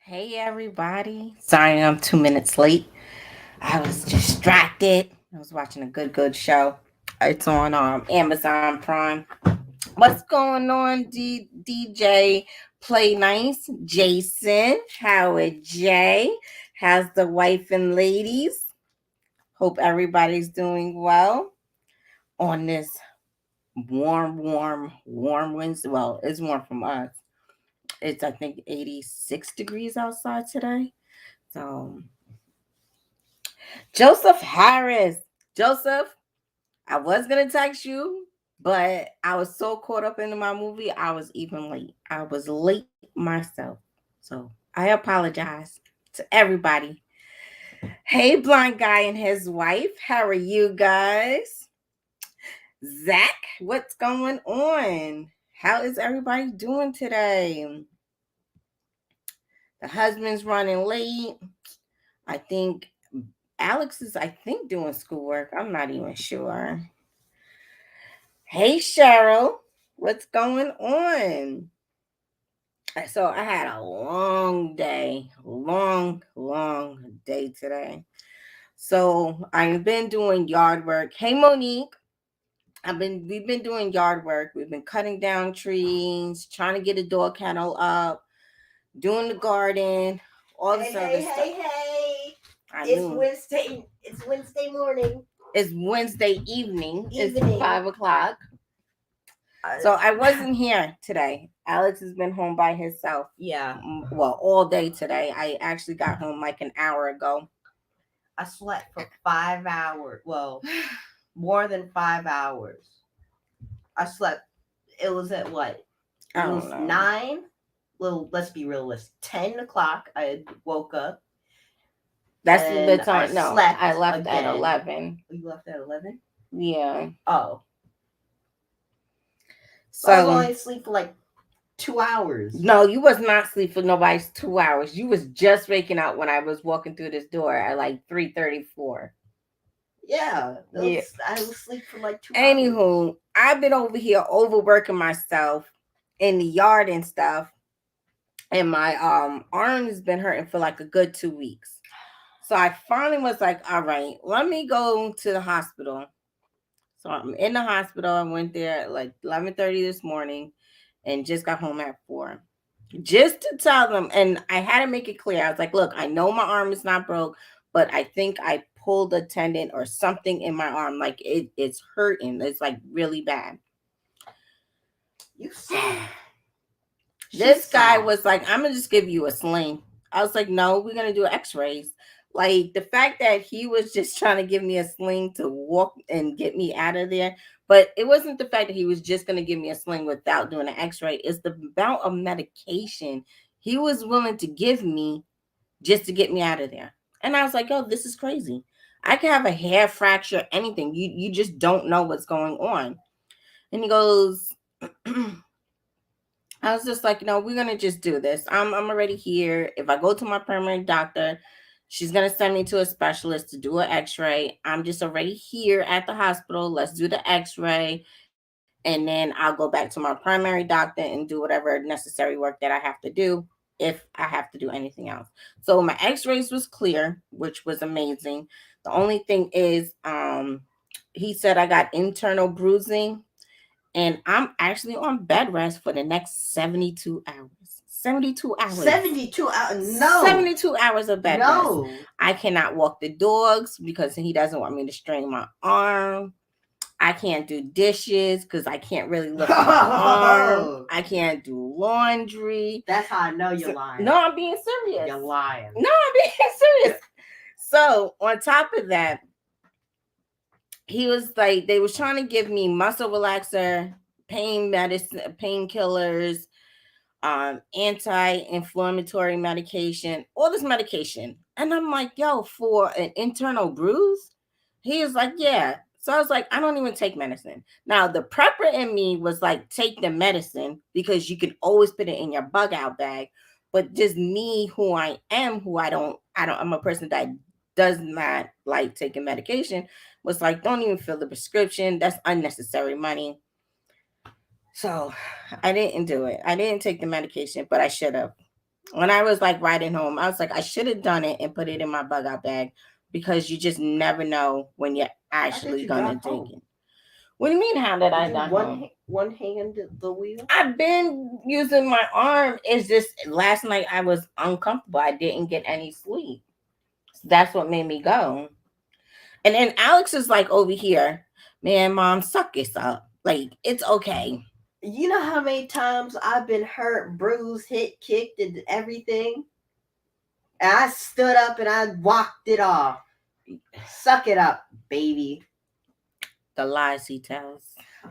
Hey everybody. Sorry I'm 2 minutes late. I was distracted. I was watching a good show. It's on Amazon Prime. What's going on, DJ Play Nice? Jason, Howard J. How's the wife and ladies? Hope everybody's doing well on this warm Wednesday. Well, it's warm from us. It's I think 86 degrees outside today. So Joseph Harris. Joseph, I was gonna text you, but I was so caught up into my movie, I was even late. I was late myself. So I apologize to everybody. Hey, blind guy and his wife. How are you guys? Zach, what's going on? How is everybody doing today? The husband's running late. I think Alex is, doing schoolwork. I'm not even sure. Hey, Cheryl, what's going on? So I had a long day, long day today. So I've been doing yard work. Hey, Monique, we've been doing yard work. We've been cutting down trees, trying to get a dog kennel up, doing the garden, all this other stuff. Hey! I It's knew. Wednesday. It's Wednesday morning. It's Wednesday evening. It's Evening. 5 o'clock. So I wasn't here today. Alex has been home by himself. Yeah. Well, all day today. I actually got home like an hour ago. I slept for 5 hours. Well, more than 5 hours. I slept. It was at what? I It don't was know. 9. Well, let's be realistic. 10 o'clock. I woke up. That's and the time. I No, slept I left again. at 11. You left at 11? Yeah. Oh. So I was only asleep for like 2 hours. No, you was not asleep for nobody's 2 hours. You was just waking up when I was walking through this door at like 3:34. Yeah. Yeah. I was asleep for like 2 hours. Anywho, I've been over here overworking myself in the yard and stuff. And my arm has been hurting for like a good 2 weeks. So I finally was like, all right, let me go to the hospital. So I'm in the hospital. I went there at like 11:30 this morning and just got home at 4. Just to tell them, and I had to make it clear. I was like, look, I know my arm is not broke, but I think I pulled a tendon or something in my arm. Like it's hurting. It's like really bad. You saw. This guy was like, I'm gonna just give you a sling. I was like, no, we're gonna do x-rays. Like the fact that he was just trying to give me a sling to walk and get me out of there. But it wasn't the fact that he was just gonna give me a sling without doing an x-ray. It's the amount of medication he was willing to give me just to get me out of there. And I was like, yo, this is crazy. I could have a hair fracture, anything. You just don't know what's going on. And he goes, I was just like, no, we're gonna just do this. I'm already here. If I go to my primary doctor, she's gonna send me to a specialist to do an X-ray. I'm just already here at the hospital. Let's do the X-ray, and then I'll go back to my primary doctor and do whatever necessary work that I have to do if I have to do anything else. So my X-rays was clear, which was amazing. The only thing is, he said I got internal bruising and I'm actually on bed rest for the next 72 hours. 72 hours. 72 hours. No. 72 hours of bed rest. I cannot walk the dogs because he doesn't want me to strain my arm. I can't do dishes because I can't really lift my arm. I can't do laundry. That's how I know you're lying. No, I'm being serious. You're lying. No, I'm being serious. So on top of that, he was like, they was trying to give me muscle relaxer, pain medicine, painkillers, anti-inflammatory medication, all this medication. And I'm like, yo, for an internal bruise? He was like, yeah. So I was like, I don't even take medicine. Now the prepper in me was like, take the medicine because you can always put it in your bug out bag. But just me, who I am, I'm a person that does not like taking medication, was like, don't even fill the prescription. That's unnecessary money. So I didn't do it. I didn't take the medication, but I should have. When I was like riding home, I was like, I should have done it and put it in my bug out bag because you just never know when you're How did actually you gonna drive dig home? it. What do you mean? How did Did I you die home? one hand the wheel? I've been using my arm. It's just last night I was uncomfortable. I didn't get any sleep. That's what made me go. And then Alex is like over here, man, mom, suck this up. Like, it's okay. You know how many times I've been hurt, bruised, hit, kicked, and everything? And I stood up and I walked it off. Suck it up, baby. The lies he tells.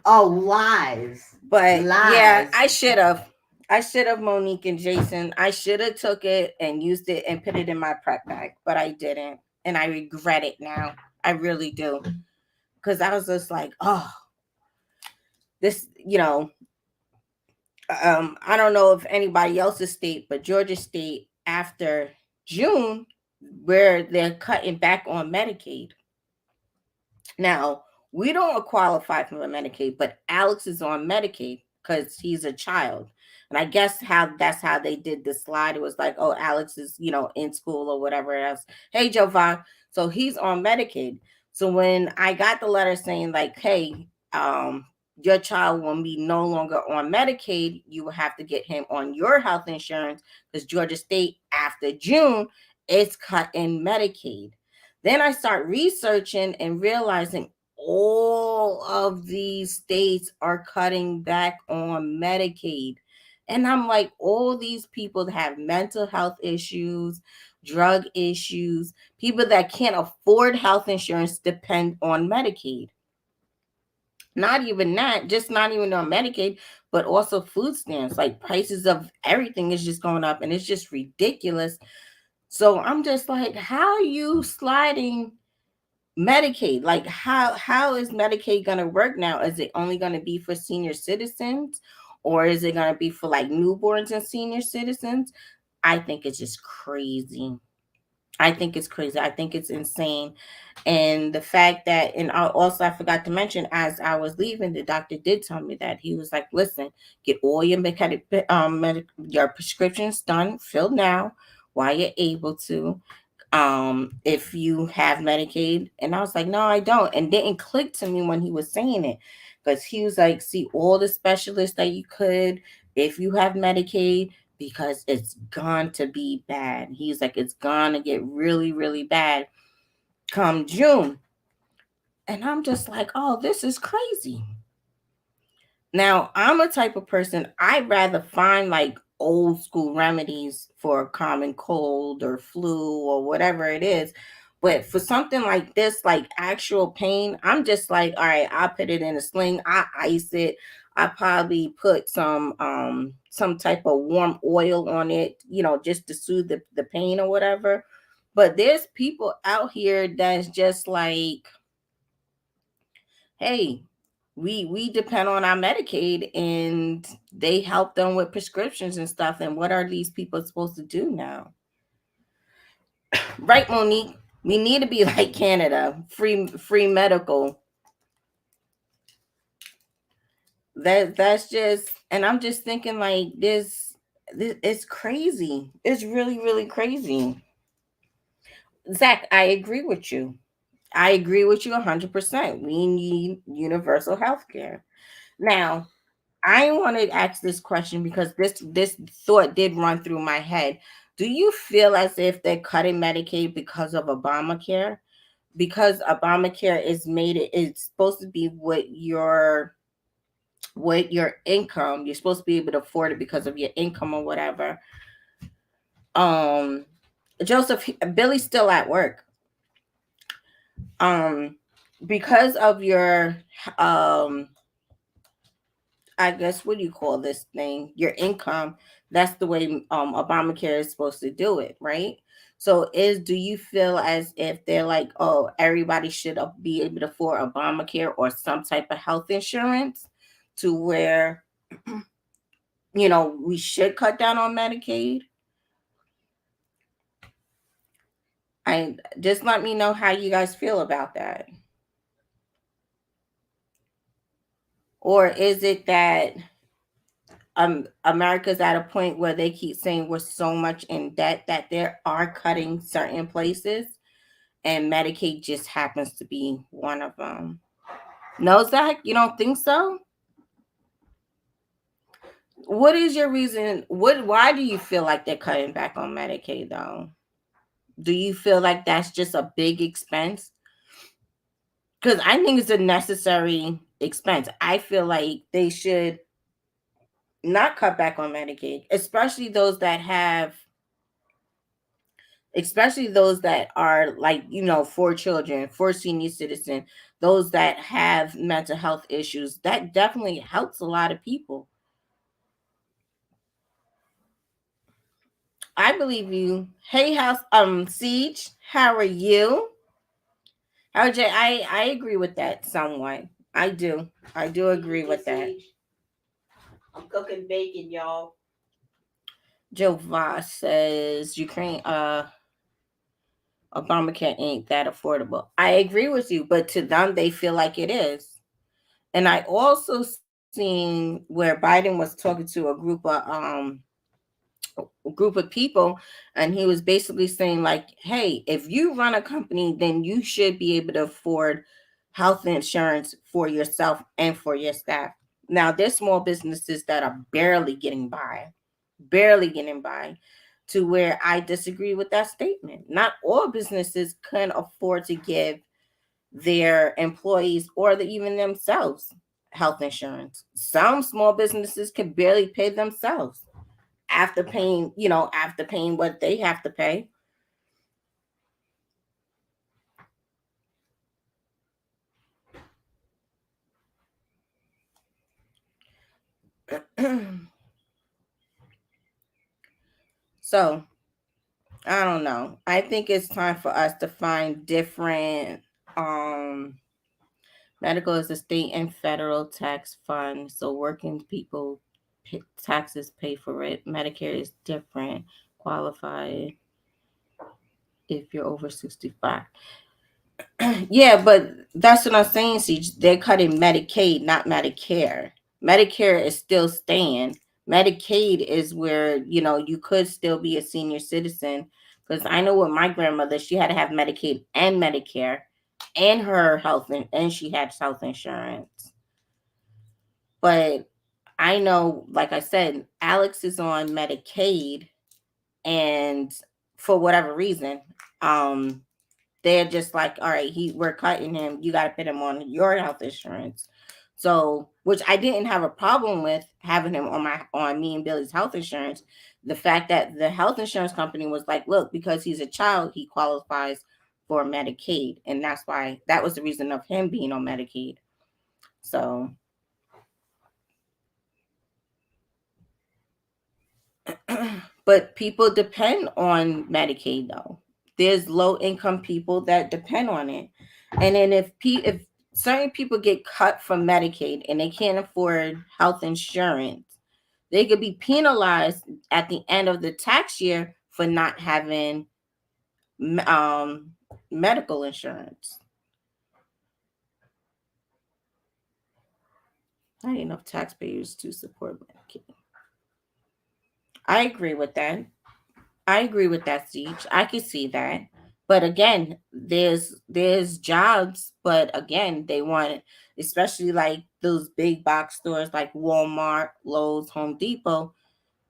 Oh, lies. But yeah, Lies. I should have Monique and Jason. I should have took it and used it and put it in my prep bag, but I didn't. And I regret it now. I really do. Because I was just like, oh, this, I don't know if anybody else's state, but Georgia State after June, where they're cutting back on Medicaid. Now, we don't qualify for the Medicaid, but Alex is on Medicaid because he's a child. And I guess that's how they did the slide. It was like, oh, Alex is, in school or whatever else. Hey, Jovan. So he's on Medicaid. So when I got the letter saying like, hey, your child will be no longer on Medicaid, you will have to get him on your health insurance because Georgia State after June is cutting Medicaid. Then I start researching and realizing all of these states are cutting back on Medicaid. And I'm like, all these people that have mental health issues, drug issues, people that can't afford health insurance depend on Medicaid. Not even that, just not even on Medicaid, but also food stamps. Like prices of everything is just going up and it's just ridiculous. So I'm just like, how are you sliding Medicaid? Like how is Medicaid gonna work now? Is it only gonna be for senior citizens? Or is it gonna be for like newborns and senior citizens? I think it's just crazy. I think it's crazy. I think it's insane. And the fact that, and also I forgot to mention, as I was leaving, the doctor did tell me that he was like, "Listen, get all your your prescriptions done, filled now, while you're able to. If you have Medicaid." And I was like, "No, I don't." And didn't click to me when he was saying it, because he was like, "See all the specialists that you could if you have Medicaid." Because it's going to be bad. He's like, it's going to get really, really bad come June. And I'm just like, oh, this is crazy. Now, I'm a type of person, I'd rather find like old school remedies for a common cold or flu or whatever it is. But for something like this, like actual pain, I'm just like, all right, I'll put it in a sling, I ice it. I probably put some type of warm oil on it, just to soothe the pain or whatever. But there's people out here that's just like, hey, we depend on our Medicaid and they help them with prescriptions and stuff. And what are these people supposed to do now? Right, Monique? We need to be like Canada, free medical. That's just, and I'm just thinking like this it's crazy. It's really, really crazy. Zach, I agree with you. I agree with you 100%. We need universal health care. Now, I want to ask this question because this thought did run through my head. Do you feel as if they're cutting Medicaid because of Obamacare? Because Obamacare is made it's supposed to be with your income. You're supposed to be able to afford it because of your income or whatever. Um Joseph, Billy's still at work. Um because of your um I guess, what do you call this thing? Your income. That's the way Obamacare is supposed to do it, right? So do you feel as if they're like, oh, everybody should be able to afford Obamacare or some type of health insurance to where we should cut down on Medicaid? I just let me know how you guys feel about that. Or is it that America's at a point where they keep saying we're so much in debt that they are cutting certain places, and Medicaid just happens to be one of them. No, Zach, you don't think so? What is your reason? What? Why do you feel like they're cutting back on Medicaid though? Do you feel like that's just a big expense? Because I think it's a necessary expense. I feel like they should not cut back on Medicaid, especially those that are like, for children, for senior citizen, those that have mental health issues. That definitely helps a lot of people. I believe you. Hey, house, Siege, how are you? RJ, I agree with that somewhat. I do. I do agree with that. I'm cooking bacon, y'all. Joe Voss says Ukraine Obamacare ain't that affordable. I agree with you, but to them they feel like it is. And I also seen where Biden was talking to a group of people, and he was basically saying like, hey, if you run a company, then you should be able to afford health insurance for yourself and for your staff. Now there's small businesses that are barely getting by, to where I disagree with that statement. Not all businesses can afford to give their employees or even themselves health insurance. Some small businesses can barely pay themselves after paying what they have to pay. So I don't know. I think it's time for us to find different um medical is a state and federal tax fund, so working people taxes pay for it. Medicare is different. Qualified if you're over 65. Yeah, but that's what I'm saying. See, they're cutting Medicaid, not Medicare. Medicare is still staying. Medicaid is where you could still be a senior citizen. Because I know with my grandmother, she had to have Medicaid and Medicare, and her and she had health insurance. But I know, like I said, Alex is on Medicaid, and for whatever reason, um, they're just like, all right, we're cutting him. You got to put him on your health insurance. So, which I didn't have a problem with having him on me and Billy's health insurance. The fact that the health insurance company was like, look, because he's a child, he qualifies for Medicaid, and that was the reason of him being on Medicaid. So, but people depend on Medicaid though. There's low income people that depend on it. And then if certain people get cut from Medicaid and they can't afford health insurance, they could be penalized at the end of the tax year for not having um medical insurance. Not enough taxpayers to support Medicaid. I agree with that. I agree with that, Siege. I can see that. But again, there's jobs, but again, they want, especially like those big box stores like Walmart, Lowe's, Home Depot,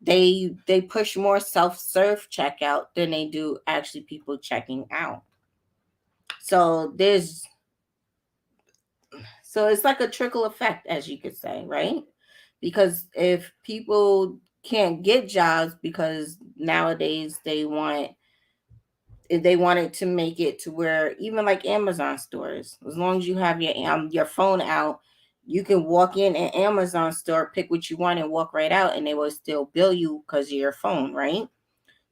they push more self-serve checkout than they do actually people checking out. So it's like a trickle effect, as you could say, right? Because if people can't get jobs because nowadays they wanted to make it to where even like Amazon stores, as long as you have your phone out, you can walk in an Amazon store, pick what you want, and walk right out, and they will still bill you because of your phone, right?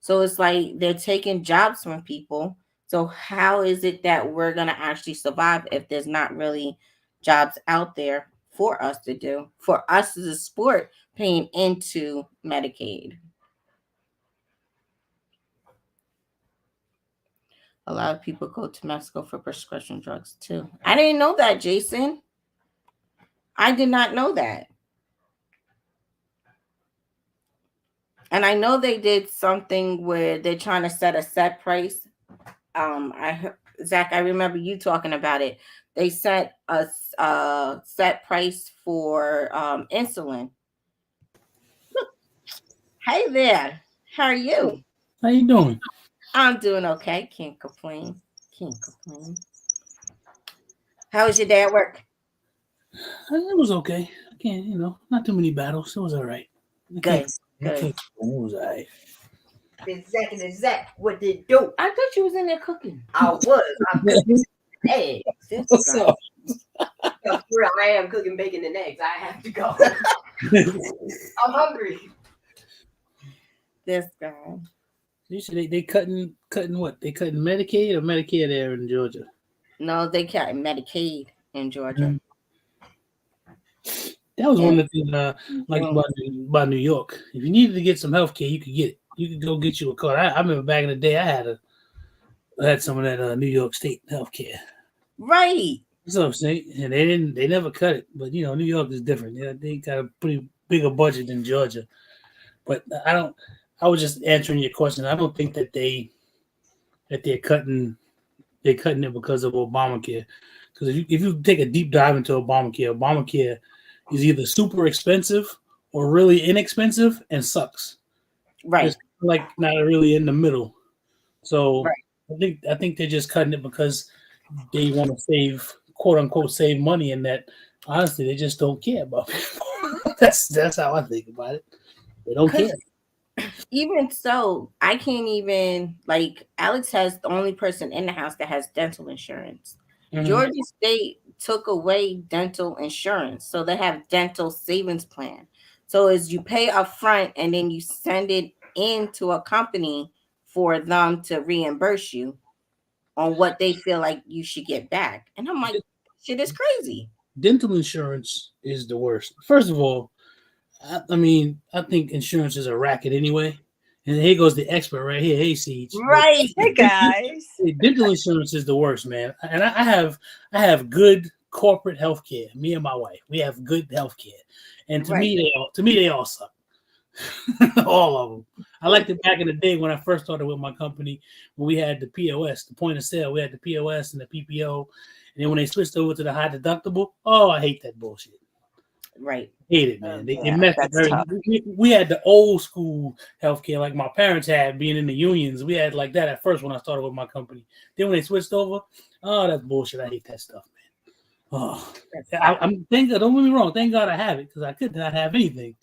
So it's like they're taking jobs from people. So how is it that we're gonna actually survive if there's not really jobs out there for us to do, for us as a sport paying into Medicaid? A lot of people go to Mexico for prescription drugs too. I didn't know that, Jason. I did not know that. And I know they did something where they're trying to set a set price. Zach, I remember you talking about it. They set a set price for insulin. Hey there, how are you? How you doing? I'm doing okay. Can't complain. Can't complain. How was your day at work? It was okay. I can't, not too many battles. It was all right. I can't. Good, I good. can't. It was all right. Exact. What did it do? I thought you was in there cooking. I was. I'm cooking eggs. This What's guy. up? For real, I am cooking bacon and eggs. I have to go. I'm hungry. This guy. You said they cutting what? They cutting Medicaid or Medicare there in Georgia? No, they got Medicaid in Georgia. Mhm. That was And one of the things like about New York. If you needed to get some health care, you could get it. You could go get you a card. I remember back in the day, I had some of that New York State health care. right. What's up, Snake? And they never cut it. But New York is different. Yeah, they got a pretty bigger budget than Georgia. But I don't. I was just answering your question. I don't think that they're cutting it because of Obamacare. Because if you take a deep dive into Obamacare is either super expensive or really inexpensive and sucks. Right. It's like not really in the middle. So Right. I think they're just cutting it because they want to save, quote unquote, save money, and that honestly they just don't care about people. That's how I think about it. They don't care. Because even so, I can't even like Alex has the only person in the house that has dental insurance. Mhm. Georgia State took away dental insurance, so they have dental savings plan. So as you pay up front and then you send it into a company for them to reimburse you on what they feel like you should get back. And I'm like, shit is crazy. Dental insurance is the worst. First of all, I think insurance is a racket anyway. And here goes the expert right here. Hey, Siege. But Right. Hey guys. dental insurance is the worst, man. And I have good corporate health care. Me and my wife, we have good health care. And to Right. me, they all suck. All of them. I liked it back in the day when I first started with my company when we had the POS, the point of sale. We had the POS and the PPO. And then when they switched over to the high deductible, oh, I hate that bullshit. Right. Hate it, Oh man. They yeah, messed up that's everything. tough. We had the old school healthcare like my parents had being in the unions. We had like that at first when I started with my company. Then when they switched over, oh, that's bullshit. I hate that stuff, man. Oh, I'm thank God. Don't get me wrong. Thank God I have it because I could not have anything.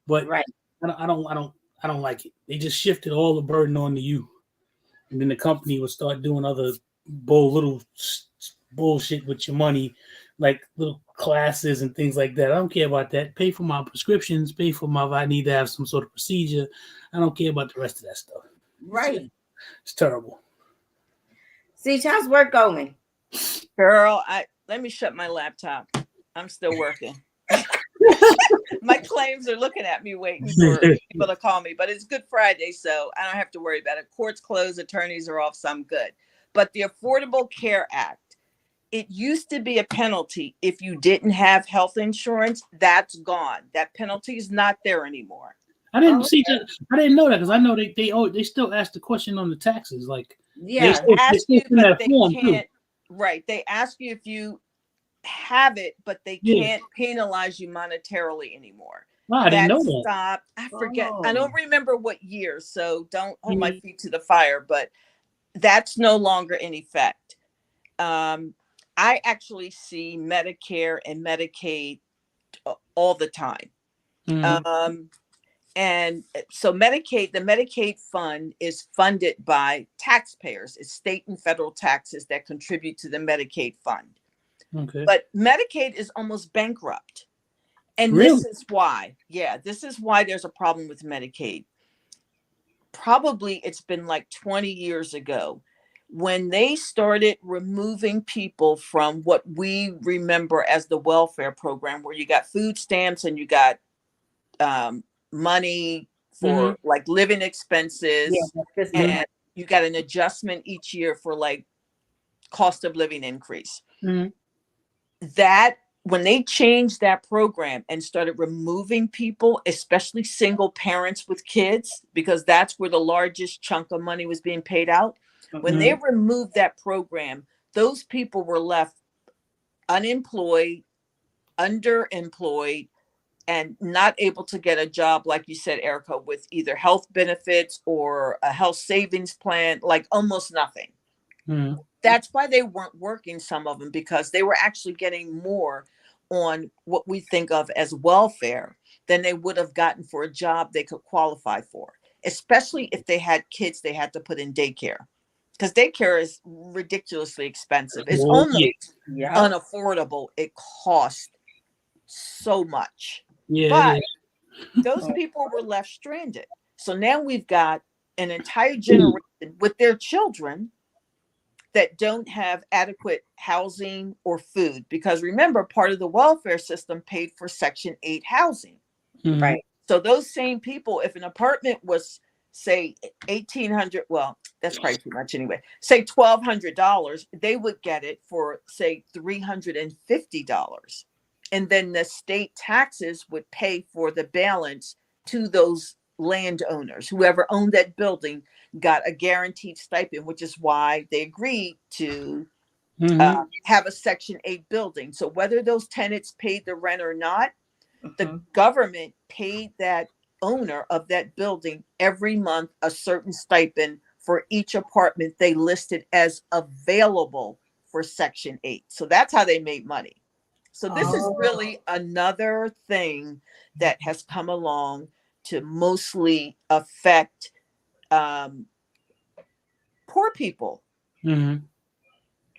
But Right. I don't like it. They just shifted all the burden onto you, and then the company would start doing other little bullshit with your money, like little classes and things like that. I don't care about that. Pay for my prescriptions. Pay for my if I need to have some sort of procedure. I don't care about the rest of that stuff. Right. It's terrible. See, how's work going? Girl, I let me shut my laptop. I'm still working. My claims are looking at me waiting for people to call me, but it's Good Friday, so I don't have to worry about it. Courts closed, attorneys are off, so I'm good. But the Affordable Care Act, it used to be a penalty if you didn't have health insurance. That's gone. That penalty is not there anymore. I didn't Oh, see that. I didn't know that because I know they still ask the question on the taxes. Like they yeah. still, they Ask still you, send but that they form too. can't. Right. They ask you if you have it, but they Yeah. can't penalize you monetarily anymore. Wow, I didn't That know that. stopped. I forget. I Oh, don't remember what year, so don't hold my Mhm. feet to the fire, but that's no longer in effect. Um, I actually see Medicare and Medicaid all the time. Mhm. Um, and so the Medicaid fund is funded by taxpayers. It's state and federal taxes that contribute to the Medicaid fund. Okay. But Medicaid is almost bankrupt. And Really? this is why. Yeah, this is why there's a problem with Medicaid. Probably it's been like 20 years ago when they started removing people from what we remember as the welfare program, where you got food stamps and you got um, money Mhm. for like living yeah. expenses, Assisted Mhm. and you got an adjustment each year for like cost of living increase. Mhm. That when they changed that program and started removing people, especially single parents with kids, because that's where the largest chunk of money was being paid out. When they removed that program, those people were left unemployed, underemployed, and not able to get a job, like you said, Erica, with either health benefits or a health savings plan, like almost nothing. Mm. That's why they weren't working, some of them, because they were actually getting more on what we think of as welfare than they would have gotten for a job they could qualify for, especially if they had kids they had to put in daycare, because daycare is ridiculously expensive. It's Oh, almost Yeah. unaffordable. It costs so much. yeah, it But is. those people were left stranded. So now we've got an entire generation with their children that don't have adequate housing or food. Because remember, part of the welfare system paid for Section 8 housing. Mhm. Right. So those same people, if an apartment was, say, 1,800, well, that's probably too much anyway, say $1,200, they would get it for, say, $350. And then the state taxes would pay for the balance to those landowners. Whoever owned that building got a guaranteed stipend, which is why they agreed to Mhm. have a Section 8 building. So whether those tenants paid the rent or not, the Mhm. government paid that owner of that building every month a certain stipend for each apartment they listed as available for Section 8. So that's how they made money. So this is Oh. really another thing that has come along to mostly affect poor people. Mhm.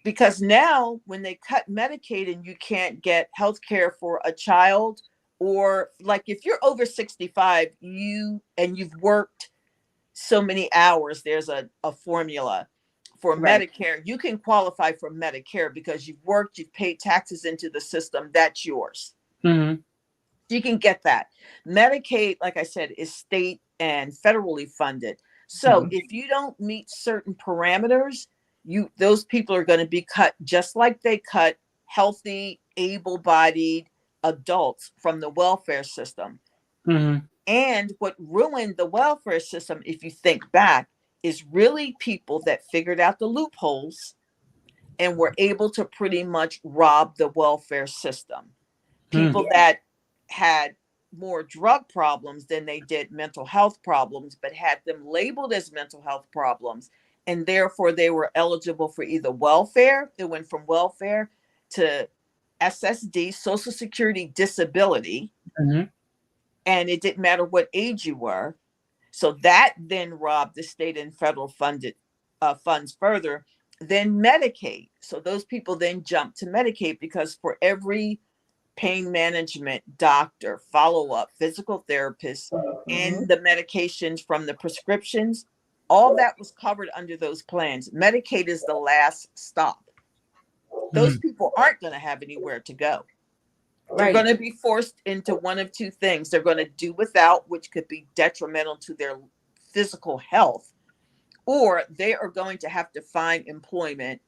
Because now when they cut Medicaid and you can't get health care for a child, or like if you're over 65, you've worked so many hours, there's a formula for Right. Medicare. You can qualify for Medicare because you've worked, you've paid taxes into the system. That's yours. Mhm. You can get that. Medicaid, like I said, is state and federally funded. So Mhm. if you don't meet certain parameters, those people are going to be cut just like they cut healthy, able-bodied adults from the welfare system. Mhm. And what ruined the welfare system, if you think back, is really people that figured out the loopholes and were able to pretty much rob the welfare system. Mhm. People that had more drug problems than they did mental health problems, but had them labeled as mental health problems. And therefore, they were eligible for either welfare. It went from welfare to SSD, Social Security Disability. Mhm. And it didn't matter what age you were. So that then robbed the state and federal funded funds further. Then Medicaid. So those people then jumped to Medicaid because for every pain management doctor, follow up, physical therapist, Mhm. and the medications from the prescriptions, all that was covered under those plans. Medicaid is the last stop. Those Mhm. people aren't going to have anywhere to go. They're Right. going to be forced into one of two things. They're going to do without, which could be detrimental to their physical health, or they are going to have to find employment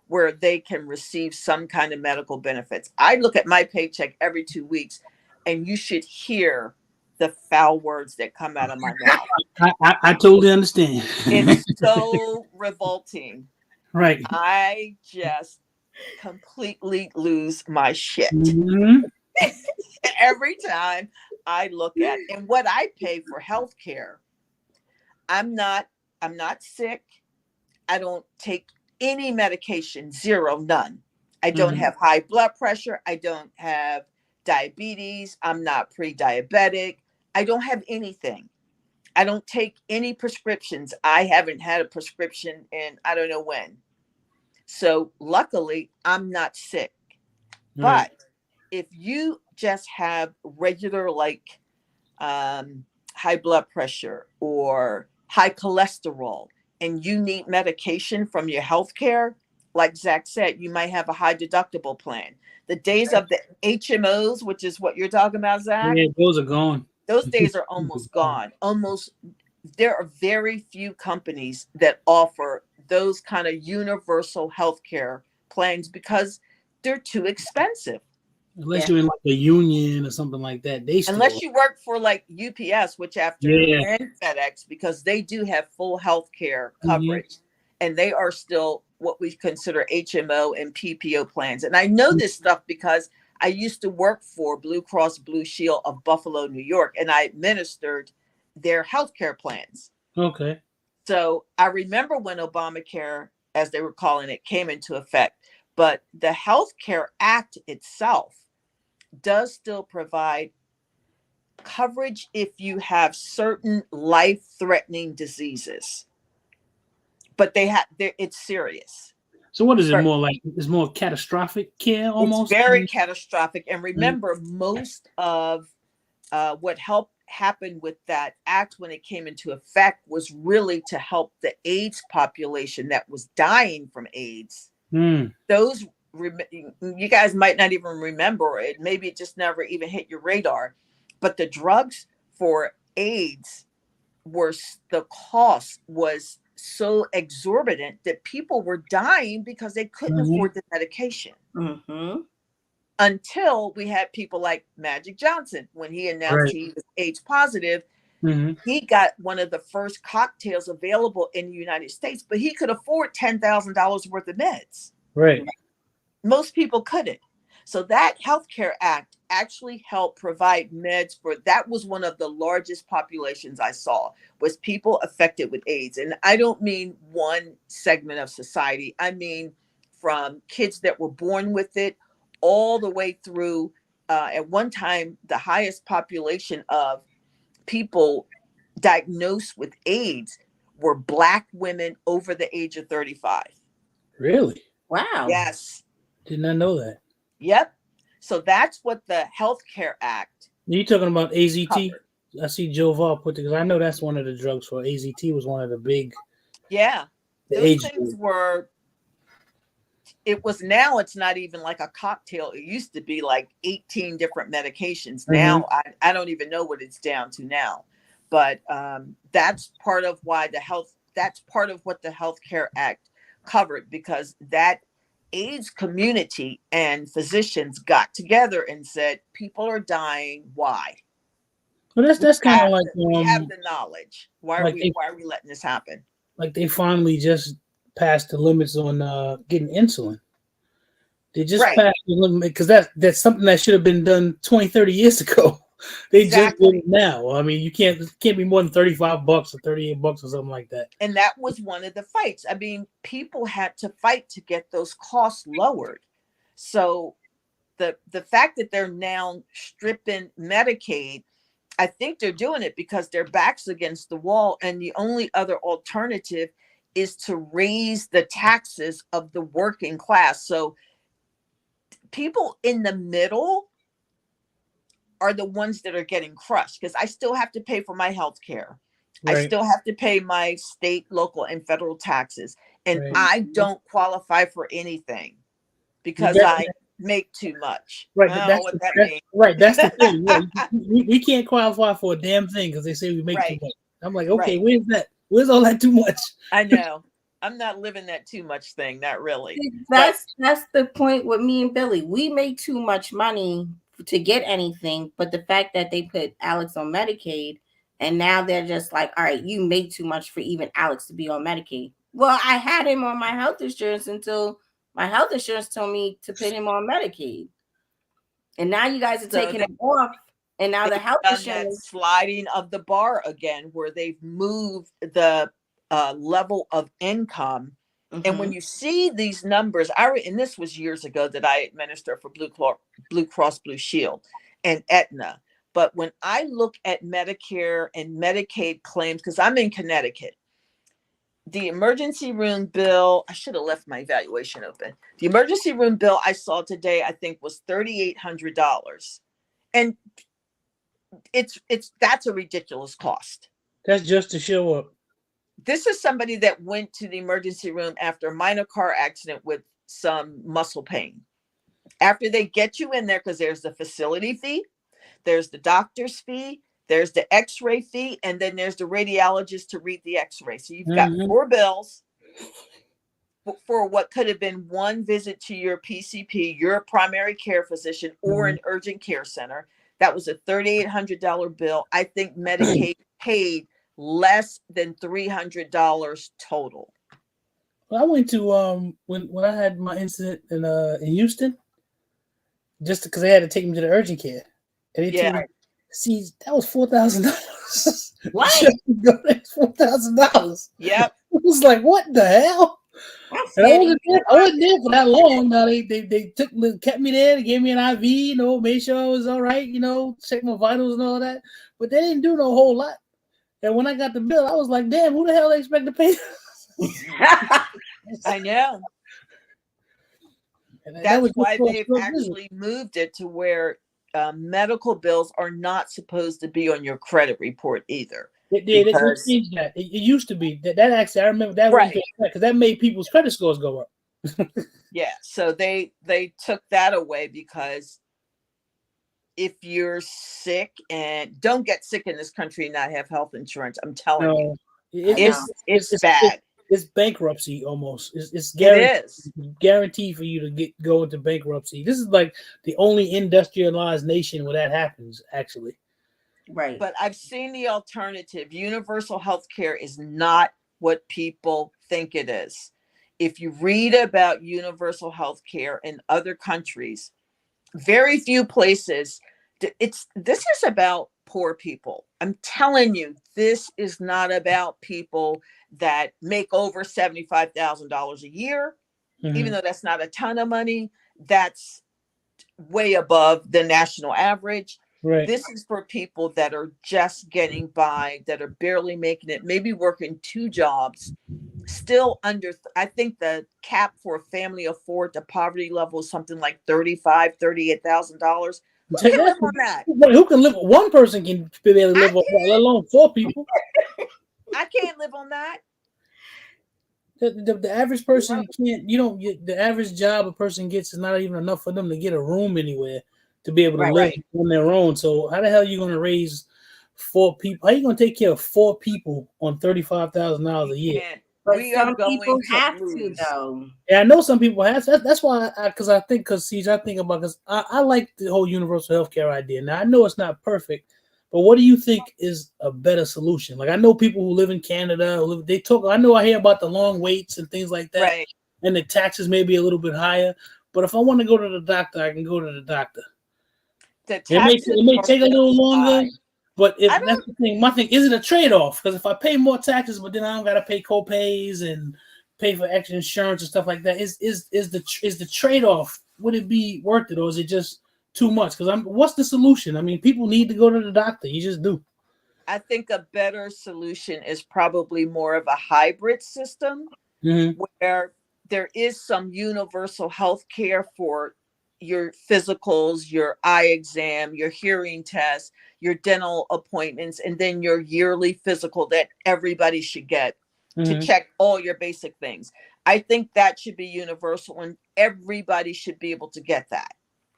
where they can receive some kind of medical benefits. I look at my paycheck every 2 weeks, and you should hear the foul words that come out of my mouth. I totally understand. It's so revolting. Right. I just completely lose my shit Mhm. every time I look at and what I pay for healthcare. I'm not I'm not sick. I don't take any medication, zero, none. I don't Mhm. have high blood pressure. I don't have diabetes. I'm not pre diabetic. I don't have anything. I don't take any prescriptions. I haven't had a prescription in I don't know when. So luckily, I'm not sick. Right. But if you just have regular, like um, high blood pressure or high cholesterol, and you need medication from your health care, like Zach said, you might have a high deductible plan. The days of the HMOs, which is what you're talking about, Zach, Yeah, those are gone. those days are almost gone. Almost, there are very few companies that offer those kind of universal health care plans because they're too expensive. Unless Yeah. you're in like a union or something like that, they still. Unless you work for like UPS, which after Yeah. and FedEx, because they do have full health care Mhm. coverage, and they are still what we consider HMO and PPO plans. And I know this stuff because I used to work for Blue Cross Blue Shield of Buffalo, New York, and I administered their health care plans. Okay. So I remember when Obamacare, as they were calling it, came into effect. But the Health Care Act itself does still provide coverage if you have certain life-threatening diseases. But it's serious. So what is it But more like? It's more catastrophic care it's almost. very catastrophic. And remember, most of what helped happen with that act when it came into effect was really to help the AIDS population that was dying from AIDS. Mm. Those you guys might not even remember it. Maybe it just never even hit your radar. But the drugs for AIDS the cost was so exorbitant that people were dying because they couldn't afford the medication. Mm-hmm. Until we had people like Magic Johnson, when he announced Right. he was AIDS positive, Mhm. he got one of the first cocktails available in the United States, but he could afford $10,000 worth of meds. Right. Most people couldn't. So that Healthcare Act actually helped provide meds for that was one of the largest populations I saw was people affected with AIDS. And I don't mean one segment of society. I mean from kids that were born with it all the way through at one time the highest population of people diagnosed with AIDS were Black women over the age of 35. Really? Wow. Yes. Did not know that. Yep. So that's what the Healthcare Act You talking about AZT? covered. I see Joe Val put because I know that's one of the drugs for AZT was one of the big. Yeah. The Those age things group. were, it was now it's not even like a cocktail. It used to be like 18 different medications. Now I don't even know what it's down to now. But that's part of why that's part of what the Healthcare Act covered because that AIDS community and physicians got together and said, people are dying. Why? Well, that's kind of like We have the knowledge. Why are like we they why are we letting this happen? like they finally just passed the limits on getting insulin. They just Right. passed the limit because that's something that should have been done 20, 30 years ago. They just did Exactly. it now. I mean, it can't be more than $35 or $38 or something like that. And that was one of the fights. I mean, people had to fight to get those costs lowered. So the fact that they're now stripping Medicaid, I think they're doing it because their backs against the wall, and the only other alternative is to raise the taxes of the working class. So people in the middle are the ones that are getting crushed because I still have to pay for my health care. I Right. still have to pay my state, local, and federal taxes. And Right. I don't qualify for anything because That- I make too much. Right, I don't know that's what the, that that, means. right. That's the thing. Yeah, we can't qualify for a damn thing because they say we make too Right. much. I'm like, okay, Right. where's that? Where's all that too much? I know. I'm not living that too much thing, not really. That's the point with me and Billy. We make too much money to get anything, but the fact that they put Alex on Medicaid and now they're just like, all right, you make too much for even Alex to be on Medicaid. Well, I had him on my health insurance until my health insurance told me to put him on Medicaid. And now you guys are taking him off. And now the health done that insurance sliding of the bar again, where they've moved the level of income. And when you see these numbers, and this was years ago that I administered for Blue Cross Blue Shield and Aetna. But when I look at Medicare and Medicaid claims, because I'm in Connecticut, the emergency room bill, I should have left my evaluation open. The emergency room bill I saw today, I think was $3,800. And that's a ridiculous cost. That's just to show up. This is somebody that went to the emergency room after a minor car accident with some muscle pain. After they get you in there, because there's the facility fee, there's the doctor's fee, there's the x-ray fee, and then there's the radiologist to read the x-ray. So you've got 4 bills. for what could have been one visit to your PCP, your primary care physician, or an urgent care center. That was a $3,800 bill. I think Medicaid paid less than $300 total. Well, I went to when I had my incident in Houston, just because they had to take me to the urgent care, and they took me. See, that was $4,000. What? $4,000. Yep. It was like, what the hell? And I wasn't there for that long. Now they kept me there. They gave me an IV, made sure I was all right, checked my vitals and all that. But they didn't do no whole lot. And when I got the bill, I was like, damn, who the hell they expect to pay? I know. That's why they've actually moved it to where medical bills are not supposed to be on your credit report either. They changed that. It used to be that actually, I remember that right, because that made people's credit scores go up. Yeah, so they took that away because if you're sick, and don't get sick in this country and not have health insurance, I'm telling you, it's bad. It's bankruptcy almost. It's guaranteed for you to go into bankruptcy. This is like the only industrialized nation where that happens, actually. Right. But I've seen the alternative. Universal health care is not what people think it is. If you read about universal health care in other countries, very few places, this is about poor people. I'm telling you, this is not about people that make over $75,000 a year, even though that's not a ton of money. That's way above the national average. Right. This is for people that are just getting by, that are barely making it, maybe working 2 jobs, still under, I think the cap for a family of 4 at the poverty level is something like $35,000, $38,000. Who can live on that? Who can live? One person can be able to live on that, let alone 4 people. I can't live on that. The average person can't. You don't get the average job a person gets is not even enough for them to get a room anywhere to be able to live on their own. So how the hell are you going to raise 4 people? How are you going to take care of 4 people on $35,000 a year? But some people have to, though. Yeah, I know some people have. That's why, I think about, because I like the whole universal healthcare idea. Now I know it's not perfect, but what do you think is a better solution? Like, I know people who live in Canada. I hear about the long waits and things like that, right? And the taxes may be a little bit higher. But if I want to go to the doctor, I can go to the doctor. It may take a little longer. But if that's the thing, my thing, is it a trade-off? Because if I pay more taxes, but then I don't got to pay co-pays and pay for extra insurance and stuff like that, is the trade-off, would it be worth it, or is it just too much? Because what's the solution? I mean, people need to go to the doctor. You just do. I think a better solution is probably more of a hybrid system, where there is some universal health care for your physicals, your eye exam, your hearing test, your dental appointments, and then your yearly physical that everybody should get to check all your basic things. I think that should be universal, and everybody should be able to get that.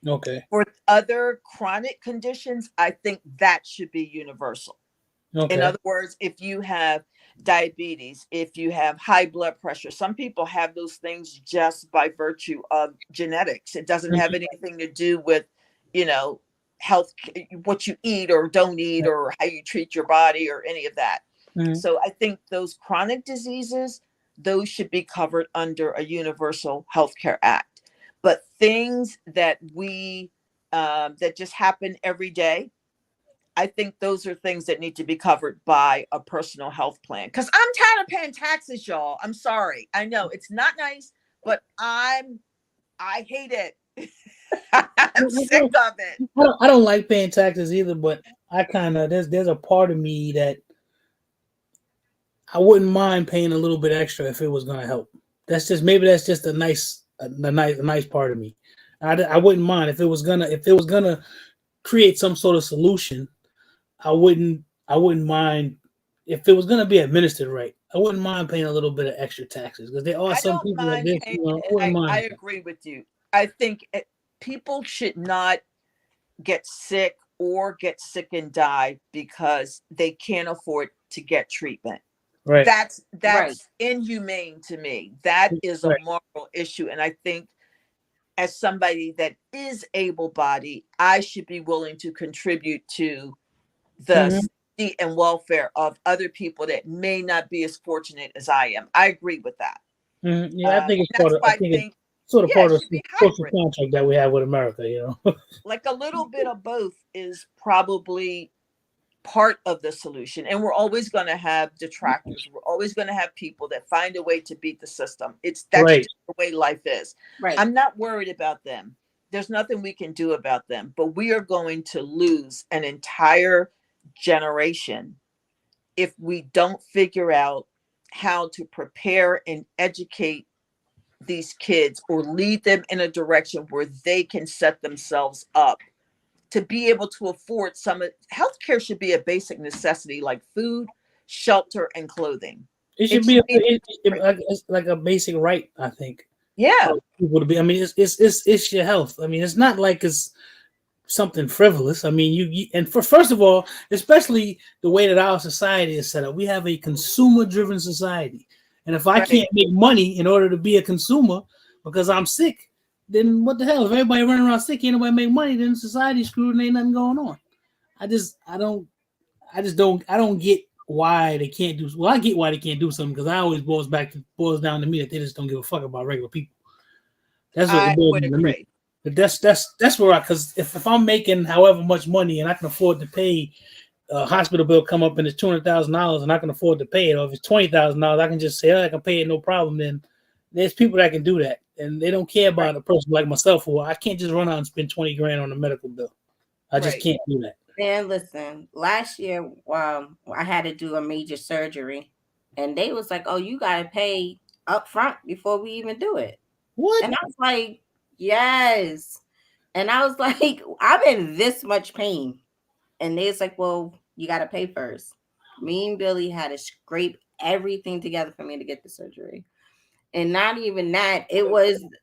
Okay. For other chronic conditions, I think that should be universal. Okay. In other words, if you have diabetes, if you have high blood pressure, some people have those things just by virtue of genetics. It doesn't have anything to do with, health, what you eat or don't eat, or how you treat your body or any of that. So I think those chronic diseases, those should be covered under a Universal Healthcare Act. But things that that just happen every day, I think those are things that need to be covered by a personal health plan. Because I'm tired of paying taxes, y'all. I'm sorry. I know it's not nice, but I hate it. I'm sick of it. I don't like paying taxes either, but I kind of there's a part of me that I wouldn't mind paying a little bit extra if it was going to help. That's just a nice part of me. I wouldn't mind if it was gonna create some sort of solution. I wouldn't mind if it was going to be administered right. I wouldn't mind paying a little bit of extra taxes, because there are some people like this. I agree with you. I think people should not get sick and die because they can't afford to get treatment. Right. That's Right. inhumane to me. That is a Right. moral issue. And I think as somebody that is able-bodied, I should be willing to contribute to the Hmm. safety and welfare of other people that may not be as fortunate as I am. I agree with that. Yeah, I think it's part That's of. I why I think it's think, sort of yeah, part it of should the be social hybrid. contract that we have with America. You know. Like a little bit of both is probably part of the solution. And we're always going to have detractors. We're always going to have people that find a way to beat the system. That's Right. just the way life is. Right. I'm not worried about them. There's nothing we can do about them, but we are going to lose an entire generation if we don't figure out how to prepare and educate these kids or lead them in a direction where they can set themselves up to be able to afford some. Healthcare should be a basic necessity like food, shelter, and clothing. It It should be should be it's like a basic right. I think yeah, for people to be. I mean, it's your health. I mean, it's not like it's something frivolous. I mean, and for first of all, especially the way that our society is set up, we have a consumer-driven society, and if I right. can't make money in order to be a consumer because I'm sick, then what the hell? If everybody running around sick, ain't nobody make money, then society's screwed and ain't nothing going on. I don't get why they can't do. Well, I get why they can't do something because I always boils down to me that they just don't give a fuck about regular people. That's what it I boils would down to me. agree. But that's where because if I'm making however much money and I can afford to pay a hospital bill come up and it's $200,000 and I can afford to pay it, or if it's $20,000, I can just say, oh, I can pay it no problem. Then there's people that can do that, and they don't care Right, about a person like myself who I can't just run out and spend 20 grand on a medical bill. I just right. can't do that. Man, listen, last year, I had to do a major surgery, and they was like, "Oh, you gotta pay up front before we even do it." What? And I was like, "Yes." And I was like, "I'm in this much pain," and they was like, "Well, you gotta pay first." Me and Billy had to scrape everything together for me to get the surgery. And not even that,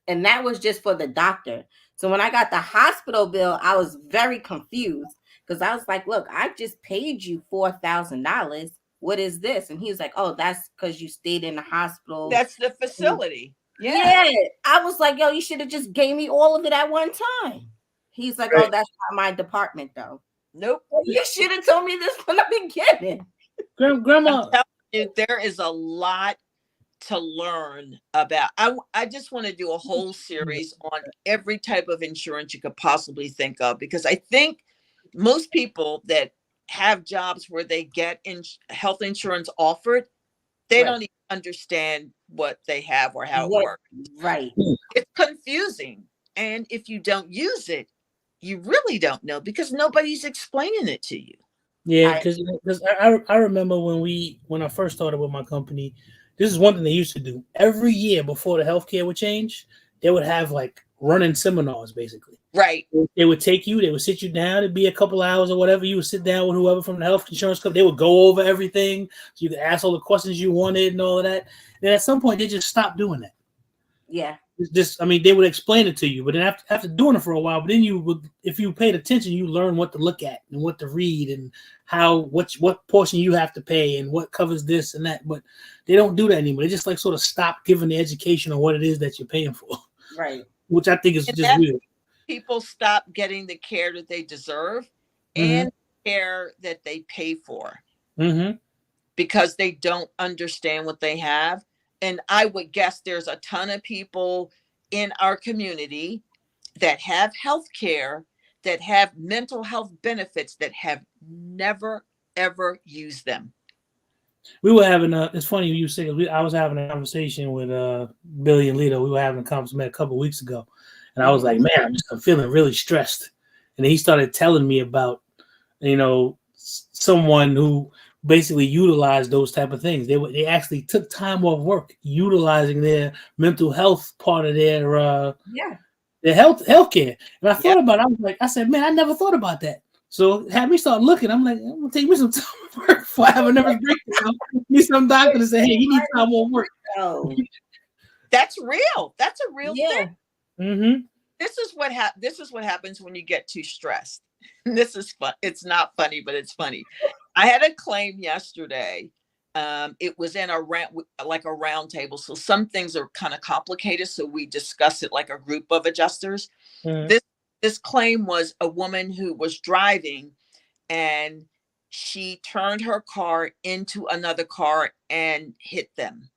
and that was just for the doctor. So when I got the hospital bill, I was very confused because I was like, look, I just paid you $4,000. What is this? And he was like, oh, that's because you stayed in the hospital. That's the facility. Yeah. Yeah. I was like, yo, you should have just gave me all of it at one time. He's like, oh, Right. that's not my department though. Nope. Well, you should have told me this from the beginning. I'm Grandma. telling you, there is a lot to learn about. I just want to do a whole series on every type of insurance you could possibly think of, because I think most people that have jobs where they get health insurance offered, they Right. don't even understand what they have or how it What? works. Right. It's confusing. And if you don't use it, you really don't know because nobody's explaining it to you. Yeah, I because I remember when I first started with my company, this is one thing they used to do every year before the healthcare would change. They would have like running seminars basically. Right. They would take you, they would sit you down, it'd be a couple hours or whatever. You would sit down with whoever from the health insurance company. They would go over everything so you could ask all the questions you wanted and all of that. Then at some point they just stopped doing that. yeah. It's just, I mean, they would explain it to you, but then after doing it for a while, but then you would, if you paid attention, you learn what to look at and what to read and what portion you have to pay and what covers this and that. But they don't do that anymore. They just like sort of stop giving the education on what it is that you're paying for, Right. which I think is And just that weird. people stop getting the care that they deserve Mm-hmm. and care that they pay for Mm-hmm. because they don't understand what they have. And I would guess there's a ton of people in our community that have health care, that have mental health benefits, that have never, ever used them. We were having it's funny you say, I was having a conversation with Billy and Lito. We were having a conversation a couple of weeks ago. And I was like, man, I'm feeling really stressed. And then he started telling me about, someone who basically utilized those type of things. They actually took time off work, utilizing their mental health part of their Yeah. their healthcare. And I thought Yep. about it. I said, man, I never thought about that. So had me start looking. I'm like, I'm gonna take me some time off work before I have a nervous breakdown. Need some doctor to say, hey, he needs time off work. Oh. That's real. That's a real Yeah. thing. Mm-hmm. This is what happens when you get too stressed. This is fun. It's not funny, but it's funny. I had a claim yesterday It was in like a round table. So some things are kind of complicated. So we discussed it like a group of adjusters. Mhm. This claim was a woman who was driving, and she turned her car into another car and hit them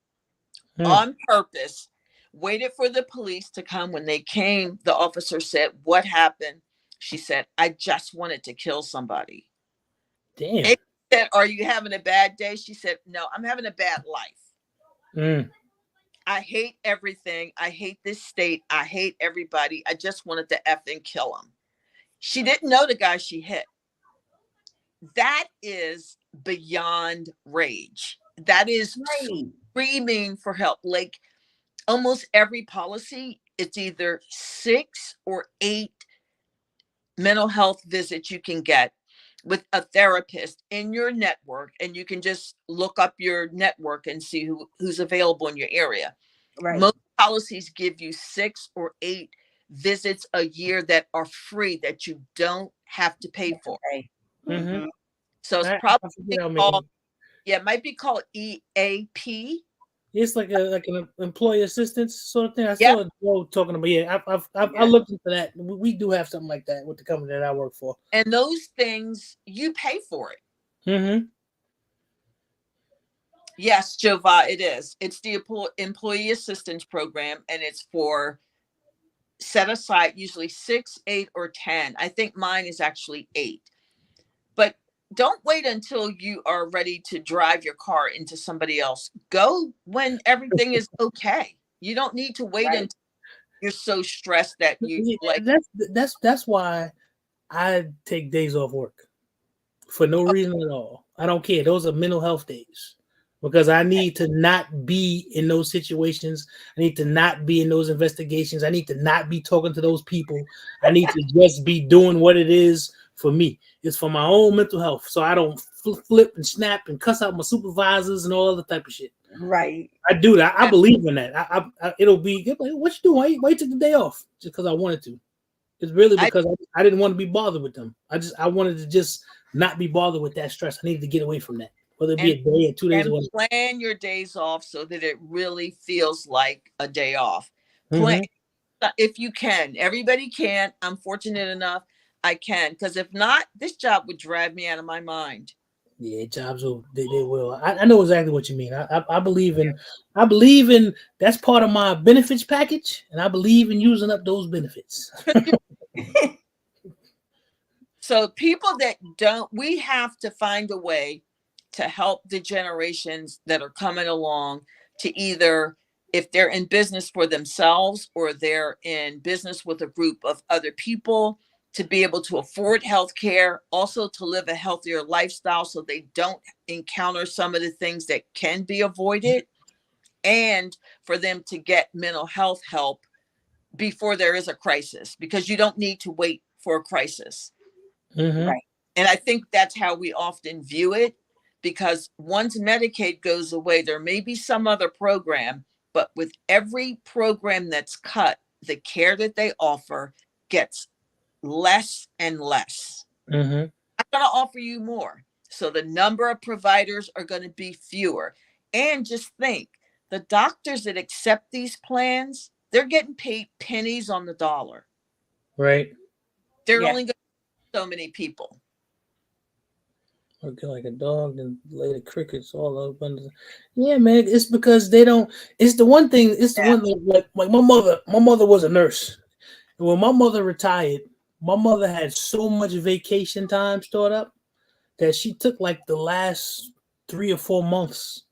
on purpose, waited for the police to come. When they came, the officer said, "What happened?" She said, "I just wanted to kill somebody." Damn. They said, "Are you having a bad day?" She said, "No, I'm having a bad life. Mm. I hate everything. I hate this state. I hate everybody. I just wanted to effing kill him." She didn't know the guy she hit. That is beyond rage. That is Right. screaming for help. Like almost every policy, it's either 6 or 8 mental health visits you can get with a therapist in your network, and you can just look up your network and see who's available in your area. Right. Most policies give you 6 or 8 visits a year that are free, that you don't have to pay for. Right. Mm-hmm. Mhm. So it's I probably forget how called, many. yeah, it might be called EAP. It's like an employee assistance sort of thing. I Yep. saw Joe talking about. Yeah, I Yeah. looked into that. We do have something like that with the company that I work for. And those things, you pay for it. Mm-hmm. Yes, Jova, it is. It's the employee assistance program, and it's for set aside usually 6, 8, or 10. I think mine is actually 8. But don't wait until you are ready to drive your car into somebody else. Go when everything is okay. You don't need to wait Right. until you're so stressed that you Yeah, like. that's why I take days off work for no reason at all. I don't care. Those are mental health days because I need to not be in those situations. I need to not be in those investigations. I need to not be talking to those people. I need to just be doing what it is for me. It's for my own mental health, so I don't flip and snap and cuss out my supervisors and all other type of shit. Right. I do that. I believe in that. It'll be like, what you doing? Why you took the day off? Just because I wanted to. It's really I because I didn't want to be bothered with them. I wanted to just not be bothered with that stress. I needed to get away from that, whether it be a and day or 2 days or and whatever. plan your days off so that it really feels like a day off. Plan Mm-hmm. if you can. Everybody can. I'm fortunate enough I can, because if not, this job would drive me out of my mind. Yeah, jobs will they will. I know exactly what you mean. I believe in that's part of my benefits package, and I believe in using up those benefits. So people that don't, we have to find a way to help the generations that are coming along to either, if they're in business for themselves or they're in business with a group of other people, to be able to afford health care, also to live a healthier lifestyle so they don't encounter some of the things that can be avoided, and for them to get mental health help before there is a crisis, because you don't need to wait for a crisis. Mm-hmm. Right. And I think that's how we often view it, because once Medicaid goes away, there may be some other program, but with every program that's cut, the care that they offer gets less and less. Mm-hmm. I'm going to offer you more. So the number of providers are going to be fewer. And just think, the doctors that accept these plans, they're getting paid pennies on the dollar. Right. They're Yeah. only going to so many people. Working like a dog and lay the crickets all up under. Yeah, man. It's because they don't. It's the one thing. It's the Yeah. one thing. Like my mother. My mother was a nurse, and when my mother retired, my mother had so much vacation time stored up that she took like the last 3 or 4 months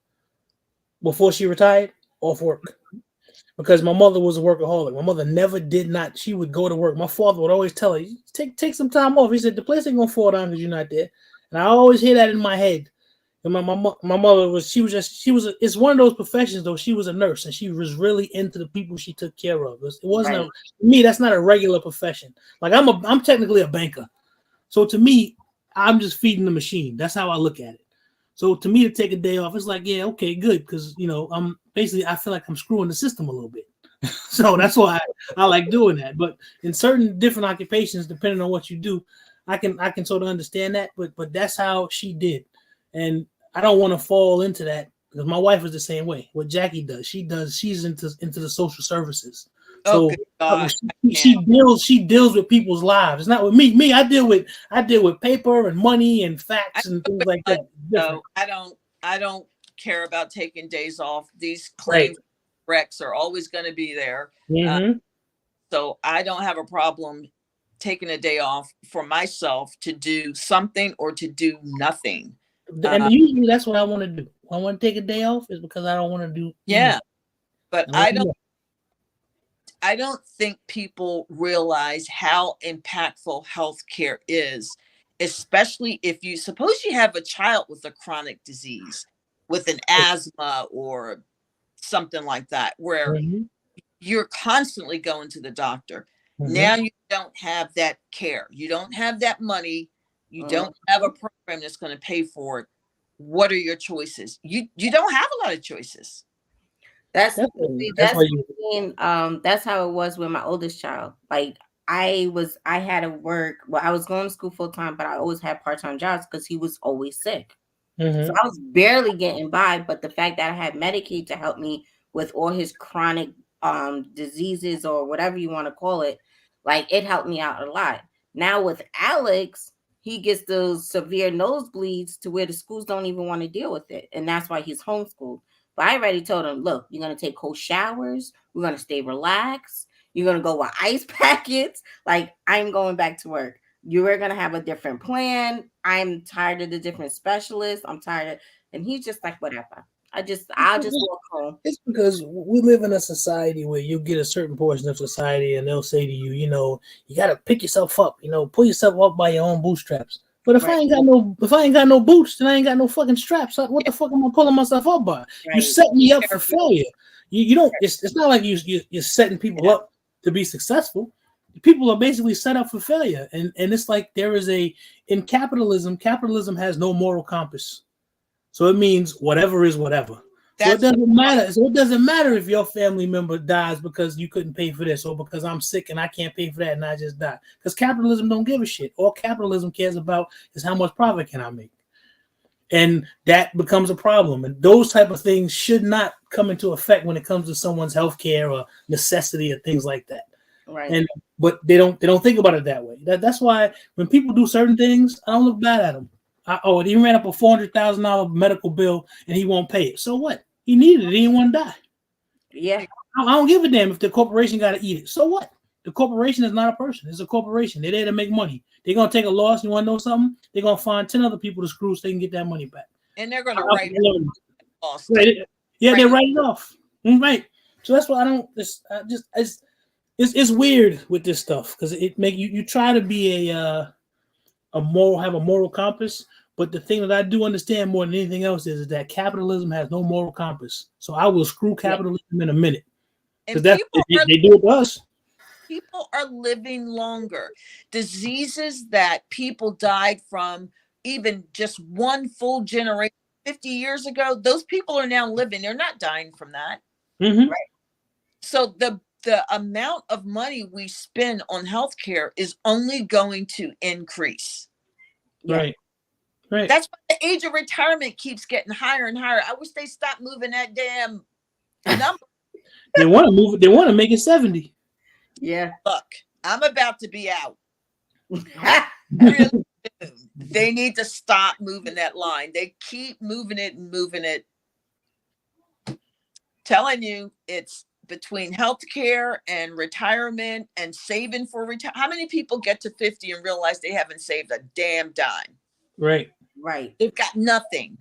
before she retired off work because my mother was a workaholic. My mother never did not. She would go to work. My father would always tell her, take some time off. He said, the place ain't gonna fall down because you're not there. And I always hear that in my head. And my mother was, it's one of those professions though. She was a nurse and she was really into the people she took care of. It wasn't Right. to me, that's not a regular profession. Like I'm technically a banker. So to me, I'm just feeding the machine. That's how I look at it. So to me, to take a day off, it's like, yeah, okay, good, because I'm basically I feel like I'm screwing the system a little bit. So that's why I like doing that. But in certain different occupations, depending on what you do, I can sort of understand that. But that's how she did, and I don't want to fall into that because my wife is the same way. What Jackie does, she's into the social services. Oh, So good God. she deals with people's lives. It's not with me. Me, I deal with paper and money and I facts and do things it, like that. Different. so I don't care about taking days off. These Right. claims wrecks are always going to be there. Mm-hmm. So I don't have a problem taking a day off for myself to do something or to do nothing. And usually that's what I want to do. I want to take a day off is because I don't want to do. Yeah, but I know. don't think people realize how impactful healthcare is, especially if you suppose you have a child with a chronic disease, with an asthma or something like that, where Mhm. you're constantly going to the doctor. Mhm. Now you don't have that care. You don't have that money. You don't have a program that's going to pay for it. What are your choices? You don't have a lot of choices. That's That's that's how it was with my oldest child. Like I had to work. Well, I was going to school full time, but I always had part-time jobs because he was always sick. Mhm. So I was barely getting by. But the fact that I had Medicaid to help me with all his chronic diseases or whatever you want to call it, like it helped me out a lot. Now with Alex, he gets those severe nosebleeds to where the schools don't even want to deal with it, and that's why he's homeschooled. But I already told him, look, you're gonna take cold showers, we're gonna stay relaxed, you're gonna go with ice packets. Like I'm going back to work. You are gonna have a different plan. I'm tired of the different specialists. I'm tired of, and he's just like, whatever. I'll just walk home. It's because we live in a society where you get a certain portion of society and they'll say to you, you know, you got to pick yourself up, you know, pull yourself up by your own bootstraps. But if I ain't got no boots, then I ain't got no fucking straps. What the fuck am I pulling myself up by? Right. You set me up for failure. You don't. It's not like you're setting people up to be successful. People are basically set up for failure, and it's like there is in capitalism. Capitalism has no moral compass. So it means whatever is whatever. So it doesn't matter. So it doesn't matter if your family member dies because you couldn't pay for this, or because I'm sick and I can't pay for that and I just died. Because capitalism don't give a shit. All capitalism cares about is how much profit can I make. And that becomes a problem. And those type of things should not come into effect when it comes to someone's health care or necessity or things like that. Right. But they don't think about it that way. That's why when people do certain things, I don't look bad at them. He ran up a $400,000 medical bill and he won't pay it. So what? He needed it. He didn't want to die. Yeah. I don't give a damn if the corporation got to eat it. So what? The corporation is not a person. It's a corporation. They're there to make money. They're going to take a loss. You want to know something? They're going to find 10 other people to screw so they can get that money back. And they're going to write it off. Right. Yeah, they write it off. Right. So that's why I don't. It's weird with this stuff because it make you try to be have a moral compass. But the thing that I do understand more than anything else is that capitalism has no moral compass. So I will screw capitalism in a minute. Because they do it to us. People are living longer. Diseases that people died from even just one full generation 50 years ago, those people are now living. They're not dying from that. Mm-hmm. Right? So the amount of money we spend on healthcare is only going to increase. Right. Right. That's why the age of retirement keeps getting higher and higher. I wish they stopped moving that damn number. They want to move it. They want to make it 70. Yeah. Look, I'm about to be out. Really soon. They need to stop moving that line. They keep moving it and moving it. Telling you, it's between healthcare and retirement and saving for retirement. How many people get to 50 and realize they haven't saved a damn dime? Right. Right. They've got nothing.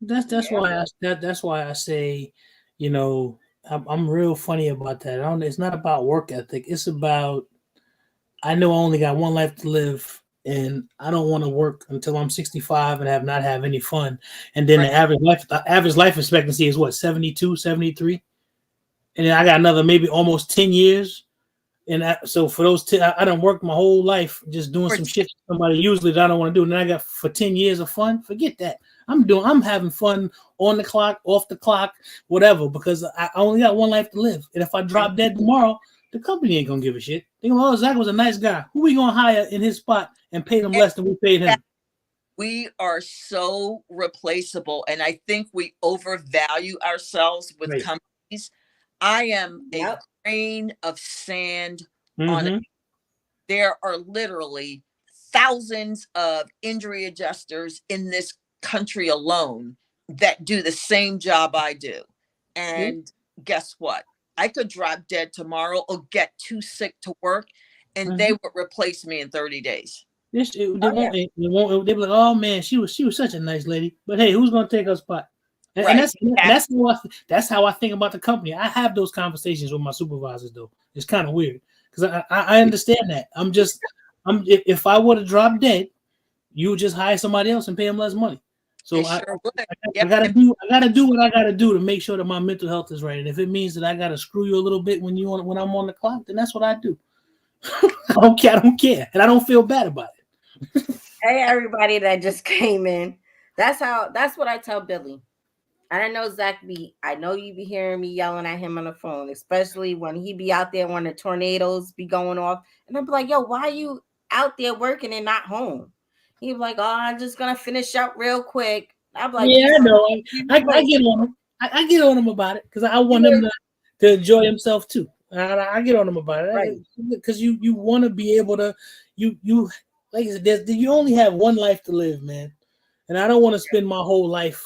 That's why I say, you know, I'm real funny about that. It's not about work ethic. It's about I know I only got one life to live, and I don't want to work until I'm 65 and not have any fun. And then the average life expectancy is what 72, 73, and then I got another maybe almost 10 years. And so for those 10, I done worked my whole life just doing some shit somebody usually that I don't want to do. And then I got for 10 years of fun. Forget that. I'm having fun on the clock, off the clock, whatever, because I only got one life to live. And if I drop dead tomorrow, the company ain't gonna give a shit. They gonna, Zach was a nice guy. Who we gonna hire in his spot and pay them less than we paid him? We are so replaceable, and I think we overvalue ourselves with Right. companies. I am a Yep. grain of sand on it. Mm-hmm. There are literally thousands of injury adjusters in this country alone that do the same job I do. Yeah. And guess what? I could drop dead tomorrow or get too sick to work, and they Mm-hmm. would replace me in 30 days. They Oh yeah. won't. They be like, "Oh man, she was such a nice lady." But hey, who's gonna take her spot? And Right. that's how I think about the company. I have those conversations with my supervisors though. It's kind of weird because I understand that. If I would have dropped dead, you would just hire somebody else and pay them less money. They So sure would. I Yep. gotta And do what I gotta do to make sure that my mental health is right. And if it means that I gotta screw you a little bit when I'm on the clock, then that's what I do. I don't care, and I don't feel bad about it. Hey, everybody that just came in. That's what I tell Billy. And I know Zach I know you be hearing me yelling at him on the phone, especially when he be out there when the tornadoes be going off. And I'm like, yo, why are you out there working and not home? He be like, oh, I'm just gonna finish up real quick. I'm like, Yeah, I know. I like, get on him. I get on him about it because I want him to enjoy himself too. I get on him about right, it because you want to be able to you like I said, you only have one life to live, man. And I don't want to spend my whole life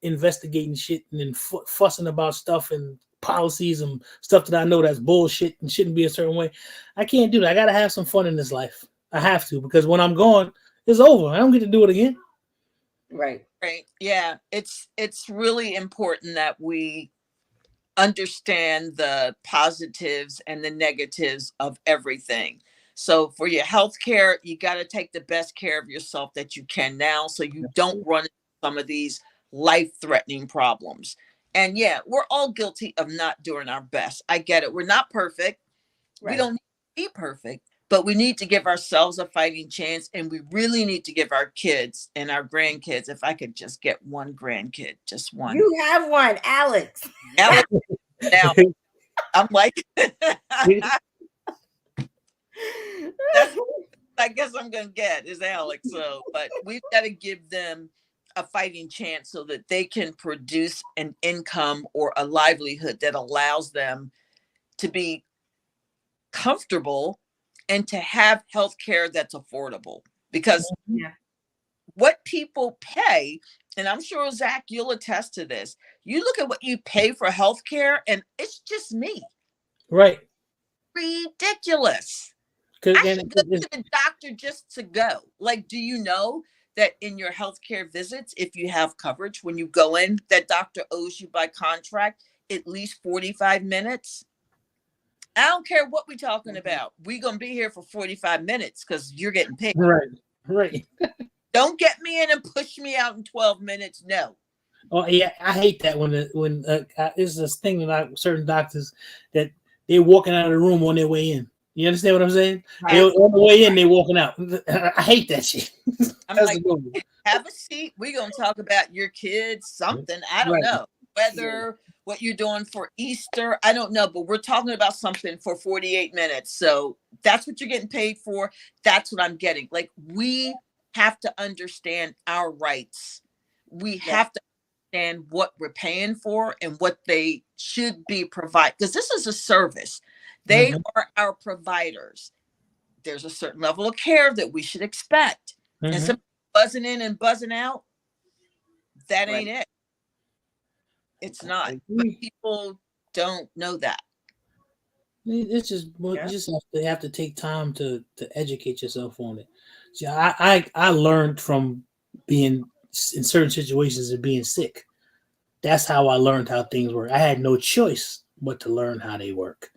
investigating shit and then fussing about stuff and policies and stuff that I know that's bullshit and shouldn't be a certain way. I can't do that. I gotta have some fun in this life. I have to because when I'm gone, it's over. I don't get to do it again. right, right. Yeah. It's really important that we understand the positives and the negatives of everything. So for your health care, you got to take the best care of yourself that you can now so you don't run into some of these life-threatening problems. And yeah, we're all guilty of not doing our best. I get it. We're not perfect. We right. don't need to be perfect, but we need to give ourselves a fighting chance. And we really need to give our kids and our grandkids, if I could just get one grandkid, just one. You have one, Alex. Alex, now I'm like, that's I guess I'm gonna get is Alex. So, but we've got to give them a fighting chance so that they can produce an income or a livelihood that allows them to be comfortable and to have health care that's affordable. Because Yeah, what people pay, and I'm sure Zach, you'll attest to this. You look at what you pay for health care, and it's just me. Right. Ridiculous. I should go to the doctor just to go. Like, do you know that in your healthcare visits, if you have coverage, when you go in, that doctor owes you by contract at least 45 minutes? I don't care what we're talking about. We're going to be here for 45 minutes because you're getting paid. Right. Right. Don't get me in and push me out in 12 minutes. No. Oh yeah, I hate that when it's this thing that certain doctors that they're walking out of the room on their way in. You understand what I'm saying? right. They're on the way in, they're walking out. I hate that shit. I'm That's like, the good one. have a seat. We're going to talk about your kids, something. I don't Right. know. Whether what you're doing for Easter, I don't know, but we're talking about something for 48 minutes. So that's what you're getting paid for. That's what I'm getting. Like, we have to understand our rights. We have to understand what we're paying for and what they should be provide, because this is a service. They are our providers. There's a certain level of care that we should expect. And some buzzing in and buzzing out, that ain't it. It's not. But people don't know that. It's just you just have to take time to educate yourself on it. See, I learned from being in certain situations and being sick. That's how I learned how things work. I had no choice but to learn how they work.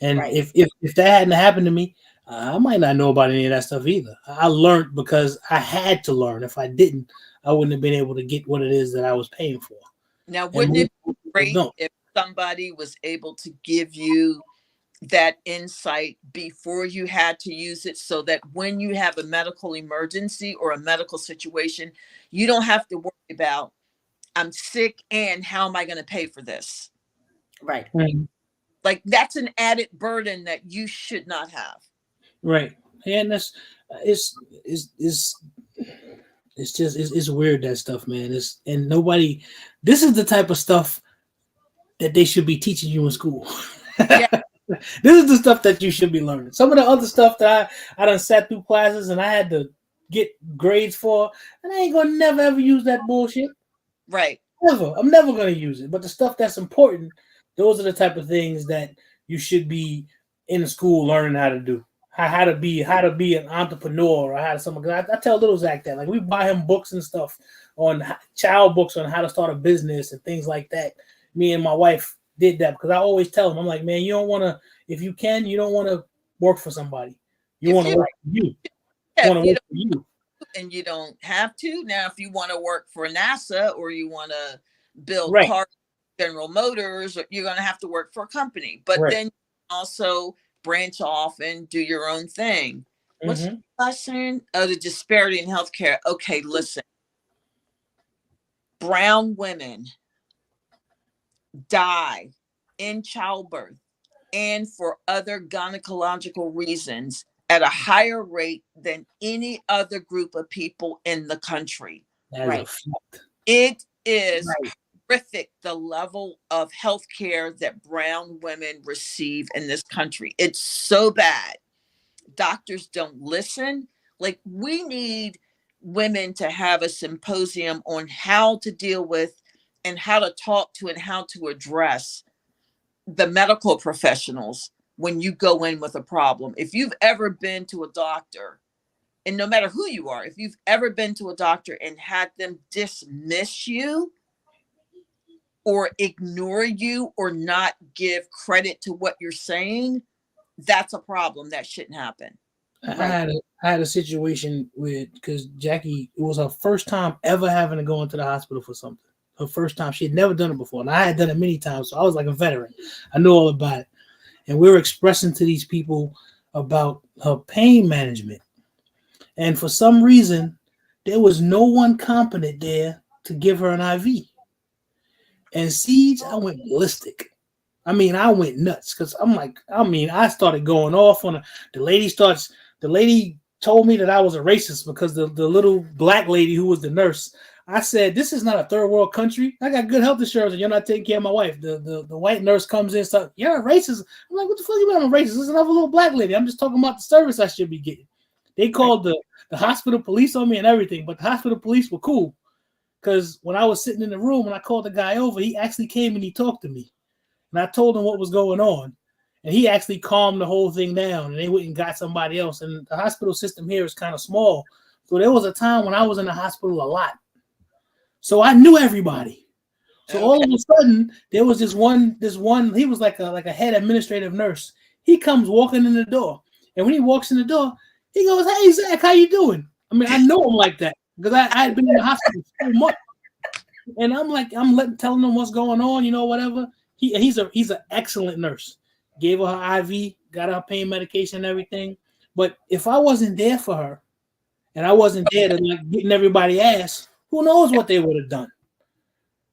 And Right. if that hadn't happened to me, I might not know about any of that stuff either. I learned because I had to learn. If I didn't, I wouldn't have been able to get what it is that I was paying for. Now, wouldn't it be great if somebody was able to give you that insight before you had to use it, so that when you have a medical emergency or a medical situation, you don't have to worry about, I'm sick and how am I going to pay for this? Right. Like, that's an added burden that you should not have. Right. And that's it's It's just it's weird, that stuff, man. It's and nobody. This is the type of stuff that they should be teaching you in school. Yeah. This is the stuff that you should be learning. Some of the other stuff that I done sat through classes and I had to get grades for, and I ain't gonna never ever use that bullshit. Right. Never. I'm never gonna use it. But the stuff that's important, those are the type of things that you should be in school learning how to do. How to be an entrepreneur or how to someone. I tell little Zach that, like, we buy him books and stuff on child books on how to start a business and things like that. Me and my wife did that because I always tell him, I'm like, man, you don't want to, if you can, you don't want to work for somebody. You want to work for you. Yeah, You want to work for you. and you don't have to. Now, if you want to work for NASA or you want to build Right. cars, General Motors, you're going to have to work for a company. But Right. then also branch off and do your own thing. What's Mhm. I saying? Oh, the disparity in healthcare. Okay, listen. Brown women die in childbirth and for other gynecological reasons at a higher rate than any other group of people in the country. That is a Right. fact. It is Right. horrific, the level of health care that brown women receive in this country. It's so bad. Doctors don't listen. Like, we need women to have a symposium on how to deal with and how to talk to and how to address the medical professionals when you go in with a problem. If you've ever been to a doctor, and no matter who you are, if you've ever been to a doctor and had them dismiss you or ignore you or not give credit to what you're saying, that's a problem. That shouldn't happen. I had a situation with, because Jackie, it was her first time ever having to go into the hospital for something. Her first time. She had never done it before. And I had done it many times. So I was like a veteran. I knew all about it. And we were expressing to these people about her pain management. And for some reason, there was no one competent there to give her an IV. And Siege, I went ballistic. I mean, I went nuts because I'm like, I started going off on her. The lady told me that I was a racist because the little black lady who was the nurse, I said, this is not a third world country. I got good health insurance and you're not taking care of my wife. The white nurse comes in and says, you're a racist. I'm like, what the fuck you mean I'm a racist? This is another little black lady. I'm just talking about the service I should be getting. They called the hospital police on me and everything, but the hospital police were cool because when I was sitting in the room and I called the guy over, he actually came and he talked to me. And I told him what was going on. And he actually calmed the whole thing down. And they went and got somebody else. And the hospital system here is kind of small. So there was a time when I was in the hospital a lot. So I knew everybody. So all of a sudden, there was this one, he was like a head administrative nurse. He comes walking in the door. And when he walks in the door, he goes, hey, Zach, how you doing? I mean, I know him like that because I had been in the hospital so much. And I'm like, telling him what's going on, whatever. He's an excellent nurse. Gave her her IV, got her pain medication and everything. But if I wasn't there for her, and I wasn't there to like getting everybody ass, who knows what they would have done.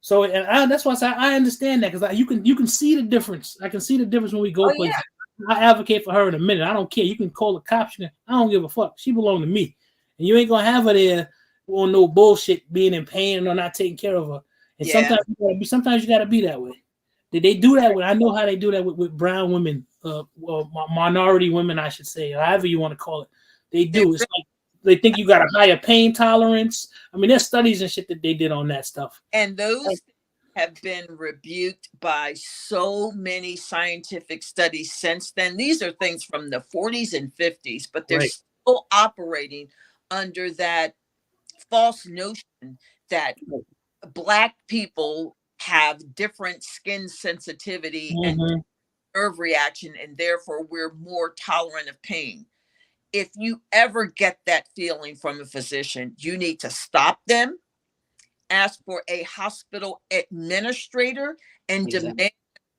So that's why I say I understand that because you can see the difference. I can see the difference when we go places. Yeah. I advocate for her in a minute. I don't care. You can call the cops. I don't give a fuck. She belongs to me, and you ain't gonna have her there on no bullshit, being in pain or not taking care of her. And sometimes you gotta be that way. They do that with, I know how they do that with brown women, minority women, I should say, however you want to call it. They do. It's like they think you got a higher pain tolerance. I mean, there's studies and shit that they did on that stuff. And those have been rebuked by so many scientific studies since then. These are things from the 40s and 50s, but they're still operating under that false notion that Black people have different skin sensitivity and nerve reaction, and therefore we're more tolerant of pain. If you ever get that feeling from a physician, you need to stop them, ask for a hospital administrator, and demand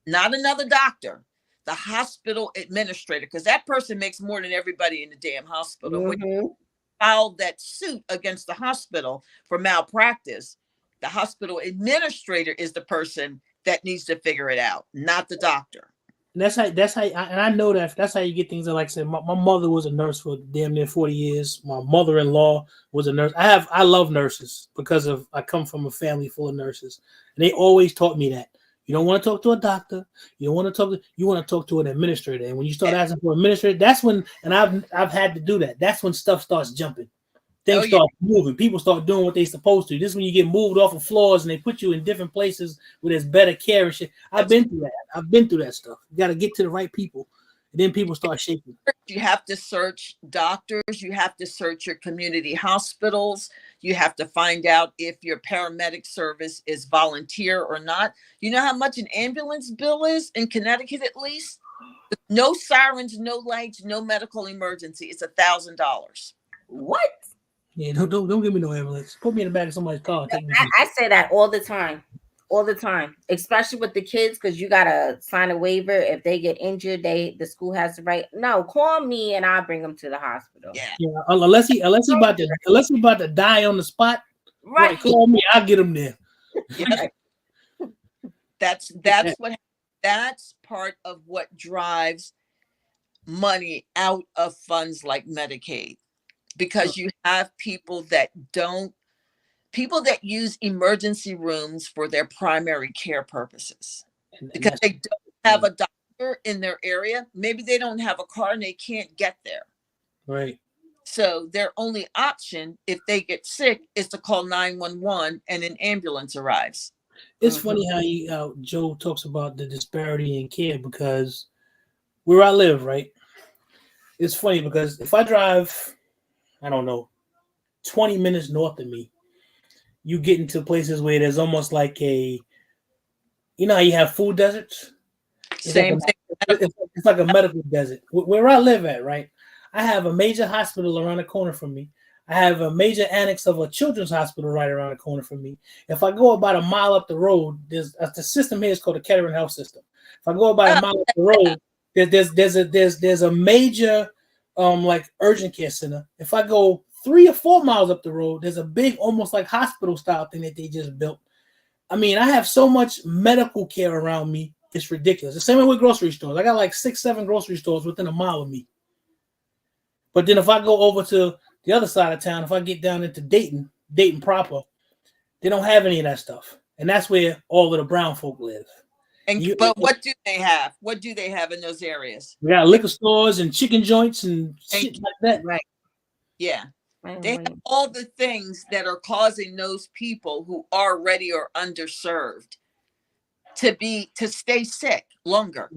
not another doctor, the hospital administrator, because that person makes more than everybody in the damn hospital. When you filed that suit against the hospital for malpractice, the hospital administrator is the person that needs to figure it out, not the doctor. And and I know that's how you get things. Like I said, my mother was a nurse for damn near 40 years. My mother-in-law was a nurse. I love nurses because of I come from a family full of nurses, and they always taught me that you don't want to talk to a doctor. You don't want to you want to talk to an administrator. And when you start asking for an administrator, that's when, and I've had to do that. That's when stuff starts jumping. Oh Things yeah. start moving. People start doing what they're supposed to. This is when you get moved off of floors and they put you in different places where there's better care and shit. I've That's been through that. I've been through that stuff. You got to get to the right people, and then people start shaking. You have to search doctors, you have to search your community hospitals, you have to find out if your paramedic service is volunteer or not. You know how much an ambulance bill is in Connecticut, at least? No sirens, no lights, no medical emergency. It's $1,000. What? Yeah, don't give me no ambulance. Put me in the back of somebody's car. And take me. I say that all the time, especially with the kids, because you gotta sign a waiver if they get injured. The school has the right. No, call me and I'll bring them to the hospital. Yeah. Yeah, unless he about to die on the spot. Right. Call me. I'll get him there. Yes. That's that's part of what drives money out of funds like Medicaid, because you have people that use emergency rooms for their primary care purposes, And because they don't have a doctor in their area. Maybe they don't have a car and they can't get there. right. So their only option, if they get sick, is to call 911 and an ambulance arrives. It's funny how Joe talks about the disparity in care, because where I live, right? It's funny because if I drive, I don't know, 20 minutes north of me, you get into places where there's almost like you know how you have food deserts? Same thing. It's like a medical desert. Where I live at, right? I have a major hospital around the corner from me. I have a major annex of a children's hospital right around the corner from me. If I go about a mile up the road, the system here is called the Kettering Health System. If I go about a mile up the road, there's a major like urgent care center. If I go 3 or 4 miles up the road, there's a big, almost like hospital style thing that they just built. I mean, I have so much medical care around me. It's ridiculous. The same way with grocery stores. I got like 6, 7 grocery stores within a mile of me. But then if I go over to the other side of town, if I get down into Dayton proper, they don't have any of that stuff. And that's where all of the brown folk live. But what do they have? What do they have in those areas? We got liquor stores and chicken joints and shit like that. Right. Yeah. They have all the things that are causing those people who are already or underserved to stay sick longer.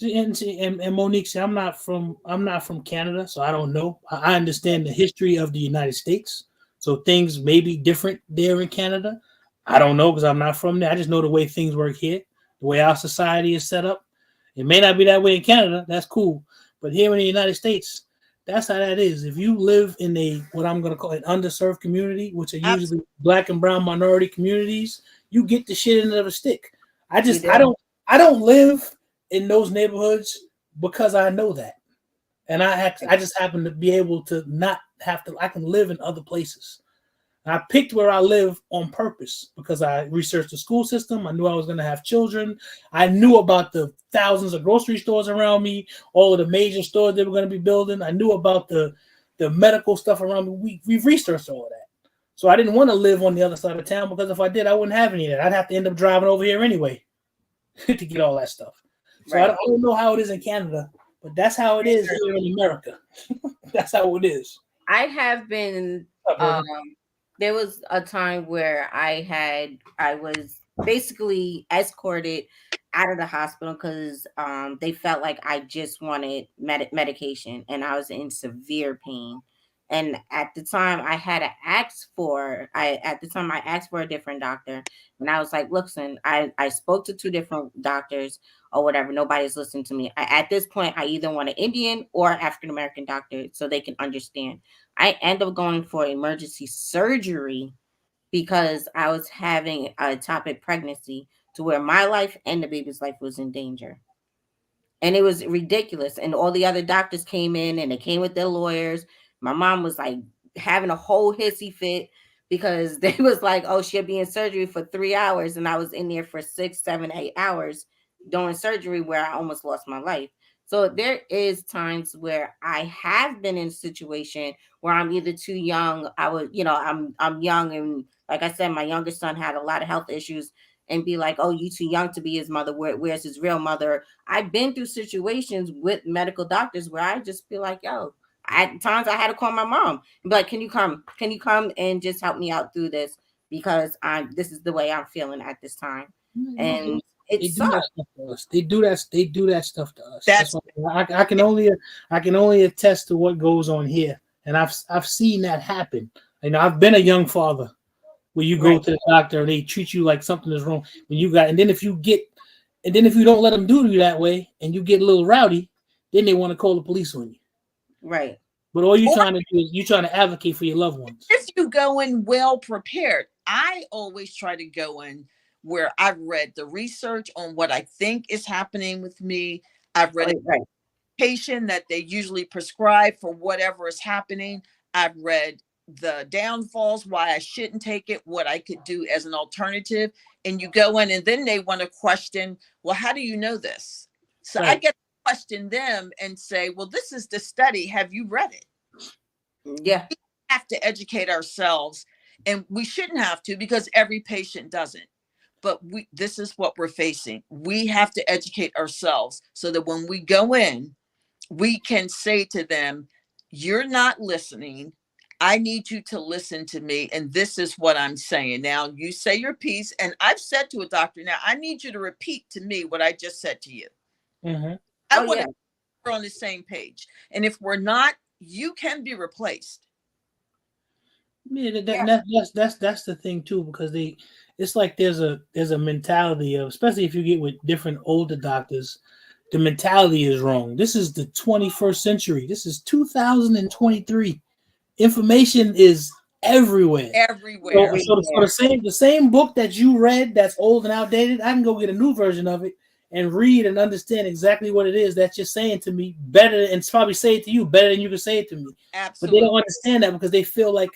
And Monique said, I'm not from Canada, so I don't know. I understand the history of the United States, so things may be different there in Canada. I don't know because I'm not from there. I just know the way things work here, the way our society is set up. It may not be that way in Canada. That's cool, but here in the United States, that's how that is. If you live in what I'm going to call an underserved community, which are usually Black and brown minority communities, you get the shit end of a stick. I don't live in those neighborhoods because I know that, and I just happen to be able to not have to. I can live in other places. And I picked where I live on purpose because I researched the school system. I knew I was going to have children. I knew about the thousands of grocery stores around me, all of the major stores they were going to be building. I knew about the medical stuff around me. We've researched all of that. So I didn't want to live on the other side of town because if I did, I wouldn't have any of that. I'd have to end up driving over here anyway to get all that stuff. So right. I don't know how it is in Canada, but that's how it is here in America. That's how it is. I have been... there was a time where I was basically escorted out of the hospital because they felt like I just wanted medication and I was in severe pain. And at the time I asked for a different doctor, and I was like, listen, I spoke to 2 different doctors or whatever. Nobody's listening to me. At this point, I either want an Indian or African-American doctor so they can understand. I end up going for emergency surgery because I was having a ectopic pregnancy to where my life and the baby's life was in danger. And it was ridiculous. And all the other doctors came in and they came with their lawyers. My mom was like having a whole hissy fit because they was like, oh, she'll be in surgery for 3 hours. And I was in there for 6, 7, 8 hours during surgery where I almost lost my life. So there is times where I have been in a situation where I'm either too young. I'm young, and like I said, my youngest son had a lot of health issues, and be like, "Oh, you too young to be his mother. Where's his real mother?" I've been through situations with medical doctors where I just feel like, "Yo." At times, I had to call my mom and be like, "Can you come? Can you come and just help me out through this because this is the way I'm feeling at this time." No, And it they do that sucks. stuff to us. They do that. They do that stuff to us. That's That's why I can only attest to what goes on here, and I've seen that happen. You know, I've been a young father where you go Right, to the doctor and they treat you like something is wrong when you got, and then if you don't let them do you that way, and you get a little rowdy, then they want to call the police on you. right, But all you're or trying to do is you're trying to advocate for your loved ones. if you go in well prepared. I always try to go in where I've read the research on what I think is happening with me. I've read right, right, medication that they usually prescribe for whatever is happening. I've read the downfalls, why I shouldn't take it, what I could do as an alternative. And you go in, and then they want to question, well, how do you know this? So I Right. get to question them and say, well, this is the study. Have you read it? yeah, We have to educate ourselves, and we shouldn't have to because every patient doesn't. But this is what we're facing. We have to educate ourselves so that when we go in, we can say to them, you're not listening. I need you to listen to me. And this is what I'm saying. Now, you say your piece. And I've said to a doctor, now I need you to repeat to me what I just said to you. Mm-hmm. I oh want to yeah, be on the same page. And if we're not, you can be replaced. Yeah, yeah, that's the thing too, because it's like there's a mentality of, especially if you get with different older doctors, the mentality is wrong. This is the 21st century. This is 2023. Information is everywhere. So, Everywhere. so everywhere. the same book that you read that's old and outdated, I can go get a new version of it and read and understand exactly what it is that you're saying to me better, and probably say it to you better than you can say it to me. But they don't Absolutely. understand that because they feel like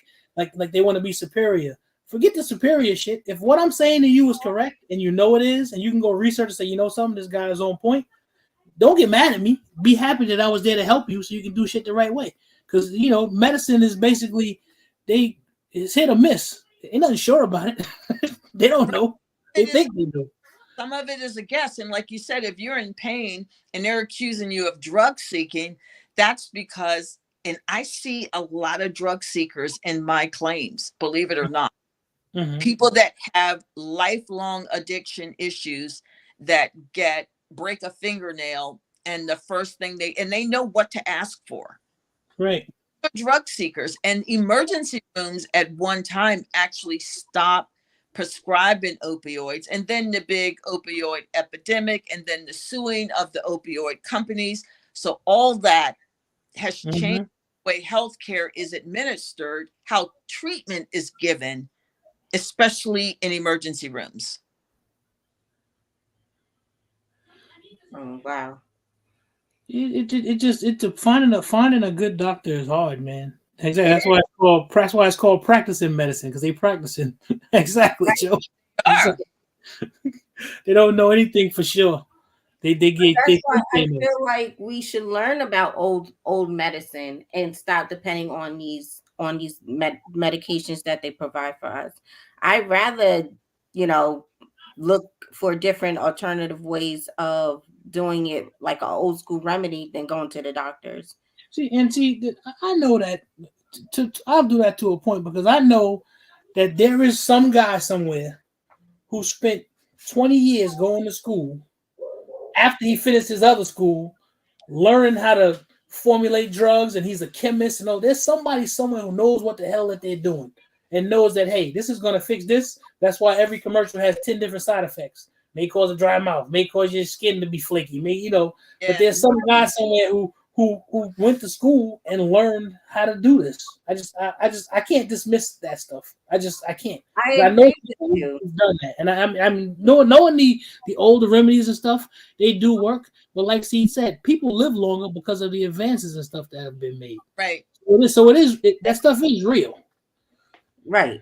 they want to be superior. Forget the superior shit. If what I'm saying to you is correct and you know it is, and you can go research and say, you know something, this guy is on point, don't get mad at me. Be happy that I was there to help you so you can do shit the right way. Because medicine is basically it's hit or miss. Ain't nothing sure about it. They don't know. They It is think they do. some of it is a guess. And like you said, if you're in pain and they're accusing you of drug seeking, that's because, and I see a lot of drug seekers in my claims, believe it or not, Mm-hmm. people that have lifelong addiction issues that break a fingernail, and the first thing they know what to ask for. Right. Drug seekers, and emergency rooms at one time actually stopped prescribing opioids, and then the big opioid epidemic, and then the suing of the opioid companies. So all that has changed Mm-hmm. the way healthcare is administered, how treatment is given, especially in emergency rooms. Oh wow. Finding a good doctor is hard, man. Exactly. That's why it's called practicing medicine, because they practicing. Exactly, Joe. It's Sure. they don't know anything for sure. That's They why think I they know. feel like we should learn about old medicine and stop depending on these medications that they provide for us. I'd rather, you know, look for different alternative ways of doing it like an old school remedy than going to the doctors. I know that I'll do that to a point, because I know that there is some guy somewhere who spent 20 years going to school after he finished his other school, learning how to formulate drugs, and he's a chemist. There's somebody somewhere who knows what the hell that they're doing and knows that, hey, this is gonna fix this. That's why every commercial has 10 different side effects. May cause a dry mouth, may cause your skin to be flaky, but Yeah. there's some guy somewhere who went to school and learned how to do this. I can't dismiss that stuff. I can't. I 'Cause I know agree with people you. who've done that, and I'm knowing the older remedies and stuff, they do work. But like C said, people live longer because of the advances and stuff that have been made. Right. That stuff is real. Right.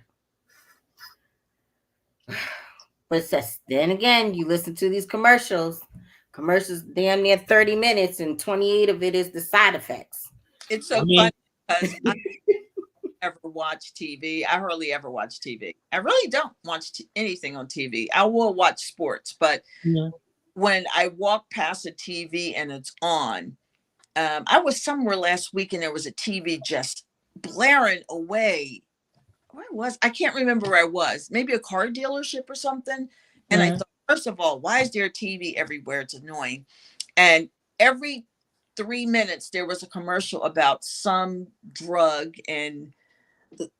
But then again, you listen to these commercials Commercials damn near 30 minutes and 28 of it is the side effects. It's so funny because I never watch TV. I hardly ever watch TV. I really don't watch anything on TV. I will watch sports, but when I walk past a TV and it's on, I was somewhere last week and there was a TV just blaring away. Where was I? Can't remember where I was. Maybe a car dealership or something. And I thought, first of all, why is there a TV everywhere? It's annoying. And every 3 minutes there was a commercial about some drug and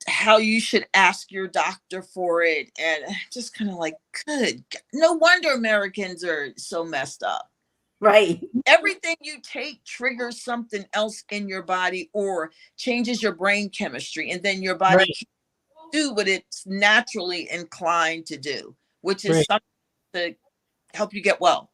how you should ask your doctor for it. And just kind of like, good. No wonder Americans are so messed up. Right. Everything you take triggers something else in your body or changes your brain chemistry. And then your body can't do what it's naturally inclined to do, which is something to help you get well.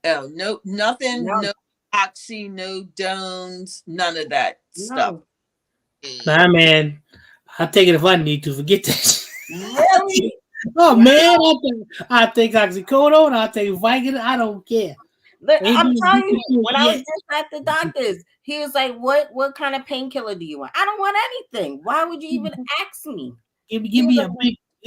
Oh, no, nothing, no oxy, no dones, none of that stuff. Nah, man, I'll take it if I need to. Forget that. Really? Oh man, I think oxycodone, I take Vicodin. I don't care. Look, I'm telling you, when I was just at the doctor's, he was like, "What kind of painkiller do you want?" I don't want anything. Why would you even ask me? Give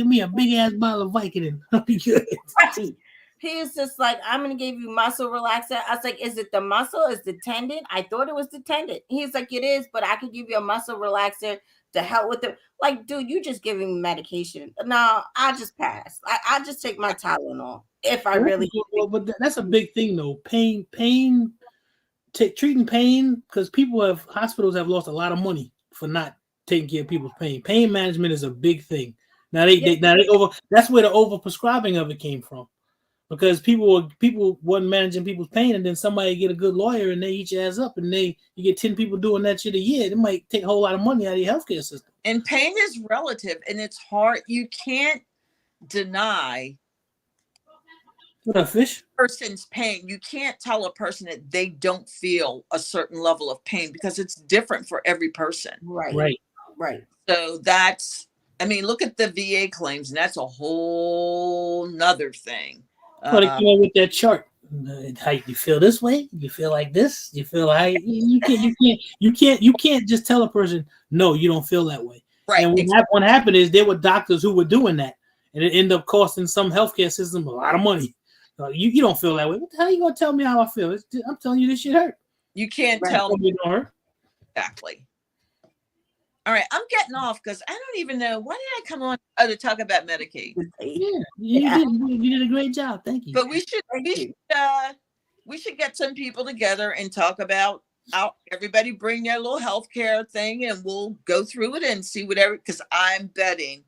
me a big ass bottle of Vicodin. I'll be good. Right. He was just like, "I'm gonna give you muscle relaxer." I was like, "Is it the muscle? Is the tendon?" I thought it was the tendon. He's like, "It is, but I could give you a muscle relaxer to help with it." Like, dude, you just giving me medication. No, I just pass. I just take my Tylenol if I really. But that's a big thing, though. Treating pain, because hospitals have lost a lot of money for not taking care of people's pain. Pain management is a big thing. Now that's where the over prescribing of it came from. Because people wasn't managing people's pain, and then somebody get a good lawyer and they eat your ass up, and you get 10 people doing that shit a year. It might take a whole lot of money out of your healthcare system. And pain is relative, and it's hard. You can't deny what a fish person's pain. You can't tell a person that they don't feel a certain level of pain because it's different for every person. Right. So look at the VA claims, and that's a whole nother thing. Well, they came up with that chart. How you feel this way? You feel like this? You feel like you can't just tell a person no, you don't feel that way. Right. And what happened is there were doctors who were doing that, and it ended up costing some healthcare system a lot of money. You don't feel that way. What the hell are you gonna tell me how I feel? I'm telling you this shit hurt. You can't tell me. Exactly. All right, I'm getting off because I don't even know why did I come on to talk about Medicaid. Yeah, you did a great job. Thank you. But we should get some people together and talk about how everybody bring their little healthcare thing, and we'll go through it and see whatever. Because I'm betting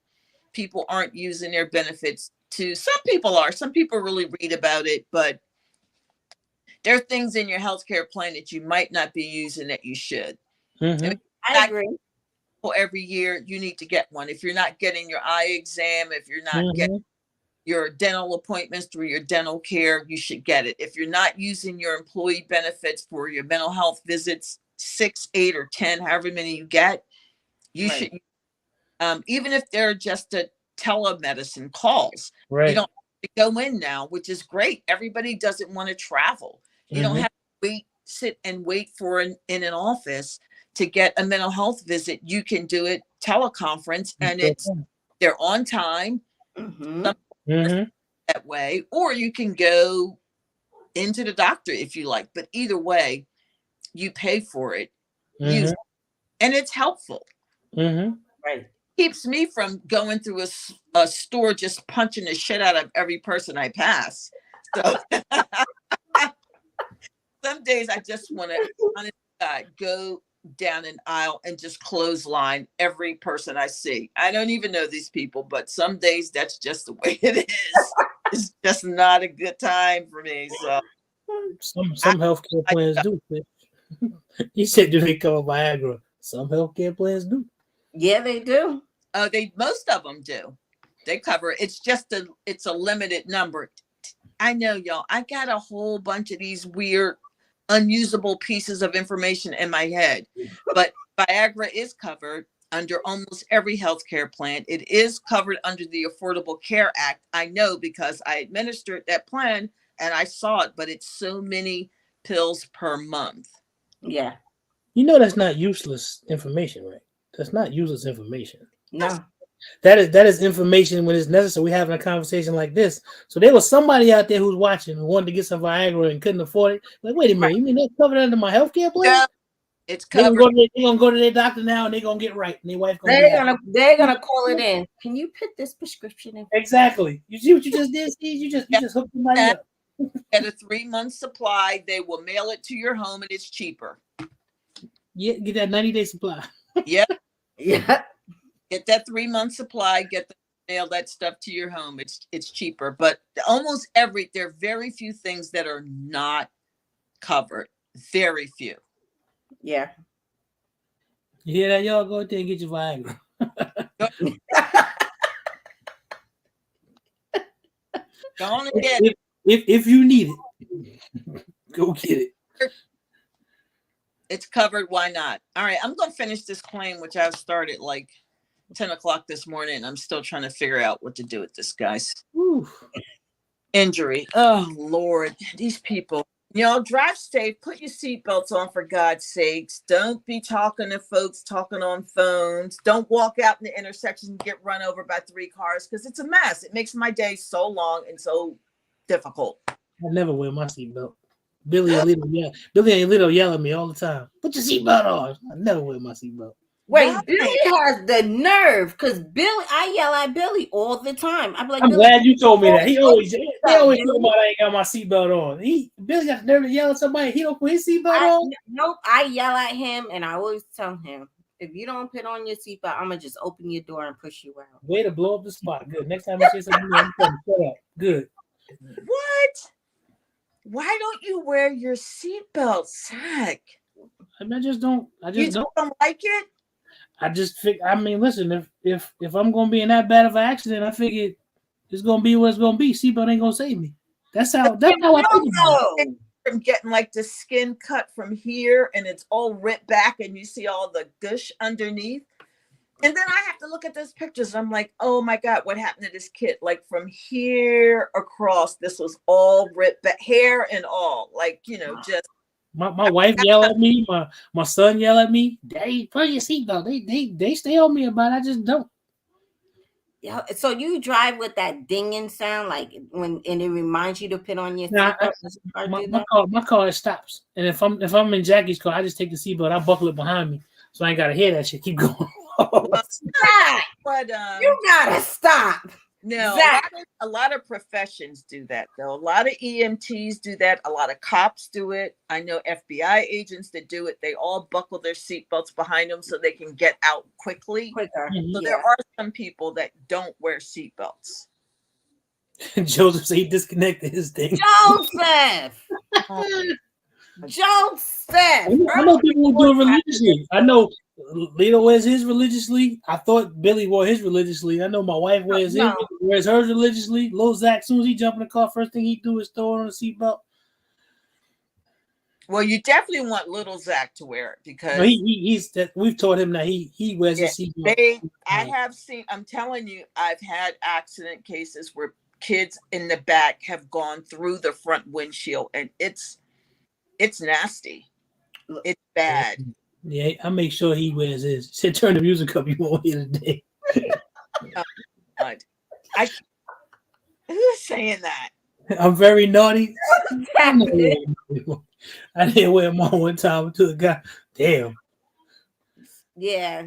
people aren't using their benefits. Some people are. Some people really read about it, but there are things in your healthcare plan that you might not be using that you should. Mm-hmm. I agree. Every year you need to get one. If you're not getting your eye exam, if you're not getting your dental appointments through your dental care, you should get it. If you're not using your employee benefits for your mental health visits, 6, 8, or 10, however many you get, you should. Even if they're just a telemedicine calls, you don't have to go in now, which is great. Everybody doesn't want to travel. You don't have to sit and wait in an office to get a mental health visit. You can do it teleconference, and they're on time that way, or you can go into the doctor if you like. But either way, you pay for it, use it, and it's helpful. Right. Keeps me from going through a store just punching the shit out of every person I pass. So some days I just want to go down an aisle and just clothesline every person I see. I don't even know these people, but some days that's just the way it is. It's just not a good time for me. So some healthcare plans do. You said, do they cover Viagra? Some healthcare plans do. Yeah, they do. Most of them do. They cover it. It's just it's a limited number. I know, y'all. I got a whole bunch of these weird, unusable pieces of information in my head, but Viagra is covered. under almost every healthcare plan. It is covered under the Affordable Care Act. I know because I administered that plan and I saw it, but it's so many pills per month. Yeah. You know that's not useless information, right? That's not useless information. No. That is information when it's necessary. We're having a conversation like this. So there was somebody out there who's watching who wanted to get some Viagra and couldn't afford it. Like, wait a minute, you mean that's covered under my healthcare plan? Yeah, it's They're covered. gonna go to their doctor now and they're gonna get right. And their wife gonna They're gonna call it in. Can you put this prescription in? Exactly. You see what you just did, Steve? You just hooked somebody up. At a 3-month supply, they will mail it to your home and it's cheaper. Yeah, get that 90-day supply. Yep. Yeah. Get that 3-month supply, mail that stuff to your home. It's cheaper. But there are very few things that are not covered. Very few. Yeah. You hear that, y'all? Go out there and get your Viagra. Go on and get it. If you need it, go get it. It's covered. Why not? All right. I'm going to finish this claim, which I've started like 10 o'clock this morning. I'm still trying to figure out what to do with this guy's injury. Oh, Lord. These people. Drive safe. Put your seatbelts on, for God's sakes. Don't be talking to folks, talking on phones. Don't walk out in the intersection and get run over by 3 cars because it's a mess. It makes my day so long and so difficult. I never wear my seatbelt. Billy and Little yell at me all the time. Put your seatbelt on. I never wear my seatbelt. Wait, Billy has the nerve because I yell at Billy all the time. I'm like, I'm Billy, glad you told me that. They always talk about I ain't got my seatbelt on. Billy got the nerve to yell at somebody. He don't put his seatbelt on. Nope. I yell at him and I always tell him, if you don't put on your seatbelt, I'm gonna just open your door and push you out. Way to blow up the spot. Good. Next time I say something, I'm shut up. Good. What? Why don't you wear your seatbelt, Zach? I just don't. You don't like it? I just think. I mean, listen. If I'm gonna be in that bad of an accident, I figured it's gonna be what it's gonna be. Seatbelt ain't gonna save me. That's how I think about it. From getting like the skin cut from here, and it's all ripped back, and you see all the gush underneath. And then I have to look at those pictures. I'm like, oh my God, what happened to this kid? Like from here across, this was all ripped back, hair and all. Like, just. My wife yell at me. My son yell at me. Daddy, put your seatbelt. They stay on me about it. I just don't. Yeah. So you drive with that dinging sound, like and it reminds you to put on your seatbelt. My car stops, and if I'm in Jackie's car, I just take the seatbelt. I buckle it behind me, so I ain't gotta hear that shit. Keep going. But you gotta stop. No, a lot of professions do that, though. A lot of EMTs do that. A lot of cops do it. I know FBI agents that do it. They all buckle their seatbelts behind them so they can get out quicker. So there are some people that don't wear seatbelts. Joseph said he disconnected his thing. Joseph! I know people who do it religiously. I know Lito wears his religiously. I thought Billy wore his religiously. I know my wife wears hers religiously. Lil Zach, as soon as he jump in the car, first thing he do is throw it on the seatbelt. Well, you definitely want little Zach to wear it because we've taught him that he wears his seatbelt. I have seen. I'm telling you, I've had accident cases where kids in the back have gone through the front windshield, and it's nasty. It's bad. Yeah, I make sure he wears his. Said turn the music up. You won't hear today. Oh, God. Who's saying that? I'm very naughty. I didn't wear them on one time to a guy. Damn. Yeah.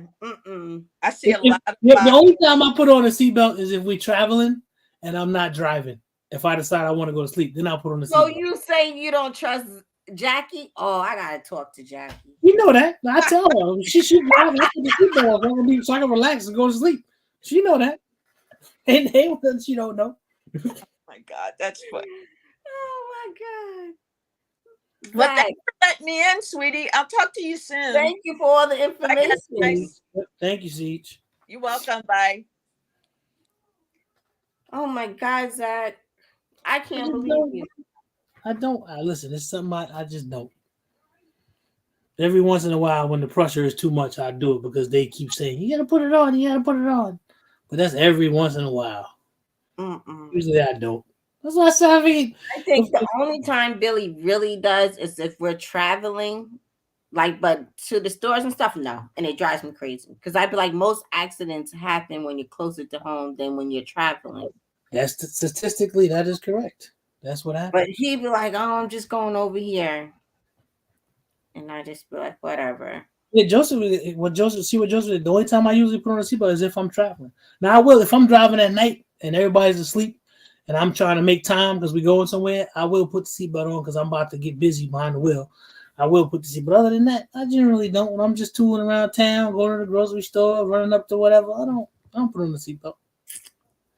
I see a lot of. The only time I put on a seatbelt is if we're traveling and I'm not driving. If I decide I want to go to sleep, then I'll put on the seatbelt. So you say you don't trust Jackie? Oh, I gotta talk to Jackie. You know that. I tell her she drive. I put the seatbelt on so I can relax and go to sleep. She know that. And she don't know. Oh my God, that's funny. Oh my God. Well, thanks for letting me in, sweetie. I'll talk to you soon. Thank you for all the information. Thank you, Siege. You're welcome. Bye. Oh my God, Zach. I can't believe you. I don't. Listen, it's something I just don't. Every once in a while, when the pressure is too much, I do it because they keep saying, you got to put it on, you got to put it on. But that's every once in a while. Mm-mm. Usually I don't. That's what I said. I mean, I think the only time Billy really does is if we're traveling, like, but to the stores and stuff, no. And it drives me crazy because I feel like most accidents happen when you're closer to home than when you're traveling. that's statistically, that is correct. That's what happened. But he'd be like, oh, I'm just going over here. And I just be like, whatever. Yeah, Joseph, what Joseph did. The only time I usually put on a seatbelt is if I'm traveling. Now, I will, if I'm driving at night and everybody's asleep and I'm trying to make time because we're going somewhere, I will put the seatbelt on because I'm about to get busy behind the wheel. I will put the seatbelt. But other than that, I generally don't. When I'm just tooling around town, going to the grocery store, running up to whatever, I don't put on the seatbelt.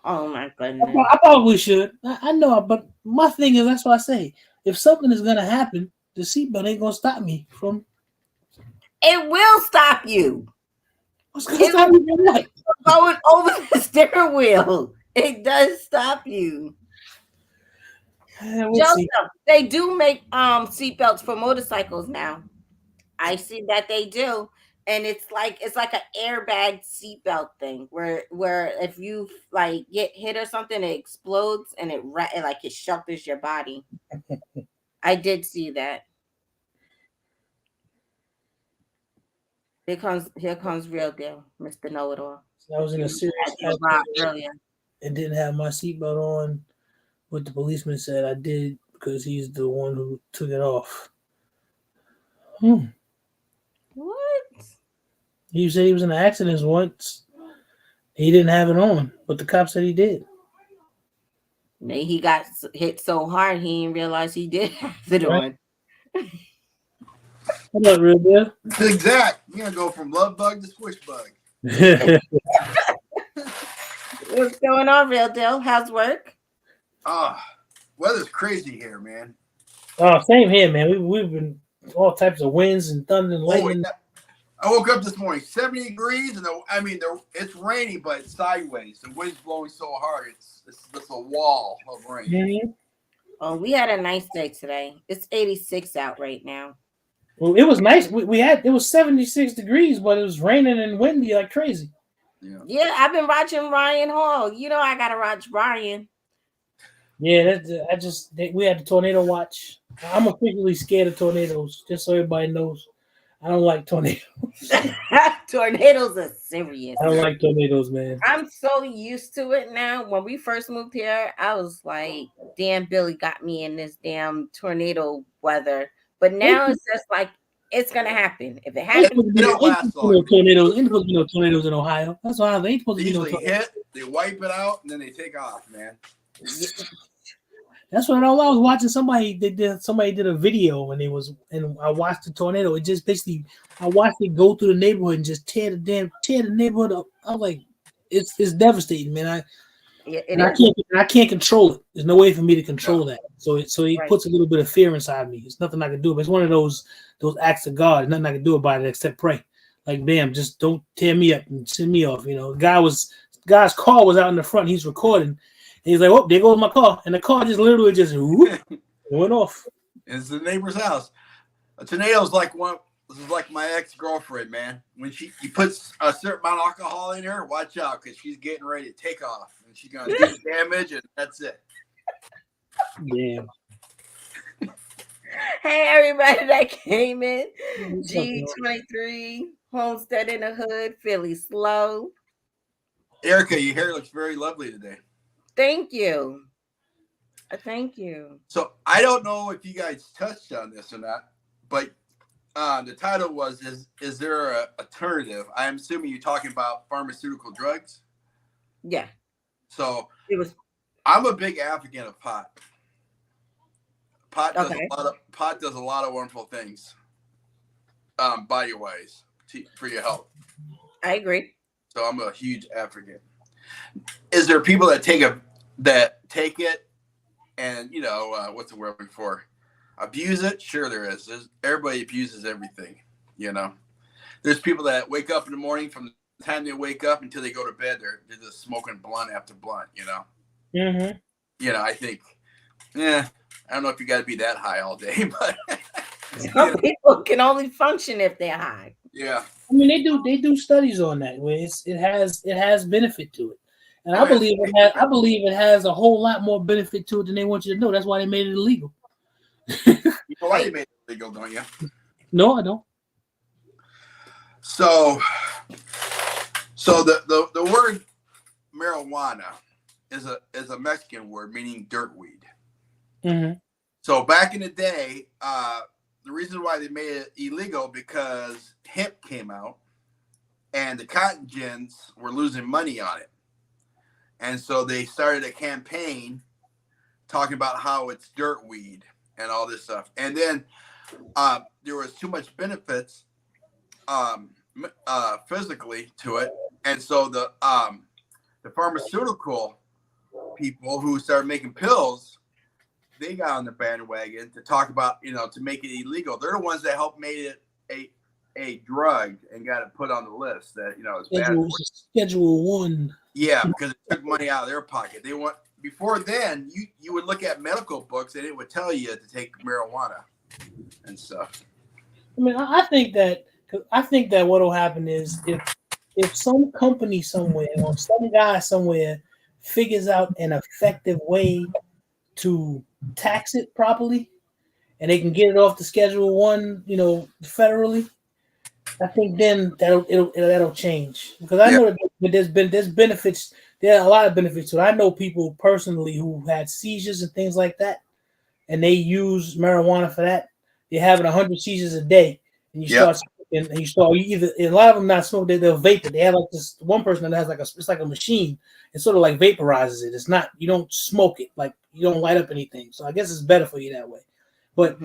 Oh my goodness. I probably should. I know, but my thing is, that's what I say. If something is gonna happen, the seatbelt ain't gonna stop me from. It will stop you. What's gonna stop me from what? Going over the steering wheel. It does stop you. We'll Joseph, see. they do make seatbelts for motorcycles now. I see that they do. And it's like an airbag seatbelt thing where if you like get hit or something, it explodes and it shelters your body. I did see that. Here comes real deal, Mr. Know It All. I was in a serious accident Earlier. and didn't have my seatbelt on. What the policeman said I did because he's the one who took it off. What? He said he was in an accident once. He didn't have it on, but the cop said he did. Maybe he got hit so hard he didn't realize he did have it on. What up, real deal? Exact. You're gonna go from love bug to squish bug. What's going on, real deal? How's work? Weather's crazy here, man. Oh, same here, man. We've been all types of winds and thunder and lightning. I woke up this morning, 70 degrees, and it's rainy, but it's sideways. The wind's blowing so hard, it's a wall of rain. Mm-hmm. Oh, we had a nice day today. It's 86 out right now. Well, it was nice. It was 76 degrees, but it was raining and windy like crazy. Yeah, I've been watching Ryan Hall. You know I gotta watch Ryan. Yeah, we had the tornado watch. I'm officially scared of tornadoes, just so everybody knows. I don't like tornadoes. Tornadoes are serious. I don't like tornadoes, man. I'm so used to it now. When we first moved here, I was like, damn, Billy got me in this damn tornado weather. But now it's just like, it's going to happen. If it happens, tornadoes. Ain't supposed to be no tornadoes in Ohio. That's why they ain't supposed to be no tornadoes. Hit, they wipe it out, and then they take off, man. That's what I was watching. Somebody did a video and I watched the tornado. It just basically I watched it go through the neighborhood and just tear the neighborhood up. I was like, it's devastating, man. I can't control it. There's no way for me to control that. So it puts a little bit of fear inside me. It's nothing I can do. But it's one of those acts of God. There's nothing I can do about it except pray. Like, damn, just don't tear me up and send me off. You know, guy's car was out in the front. He's recording. And he's like, oh, there goes my car. And the car just literally just went off. It's the neighbor's house. A tornado's like one. This is like my ex-girlfriend, man. When you put a certain amount of alcohol in her, watch out because she's getting ready to take off. And she's going to do damage, and that's it. Damn. Hey, everybody that came in. G23, Homestead in the Hood, Philly Slow. Erica, your hair looks very lovely today. Thank you. Thank you. So I don't know if you guys touched on this or not, but the title was, is there an alternative? I'm assuming you're talking about pharmaceutical drugs. Yeah. So I'm a big advocate of pot. Pot does a lot of wonderful things, body wise, for your health. I agree. So I'm a huge advocate. Is there people that take it and what's the word for? Abuse it? Sure there is. Everybody abuses everything, There's people that wake up in the morning, from the time they wake up until they go to bed, they're just smoking blunt after blunt, Mm-hmm. I think, I don't know if you got to be that high all day, but Some people can only function if they're high. Yeah. I mean, they do studies on that where it has benefit to it, and Oh, yeah. I believe it has a whole lot more benefit to it than they want you to know. That's why they made it illegal. You know why they made it illegal, don't you? No, I don't. So the word marijuana is a Mexican word meaning dirt weed. Mm-hmm. So back in the day, the reason why they made it illegal because hemp came out and the cotton gins were losing money on it. And so they started a campaign talking about how it's dirt weed and all this stuff. And then there was too much benefits physically to it. And so the pharmaceutical people who started making pills, they got on the bandwagon to talk about, to make it illegal. They're the ones that helped made it a drug and got it put on the list that, it's bad for you. Schedule 1. Yeah, because it took money out of their pocket. Before then, you would look at medical books and it would tell you to take marijuana and stuff. I mean, I think that what will happen is if some company somewhere or some guy somewhere figures out an effective way to tax it properly, and they can get it off the Schedule 1, federally, I think then that'll change, because I know that there's benefits. There are a lot of benefits to it. I know people personally who had seizures and things like that, and they use marijuana for that. They're having 100 seizures a day, and you start smoking, and a lot of them not smoking. They'll vape it. They have like this one person that has it's like a machine. It sort of like vaporizes it. It's not, you don't smoke it, like you don't light up anything. So I guess it's better for you that way. But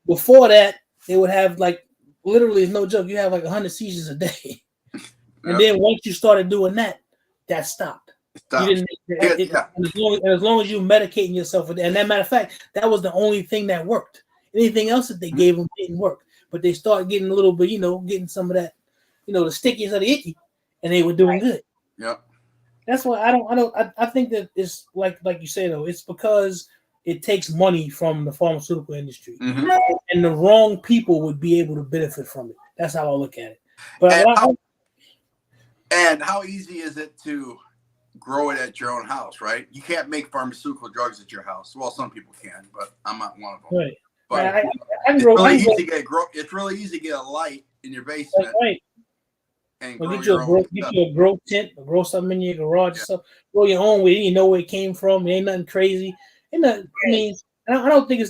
before that, they would have like, literally, it's no joke, you have like 100 seizures a day. And then once you started doing that stopped. You didn't, as long as you medicating yourself with it. And that matter of fact, that was the only thing that worked. Anything else that they gave them didn't work. But they started getting a little bit, getting some of that, the stickies or the icky, and they were doing good. Yep. That's why I think that it's like you say though, it's because it takes money from the pharmaceutical industry, and the wrong people would be able to benefit from it. That's how I look at it. But and how easy is it to grow it at your own house, right? You can't make pharmaceutical drugs at your house. Well, some people can, but I'm not one of them. Right. But it's really easy to get a light in your basement. That's right. And get you a grow tent, or grow something in your garage and stuff. Grow your own way. You know where it came from. It ain't nothing crazy. I don't think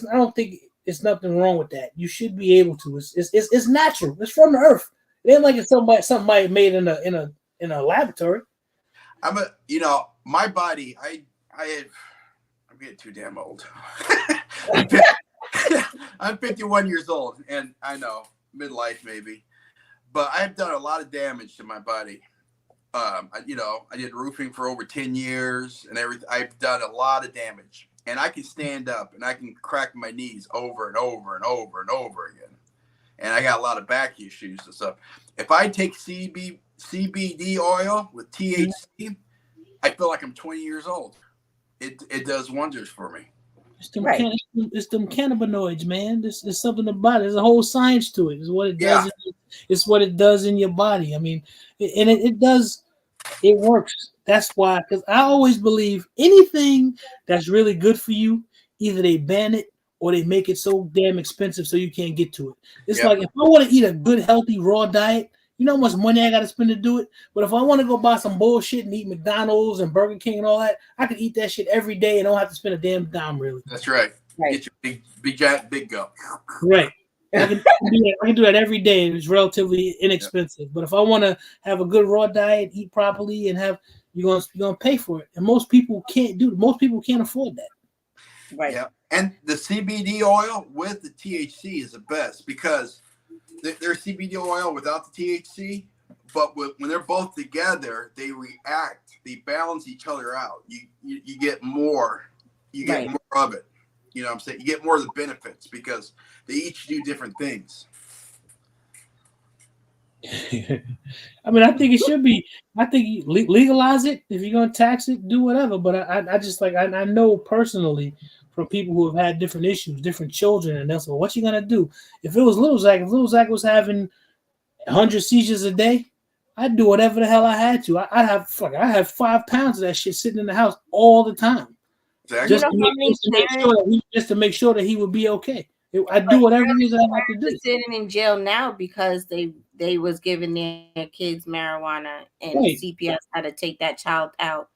it's nothing wrong with that. You should be able to. It's natural. It's from the earth. It ain't like it's somebody made in a laboratory. My body. I'm getting too damn old. I'm 51 years old, and I know midlife maybe, but I've done a lot of damage to my body. I did roofing for over 10 years and everything. I've done a lot of damage, and I can stand up and I can crack my knees over and over and over and over again. And I got a lot of back issues and stuff. If I take CBD oil with THC, I feel like I'm 20 years old. It does wonders for me. It's them cannabinoids, man. There's something about it. There's a whole science to it. It's what it does. It's what it does in your body. I mean, it does. It works. That's why, because I always believe anything that's really good for you, either they ban it or they make it so damn expensive so you can't get to it. It's like if I want to eat a good, healthy, raw diet, you know how much money I got to spend to do it? But if I want to go buy some bullshit and eat McDonald's and Burger King and all that, I can eat that shit every day and don't have to spend a damn dime, really. That's right. Get your big giant big go. Right. I can do that every day, and it's relatively inexpensive. But if I want to have a good raw diet, eat properly, and you're gonna pay for it. And most people can't afford that. Right. Yeah. And the CBD oil with the THC is the best, because there's CBD oil without the THC, but when they're both together, they react. They balance each other out. You get more. You get more of it. You know what I'm saying? You get more of the benefits because they each do different things. I mean, I think it should be. I think you legalize it. If you're gonna tax it, do whatever. But I just I know personally from people who have had different issues, different children, and that's what you gonna do. If it was Little Zach, if Little Zach was having 100 seizures a day, I'd do whatever the hell I had to. I have 5 pounds of that shit sitting in the house all the time, Exactly. just to make sure that he would be okay. I'd do whatever it is that I have to do. Sitting in jail now because they was giving their kids marijuana, and Right. CPS had to take that child out,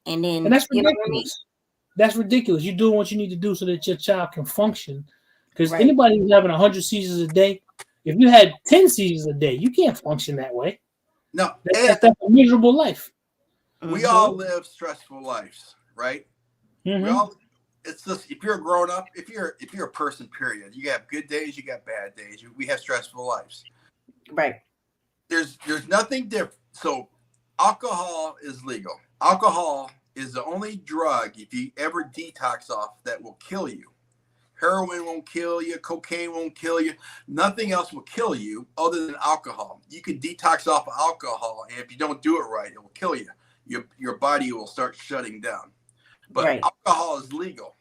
and then And that's you know ridiculous. what I mean? That's ridiculous. You're doing what you need to do so that your child can function. Because Right. anybody who's having 100 seizures a day, if you had 10 seizures a day, you can't function that way. No, That's a miserable life. we all live stressful lives, right? Mhm. We all. It's just if you're a grown up, if you're a person, period. You have good days, you got bad days. We have stressful lives. Right. There's nothing different. So alcohol is legal. Alcohol is the only drug, if you ever detox off, that will kill you. Heroin won't kill you. Cocaine won't kill you. Nothing else will kill you other than alcohol. You can detox off of alcohol, and if you don't do it right, it will kill you. Your body will start shutting down. But Right. alcohol is legal.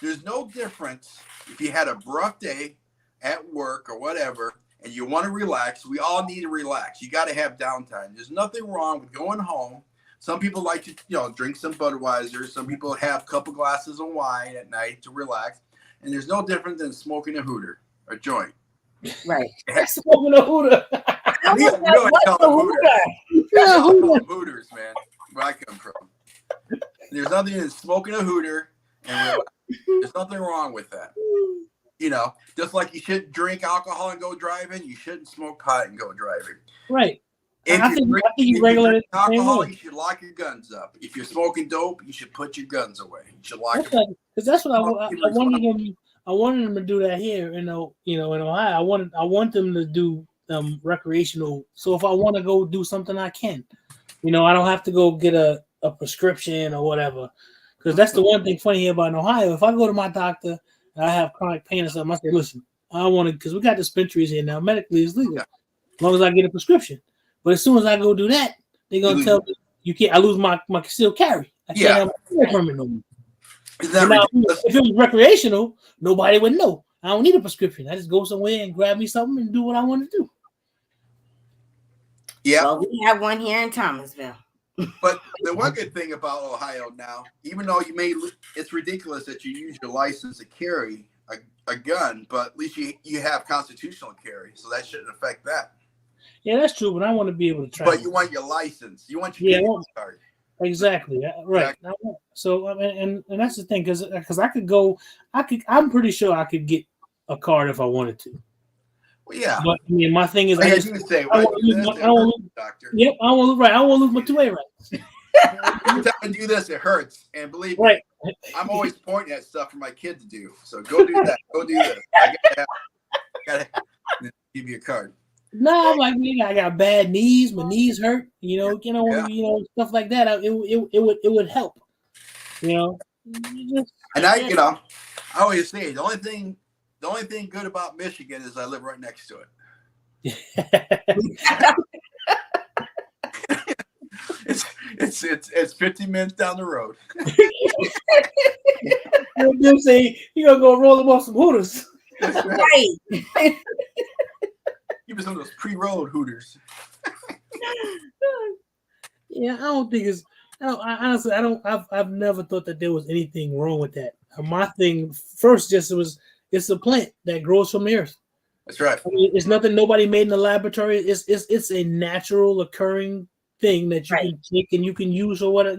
There's no difference if you had a rough day at work or whatever, and you want to relax. We all need to relax. You got to have downtime. There's nothing wrong with going home. Some people like to, drink some Budweiser. Some people have a couple glasses of wine at night to relax. And there's no different than smoking a hooter or joint. Right. Smoking a hooter. We call them hooters, man, where I come from. There's nothing in smoking a hooter, and there's nothing wrong with that. Just like you shouldn't drink alcohol and go driving, you shouldn't smoke pot and go driving. Right. If I think you regulate alcohol, you should lock your guns up. If you're smoking dope, you should put your guns away. You should lock them. Because that's what I wanted them. I wanted them to do that here. In Ohio, I want them to do recreational. So if I want to go do something, I can. I don't have to go get a prescription or whatever. Because that's the one thing funny here about in Ohio. If I go to my doctor and I have chronic pain or something, I say, listen, I want to, because we got dispensaries here now. Medically, it's legal as long as I get a prescription. But as soon as I go do that, they're gonna tell me you can't. I lose my concealed carry. I can't have my permit no more. Now, if it was recreational, nobody would know. I don't need a prescription. I just go somewhere and grab me something and do what I want to do. Yeah. Well, we have one here in Thomasville. But the one good thing about Ohio now, even though it's ridiculous that you use your license to carry a gun, but at least you have constitutional carry, so that shouldn't affect that. Yeah, that's true, but I want to be able to travel. But you want your license. You want your card. Exactly. Right. Exactly. So and that's the thing, because I could go. I'm pretty sure I could get a card if I wanted to. Well, yeah. But my thing is, I don't want to lose my 2A rights. Every time I do this, it hurts. And believe me, I'm always pointing at stuff for my kid to do. So go do that. Go do this. I gotta give you a card. No, like I got bad knees. My knees hurt. Stuff like that. It would help. And I always say the only thing good about Michigan is I live right next to it. It's 15 minutes down the road. You say you're gonna go roll them off some Hooters. Right. Give me some of those pre-rolled Hooters. Yeah, I don't think it's. Honestly, I've never thought that there was anything wrong with that. My thing first, it's a plant that grows from the earth. That's right. It's nothing nobody made in the laboratory. It's a natural occurring thing that you can take and you can use or whatever,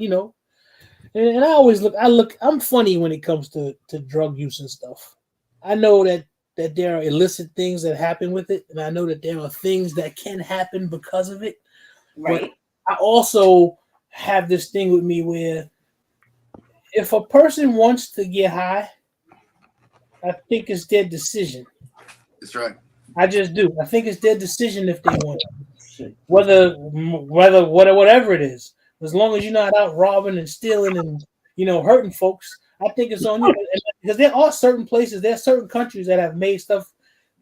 And I always I'm funny when it comes to drug use and stuff. I know that there are illicit things that happen with it, and I know that there are things that can happen because of it. Right. But I also have this thing with me where if a person wants to get high, I think it's their decision. That's right. I just do. I think it's their decision if they want it. Whatever it is. As long as you're not out robbing and stealing and hurting folks, I think it's on you. Because there are certain places, there are certain countries that have made stuff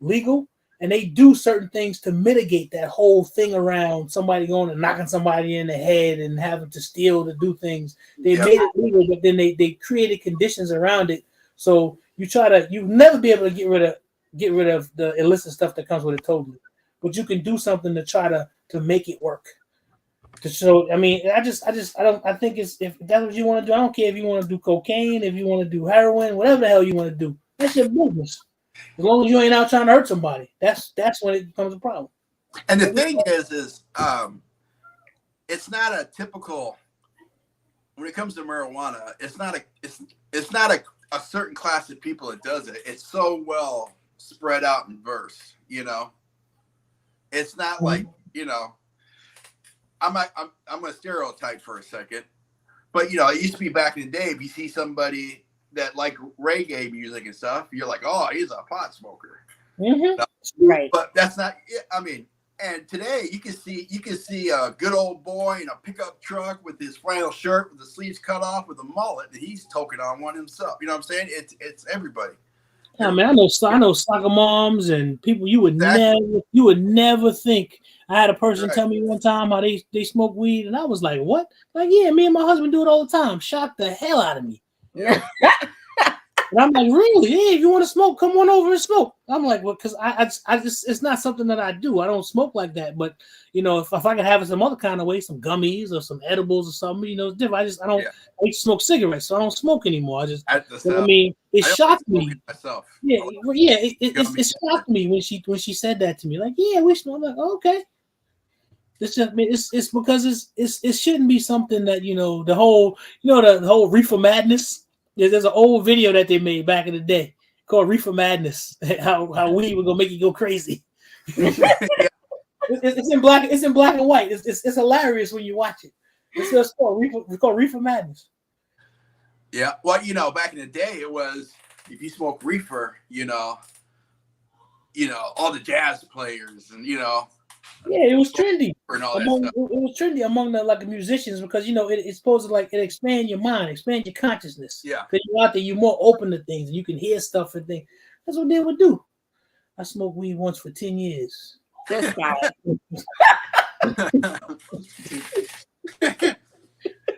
legal, and they do certain things to mitigate that whole thing around somebody going and knocking somebody in the head and having to steal to do things. They made it legal, but then they created conditions around it. So you never be able to get rid of the illicit stuff that comes with it totally, but you can do something to try to make it work. So I mean, I think if that's what you want to do, I don't care if you want to do cocaine, if you want to do heroin, whatever the hell you want to do. That's your business. As long as you ain't out trying to hurt somebody, that's when it becomes a problem. And the thing is it's not a typical. When it comes to marijuana, it's not a certain class of people that does it. It's so well spread out and diverse. It's not like I'm going to stereotype for a second, but it used to be back in the day. If you see somebody that like reggae music and stuff, you're like, oh, he's a pot smoker, right? But that's not. I mean, and today you can see a good old boy in a pickup truck with his flannel shirt with the sleeves cut off with a mullet, and he's toking on one himself. You know what I'm saying? It's everybody. Yeah, man, I know soccer moms and people you would never think. I had a person tell me one time how they smoke weed, and I was like, "What?" Like, yeah, me and my husband do it all the time. Shocked the hell out of me. And I'm like, really? Yeah, if you want to smoke, come on over and smoke. I'm like, well, because I just it's not something that I do. I don't smoke like that. But if I can have it some other kind of way, some gummies or some edibles or something, it's different. I don't I used to smoke cigarettes, so I don't smoke anymore. It shocked me. Myself. Yeah, it shocked me when she said that to me. Like, yeah, we smoke. I'm like, okay. It's because it shouldn't be something that the whole reefer madness. There's an old video that they made back in the day called Reefer Madness. How weed was gonna make you go crazy. It's in black and white. It's hilarious when you watch it. It's called Reefer Madness. Yeah, well, back in the day, it was if you smoke reefer, all the jazz players and Yeah, it was trendy. It was trendy among the musicians because it's supposed to it expand your mind, expand your consciousness. Yeah, because you're out there, you're more open to things, and you can hear stuff and things. That's what they would do. I smoked weed once for 10 years. This guy.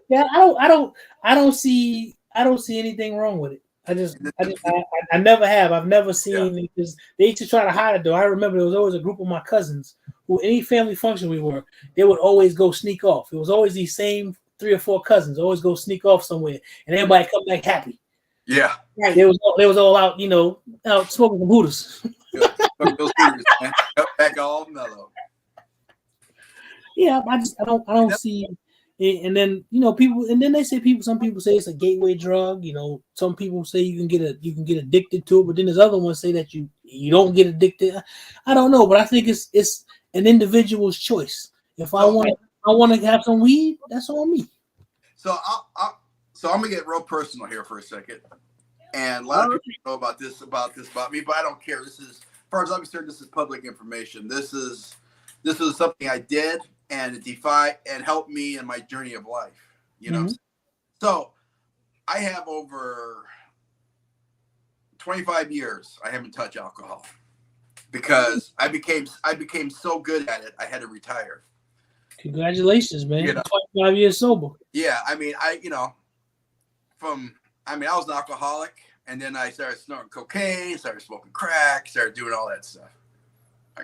Yeah, I don't see anything wrong with it. I never have. I've never seen it because they used to try to hide it though. I remember there was always a group of my cousins who any family function we were, they would always go sneak off. It was always these same 3 or 4 cousins always go sneak off somewhere, and everybody come back happy. Yeah, right. They was all out, out smoking some Hooters. Those Hooters, man. Back all mellow. Yeah, I don't see. And then they say some people say it's a gateway drug. Some people say you can get addicted to it, but then there's other ones say that you don't get addicted. I don't know, but I think it's an individual's choice. If I want to have some weed, that's on me. So I'm gonna get real personal here for a second, and a lot of people know about this about me, but I don't care. This is, as far as I'm concerned, this is public information. This is something I did. And it helped me in my journey of life, Mm-hmm. So I have over 25 years. I haven't touched alcohol because I became so good at it. I had to retire. Congratulations, man! 25 years sober. Yeah, I mean, I was an alcoholic, and then I started snorting cocaine, started smoking crack, started doing all that stuff.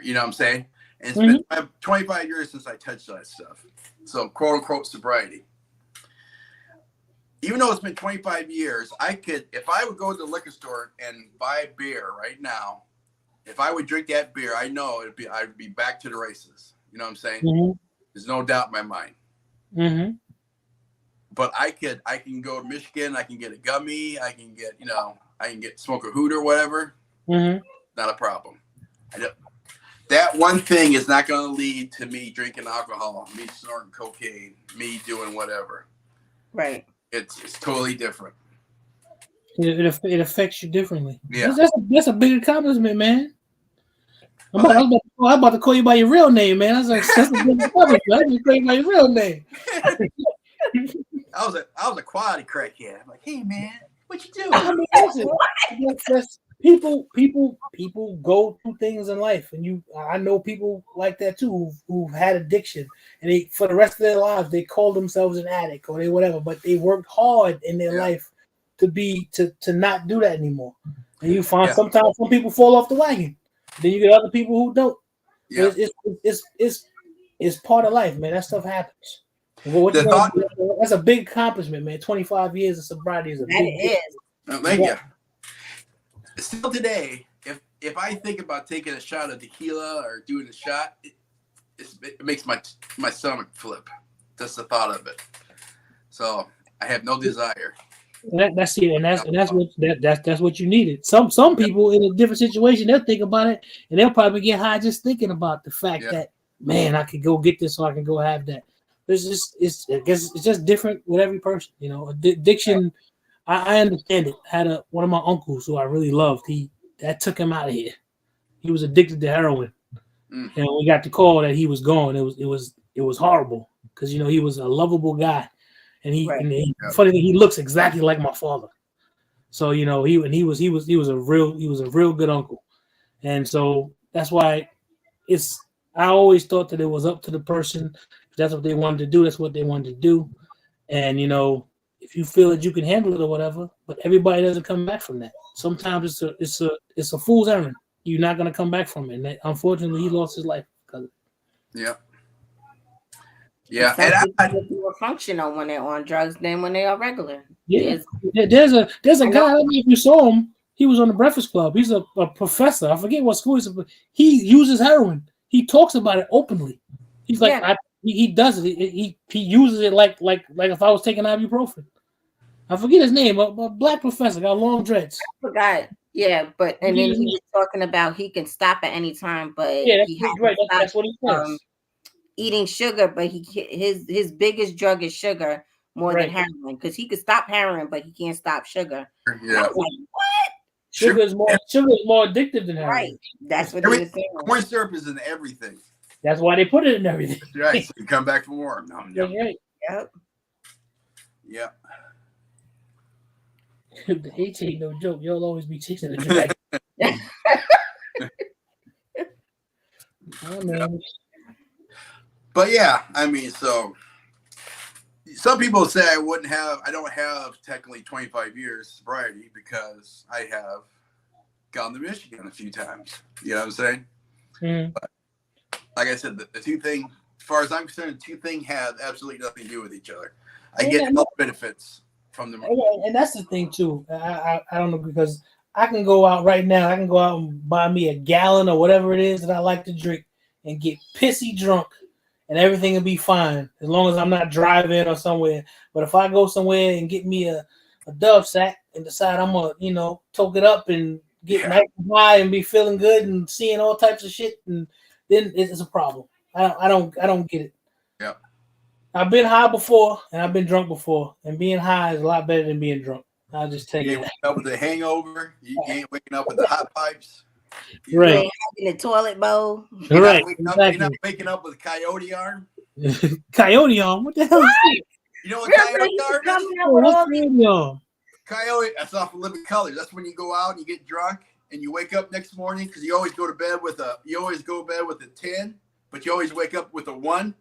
You know what I'm saying? And it's been 25 years since I touched that stuff. So, quote unquote, sobriety. Even though it's been 25 years, if I would go to the liquor store and buy a beer right now, if I would drink that beer, I know I'd be back to the races. You know what I'm saying? Mm-hmm. There's no doubt in my mind. Mm-hmm. But I can go to Michigan, I can get a gummy, I can get smoke a hoot or whatever. Mm-hmm. Not a problem. That one thing is not going to lead to me drinking alcohol, me snorting cocaine, me doing whatever. Right. It's totally different. It affects you differently. Yeah. That's a big accomplishment, man. I'm about to call you by your real name, man. I was like, that's a big accomplishment. I'm going to call you by your real name. I was a quality crackhead. I'm like, hey, man, what you doing? I mean, people go through things in life, and I know people like that too who've had addiction, and they for the rest of their lives they call themselves an addict or they whatever, but they worked hard in their life to not do that anymore. And you find sometimes some people fall off the wagon, then you get other people who don't. Yeah. It's part of life, man. That stuff happens. That's a big accomplishment, man. 25 years of sobriety is a big deal. Oh, thank you. Still today, if I think about taking a shot of tequila or doing a shot, it makes my stomach flip. Just the thought of it. So I have no desire. That's what you needed. Some people in a different situation, they'll think about it and they'll probably get high just thinking about the fact that, man, I could go get this or I can go have that. I guess it's just different with every person, you know. Addiction, I understand it. I had one of my uncles who I really loved. That took him out of here. He was addicted to heroin, and we got the call that he was gone. It was horrible because he was a lovable guy, and funny thing, he looks exactly like my father. So he was a real good uncle, and so that's why I always thought that it was up to the person. If that's what they wanted to do, that's what they wanted to do. And if you feel that you can handle it or whatever, but everybody doesn't come back from that. Sometimes it's a fool's errand. You're not gonna come back from it. And unfortunately, he lost his life because of it. Yeah. Yeah, and I more functional when they're on drugs than when they are regular. Yeah, there's a guy. I don't know if you saw him. He was on the Breakfast Club. He's a professor. I forget what school he's at. He uses heroin. He talks about it openly. He's like, he does it. He uses it like if I was taking ibuprofen. I forget his name. A black professor got long dreads. I forgot. Yeah, but and then he was talking about he can stop at any time, but that's what he says. Eating sugar, but his biggest drug is sugar more than heroin because he could stop heroin, but he can't stop sugar. Yeah. I was like, what? Sugar is more addictive than heroin. Right. That's what he was saying. Corn syrup is in everything. That's why they put it in everything. Right. So you come back for more. That's right. Yep. Yeah. The hate ain't no joke. You'll always be chasing the dragon. Oh, man. But yeah, I mean, so some people say I don't have technically 25 years sobriety because I have gone to Michigan a few times. You know what I'm saying? Mm-hmm. But like I said, the two things, as far as I'm concerned, the two things have absolutely nothing to do with each other. I get health benefits from them. And that's the thing too. I don't know, because I can go out right now. I can go out and buy me a gallon or whatever it is that I like to drink and get pissy drunk. And everything will be fine as long as I'm not driving or somewhere. But if I go somewhere and get me a Dove sack and decide I'm gonna, toke it up and get nice and high and be feeling good and seeing all types of shit, and then it's a problem. I don't get it. Yeah. I've been high before and I've been drunk before, and being high is a lot better than being drunk. I'll just tell you. You ain't waking up with the hangover. You ain't waking up with the hot pipes. Right. In the toilet bowl. Right. You're not waking up with a coyote arm. Coyote arm? What the hell is that? You know what coyote arm is? What's coyote arm? Coyote, that's off of Living Colors. That's when you go out and you get drunk and you wake up next morning, because you always go to bed with a 10, but you always wake up with a 1.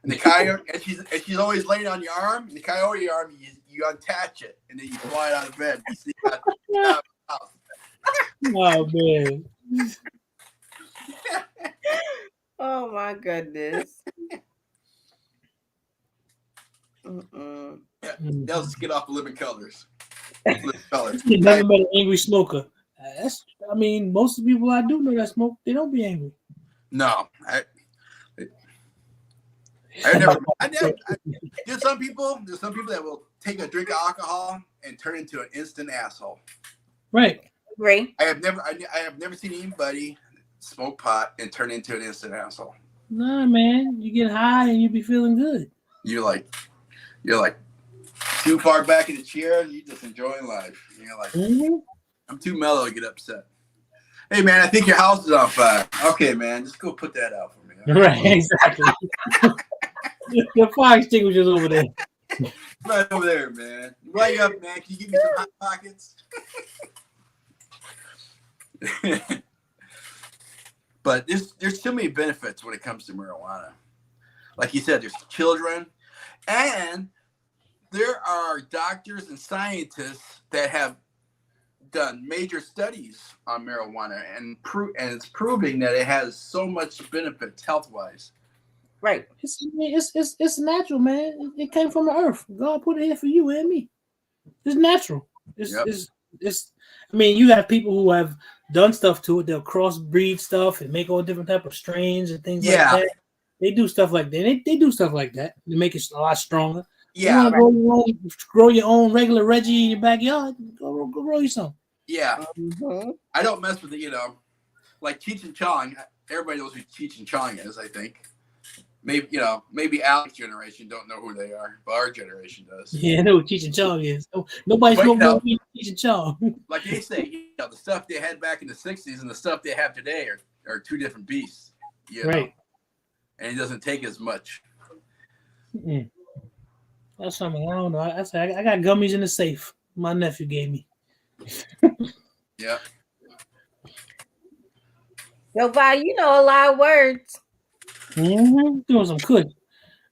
And the coyote, and she's always laying on your arm. And the coyote arm, you unattach it, and then you fly out of bed. You see that. Oh man. Oh my goodness. Mm-mm. Yeah, they'll just get off of Living Colors. Living Colors. You never met an angry smoker. Most of the people I do know that smoke, they don't be angry. No, there's some people that will take a drink of alcohol and turn into an instant asshole. Right. Agree. I have never seen anybody smoke pot and turn into an instant asshole. Nah, man, you get high and you be feeling good. You're like too far back in the chair and you just enjoying life. You're like, I'm too mellow to get upset. Hey man, I think your house is on fire. Okay, man, just go put that out for me. Right, exactly. The fire extinguisher's over there. Right over there, man. Light up, man. Can you give me some hot pockets? But there's too many benefits when it comes to marijuana. Like you said, there's children, and there are doctors and scientists that have done major studies on marijuana, and it's proving that it has so much benefits health-wise. Right. It's natural, man. It came from the earth. God put it here for you and me. It's natural. It's. I mean, you have people who have done stuff to it. They'll crossbreed stuff and make all different type of strains and things like that. They do stuff like that. They do stuff like that to make it a lot stronger. Yeah. You want to grow your own regular Reggie in your backyard? Go grow you some. Yeah. Mm-hmm. I don't mess with it, like Cheech and Chong. Everybody knows who Cheech and Chong is, I think. Maybe Alex's generation don't know who they are, but our generation does. Yeah, I know what Cheech and Chong is. Nobody's going to know Cheech and Chong. Like they say, the stuff they had back in the 60s and the stuff they have today are two different beasts. Right. And it doesn't take as much. Mm-mm. That's something I don't know. I got gummies in the safe. My nephew gave me. Yeah. Yo, Vi, you know a lot of words. Mm-hmm. Doing some good.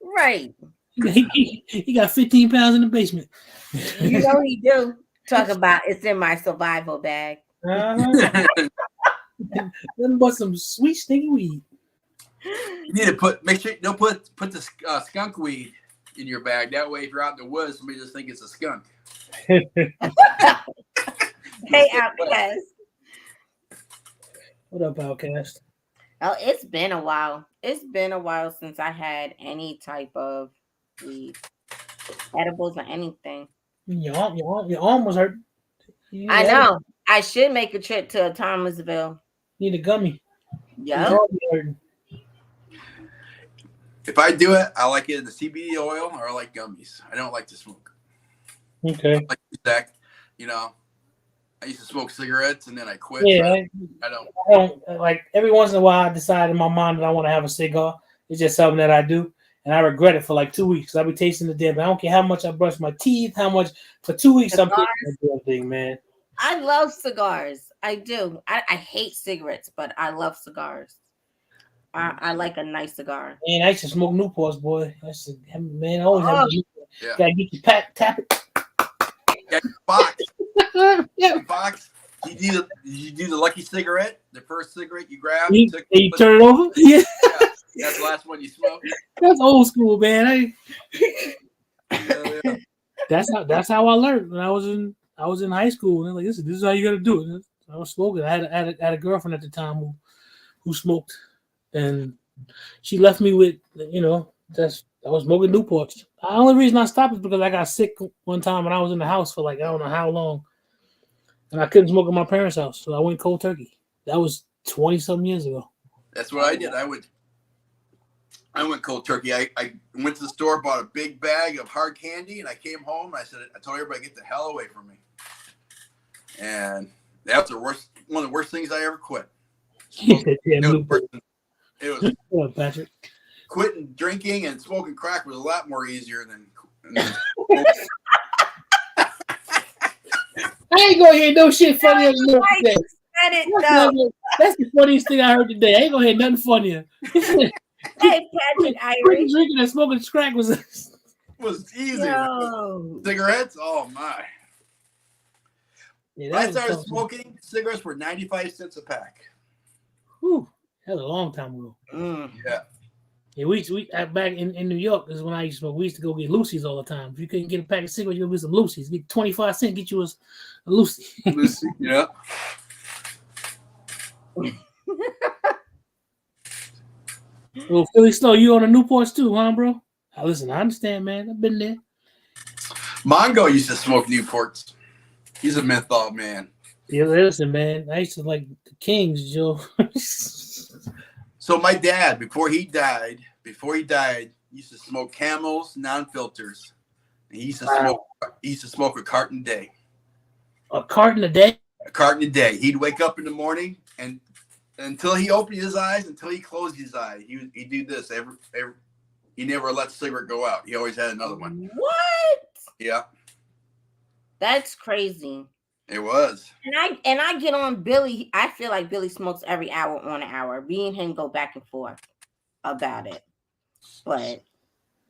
Right. He got 15 pounds in the basement. You know he do. Talk about it's in my survival bag. Nothing but some sweet stinky weed. You need to make sure you don't put the skunk weed in your bag. That way, if you're out in the woods, somebody just think it's a skunk. Hey, Outcast. What up, Outcast? Oh, it's been a while. It's been a while since I had any type of weed, edibles or anything. Your arm was hurt. I know. I should make a trip to Thomasville. Need a gummy. Yeah. If I do it, I like it in the CBD oil, or I like gummies. I don't like to smoke. Okay. Like Zach, I used to smoke cigarettes and then I quit. Yeah, I don't like every once in a while I decide in my mind that I want to have a cigar. It's just something that I do, and I regret it for like 2 weeks. I'll be tasting the dip. I don't care how much I brush my teeth, how much for 2 weeks cigars. I'm tasting the damn thing, man. I love cigars. I do. I hate cigarettes, but I love cigars. I like a nice cigar. Man, I used to smoke Newports, boy. I always have a Newport. Yeah. Gotta get your tap it. Yeah, box. Box. Did you do the lucky cigarette? The first cigarette you grabbed? You turn it over? Yeah. That's the last one you smoked? That's old school, man. Yeah. That's how I learned when I was in high school. And like, this is how you gotta do it. I was smoking. I had a girlfriend at the time who smoked, and she left me with I was smoking Newports. The only reason I stopped is because I got sick one time when I was in the house for like I don't know how long, and I couldn't smoke at my parents' house, so I went cold turkey. That was 20-something years ago. That's what I did. I went cold turkey. I went to the store, bought a big bag of hard candy, and I came home. And I told everybody, get the hell away from me. And that was one of the worst things I ever quit. It was Patrick. Quitting drinking and smoking crack was a lot more easier than I ain't gonna hear no shit funnier than that. That's the funniest thing I heard today. I ain't gonna hear nothing funnier. Hey, Patrick, Irish. Drinking and smoking crack was easy. Yo. Cigarettes? Oh my. Yeah, when I started smoking, cigarettes were 95 cents a pack. Whew, that was a long time ago. Yeah. Yeah, we back in New York is when I used to smoke. We used to go get Lucy's all the time. If you couldn't get a pack of cigarettes, you'll get some Lucy's. Get 25 cents, get you a Lucy. Lucy, yeah. Well, Philly Snow, you on the Newports too, huh, bro? Listen, I understand, man. I've been there. Mongo used to smoke Newports. He's a menthol man. Yeah, listen, man. I used to like the Kings, Joe. So my dad, before he died, used to smoke Camels, non-filters. He used to smoke a carton a day. A carton a day? A carton a day. He'd wake up in the morning and until he opened his eyes, until he closed his eyes, he'd do this every he never let the cigarette go out. He always had another one. What? Yeah. That's crazy. It was. And I get on Billy. I feel like Billy smokes every hour on an hour. Me and him go back and forth about it. But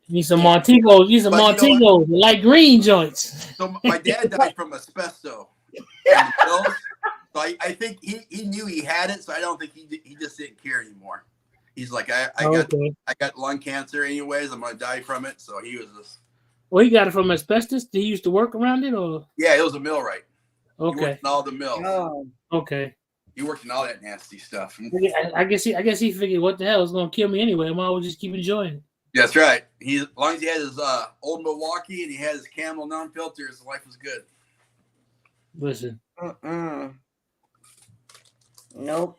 Need some yeah. Montego. Need some But you know what? Montego, the light green joints. So my dad died from asbestos in the mills. So I think he knew he had it, so I don't think he just didn't care anymore. He's like, I got lung cancer anyways. I'm gonna die from it. So he was just. Well, he got it from asbestos. Did he used to work around it, or? Yeah, it was a millwright. He Okay. worked in all the mills. Oh. Okay. He worked in all that nasty stuff. I guess he figured, what the hell is gonna kill me anyway? I might as well just keep enjoying it. That's right. As long as he had his old Milwaukee and he had his Camel non-filter, his life was good. Listen. Nope.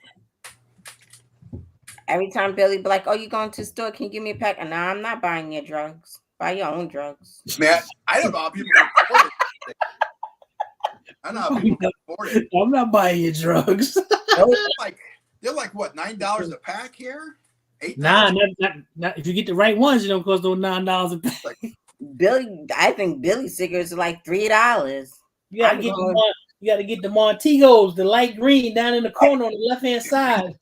Every time Billy be like, "Oh, you going to the store? Can you give me a pack?" And nah, I'm not buying your drugs. Buy your own drugs. Man, I don't know how people can afford it. I don't know how people can afford it. I'm not buying your drugs. They're like what, $9 a pack here? $8? Nah, not if you get the right ones, it don't cost those $9 a pack. Billy, I think Billy cigarettes are like $3. You gotta get the Montegos, the light green down in the corner on the left hand side.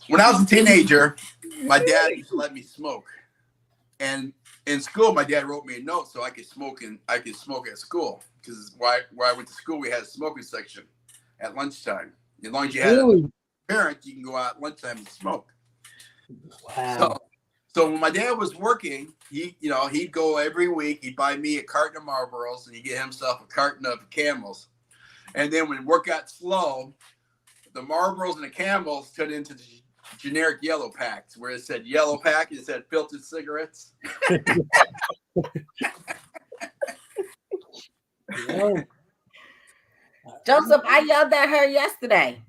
When I was a teenager, my dad used to let me smoke, and in school, my dad wrote me a note so I could smoke at school, because where I went to school, we had a smoking section at lunchtime. As long as you had a parent, you can go out at lunchtime and smoke. Wow. So when my dad was working, he'd go every week. He'd buy me a carton of Marlboros, and he'd get himself a carton of Camels. And then when work got slow, the Marlboros and the Camels turned into the generic yellow packs, where it said yellow pack, it said filtered cigarettes. Joseph, I yelled at her yesterday.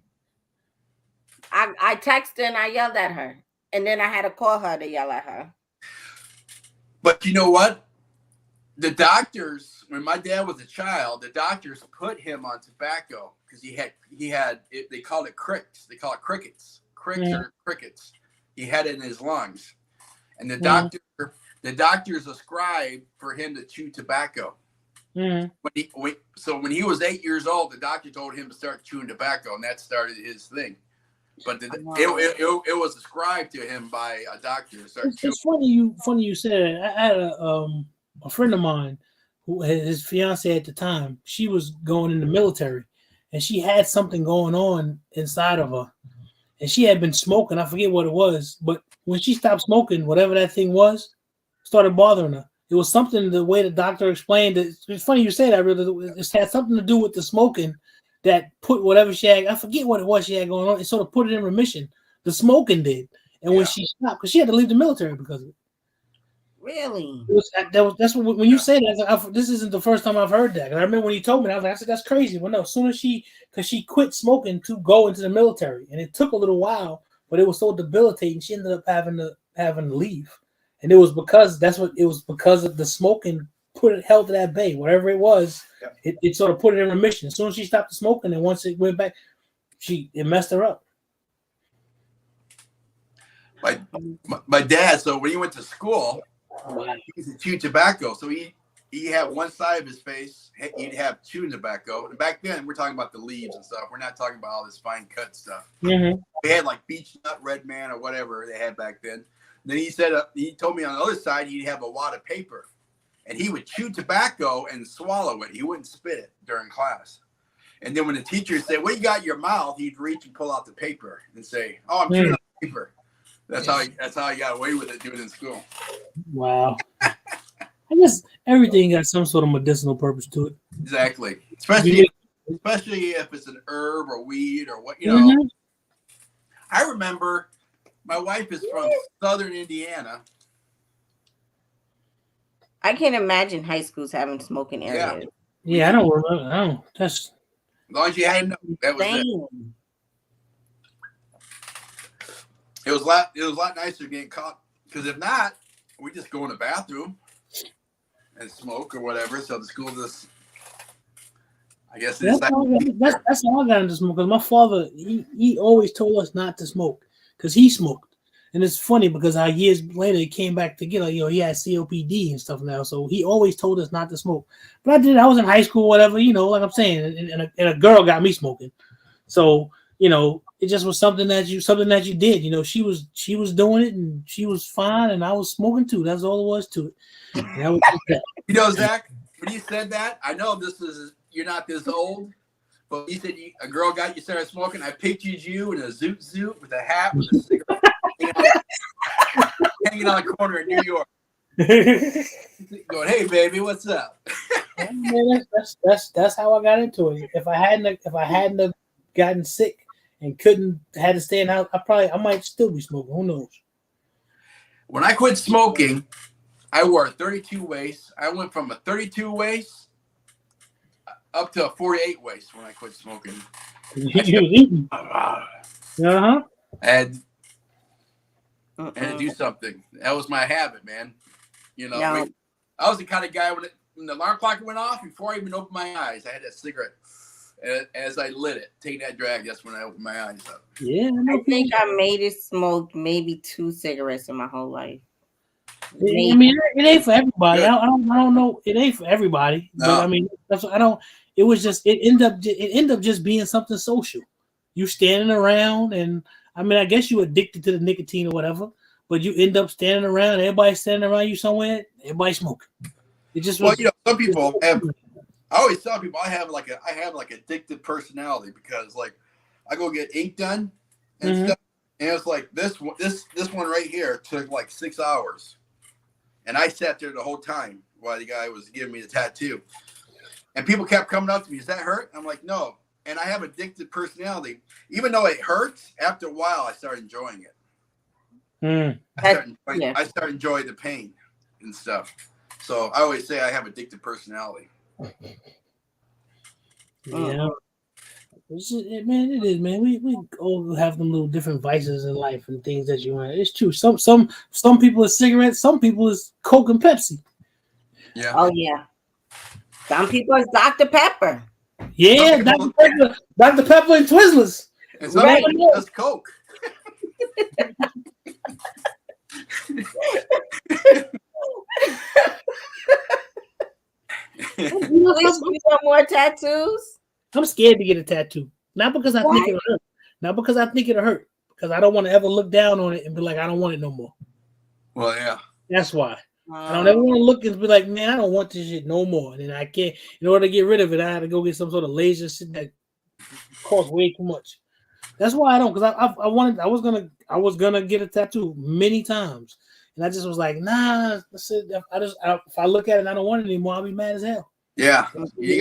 I texted and I yelled at her. And then I had to call her to yell at her. But you know what? The doctors, when my dad was a child, the doctors put him on tobacco because he had they called it cricks. They call it crickets. Or crickets. He had it in his lungs. And the doctors prescribed for him to chew tobacco. When he was 8 years old, the doctor told him to start chewing tobacco, and that started his thing. But it was prescribed to him by a doctor. It's funny you said it. I had a friend of mine who his fiance at the time. She was going in the military, and she had something going on inside of her, and she had been smoking. I forget what it was, but when she stopped smoking, whatever that thing was, started bothering her. It was something the way the doctor explained it. It's funny you say that. Really, it had something to do with the smoking. That put whatever she had, I forget what it was she had going on, it sort of put it in remission. The smoking did. And when she stopped, because she had to leave the military because of it. Really? That's what, when you say that, I was like, this isn't the first time I've heard that. And I remember when you told me that, I said, that's crazy. Well, no, as soon as because she quit smoking to go into the military. And it took a little while, but it was so debilitating, she ended up having to leave. And it was because of the smoking held it at bay, whatever it was. It sort of put it in remission. As soon as she stopped smoking, and once it went back, it messed her up. My dad. So when he went to school, he used to chew tobacco. So he had one side of his face. He'd have chewing tobacco. And back then, we're talking about the leaves and stuff. We're not talking about all this fine cut stuff. Mm-hmm. They had like beech nut, red man, or whatever they had back then. Then he told me on the other side he'd have a wad of paper. And he would chew tobacco and swallow it. He wouldn't spit it during class. And then when the teacher said, "What you got in your mouth?" he'd reach and pull out the paper and say, "Oh, I'm chewing on paper." That's how he got away with it doing it in school. Wow. I guess everything got some sort of medicinal purpose to it. Exactly. Especially if it's an herb or weed or what, you know. Mm-hmm. I remember my wife is from Southern Indiana. I can't imagine high schools having smoking areas. Yeah, I don't remember. I don't. That's as long as you had enough, that was it. It was a lot nicer getting caught, because if not, we just go in the bathroom and smoke or whatever. So the school just, I guess that's how I got into smoke. Because my father, he always told us not to smoke because he smoked, And it's funny because years later it came back together. He had COPD and stuff now, so he always told us not to smoke. But I did. I was in high school, whatever. Like I'm saying, and a girl got me smoking. So it just was something that you did. She was doing it and she was fine, and I was smoking too. That's all it was to it. And that was that. Zach, when you said that, I know you're not this old, but when you said a girl got you started smoking, I pictured you in a zoot with a hat with a cigarette hanging on the corner in New York. Going, hey baby, what's up? Man, that's how I got into it. If I hadn't have gotten sick and had to stay in the house, I might still be smoking. Who knows? When I quit smoking, I wore a 32 waist. I went from a 32 waist up to a 48 waist when I quit smoking. Uh-huh. And to do something. That was my habit, man. I was the kind of guy when the alarm clock went off, before I even opened my eyes, I had that cigarette. As I lit it, taking that drag, that's when I opened my eyes up. Yeah, I think I made it smoke maybe 2 cigarettes in my whole life. I mean, it ain't for everybody. I don't know. It ain't for everybody. No. But I mean, It was just it ended up just being something social. You standing around, and I mean, I guess you addicted to the nicotine or whatever. But you end up standing around. Everybody standing around you somewhere. Everybody smoking. It just some people have. I always tell people I have like addictive personality because like I go get ink done and stuff, and it's like this one right here took like 6 hours, and I sat there the whole time while the guy was giving me the tattoo, and people kept coming up to me, "Does that hurt?" I'm like, "No," and I have addictive personality. Even though it hurts, after a while I start enjoying it. I start enjoying the pain and stuff. So I always say I have addictive personality. Yeah, man, it is, man. We all have them little different vices in life and things that you want. It's true. Some people is cigarettes. Some people is Coke and Pepsi. Yeah. Oh yeah. Some people is Dr. Pepper. Yeah, Dr. Pepper and Twizzlers. And some people just Coke. You want more tattoos? I'm scared to get a tattoo. Not because I think it'll hurt. Not because I think it'll hurt. Because I don't want to ever look down on it and be like, I don't want it no more. Well, yeah. That's why. I don't ever want to look and be like, man, I don't want this shit no more. And then I can't. In order to get rid of it, I had to go get some sort of laser shit that costs way too much. That's why I don't. Because I was gonna get a tattoo many times. And I just was like, nah. If I look at it and I don't want it anymore, I'll be mad as hell. Yeah, you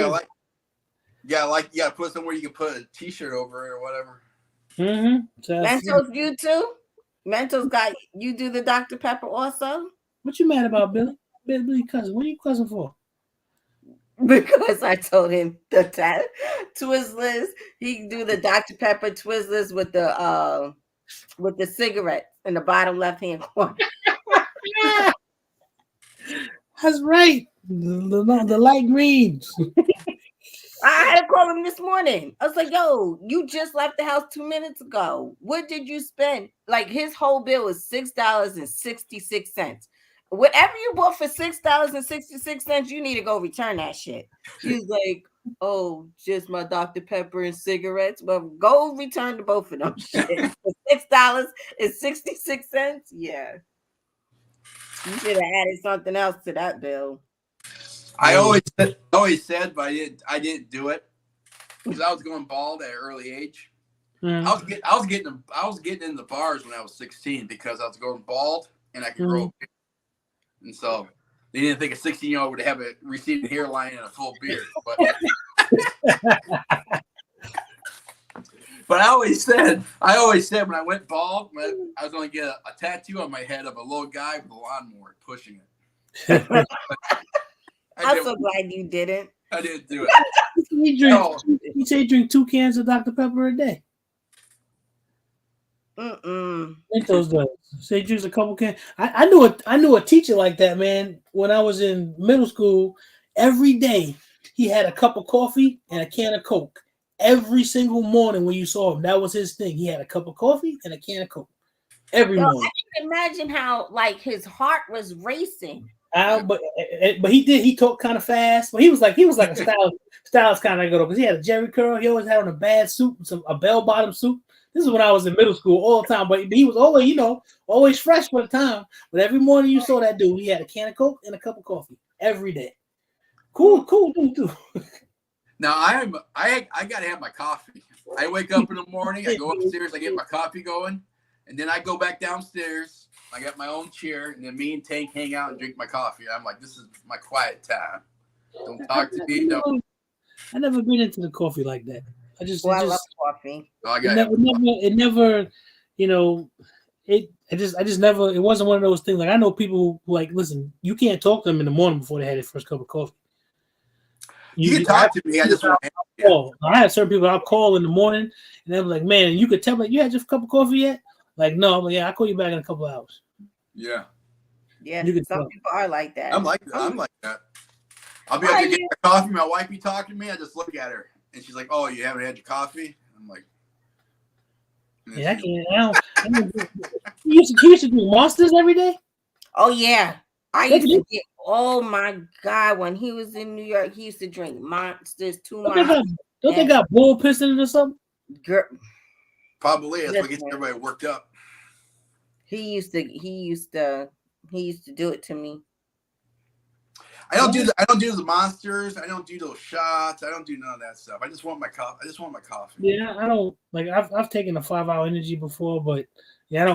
gotta put somewhere you can put a T-shirt over it or whatever. Mentos, you too. Mentos got you. Do the Dr. Pepper also? What you mad about, Billy? Billy cousin. What are you cousin for? Because I told him the Twizzlers. He can do the Dr. Pepper Twizzlers with the cigarette in the bottom left hand corner. That's right. The light greens. I had to call him this morning. I was like, yo, you just left the house 2 minutes ago. What did you spend? Like his whole bill was $6.66. Whatever you bought for $6.66, you need to go return that shit. He's like, oh, just my Dr. Pepper and cigarettes. Well, go return to both of them shit. For $6.66. Yeah. You should have added something else to that bill. I always said, but I didn't do it because I was going bald at an early age. I was getting in the bars when I was 16 because I was going bald and I could grow a beard. And so they didn't think a 16-year-old would have a receding hairline and a full beard. But I always said when I went bald, I was going to get a tattoo on my head of a little guy with a lawnmower pushing it. I'm so glad you didn't. I didn't do it. You say you drink 2 cans of Dr. Pepper a day. Mentos does. Say drinks a couple cans. I knew a teacher like that, man. When I was in middle school, every day he had a cup of coffee and a can of Coke. Every single morning when you saw him, that was his thing. He had a cup of coffee and a can of Coke. every Yo, I morning. can imagine how like his heart was racing. But he talked kind of fast. But he was like a stylist kind of girl because he had a Jerry curl. He always had on a bad suit, a bell bottom suit. This is when I was in middle school all the time. But he was always, always fresh for the time. But every morning you saw that dude, he had a can of Coke and a cup of coffee every day. Cool dude too. Now I gotta have my coffee. I wake up in the morning, I go upstairs, I get my coffee going, and then I go back downstairs. I got my own chair, and then me and Tank hang out and drink my coffee. I'm like, this is my quiet time. Don't talk to me. Don't. I never been into the coffee like that. I love coffee. Oh, I it got never, I just never. It wasn't one of those things. Like I know people who like, listen, you can't talk to them in the morning before they had their first cup of coffee. You can talk to me. I just want to call. I had certain people I'll call in the morning, and they're like, "Man, you could tell me you had your cup of coffee yet?" Like, no, but yeah, I'll call you back in a couple of hours. Yeah. Yeah, some people are like that. I'm like that. I'll be out there getting my coffee. My wife be talking to me. I just look at her, and she's like, "Oh, you haven't had your coffee?" I'm like, "Yeah, I can't." You used to do Monsters every day. Oh yeah, I used to get. Oh my God, when he was in New York, he used to drink Monsters. Don't they got bull piss in it or something? Girl, probably that's what gets everybody worked up. He used to do it to me. I don't do the Monsters. I don't do those shots. I don't do none of that stuff. I just want my coffee. Yeah, I don't like. I've taken a 5-hour energy before, but yeah,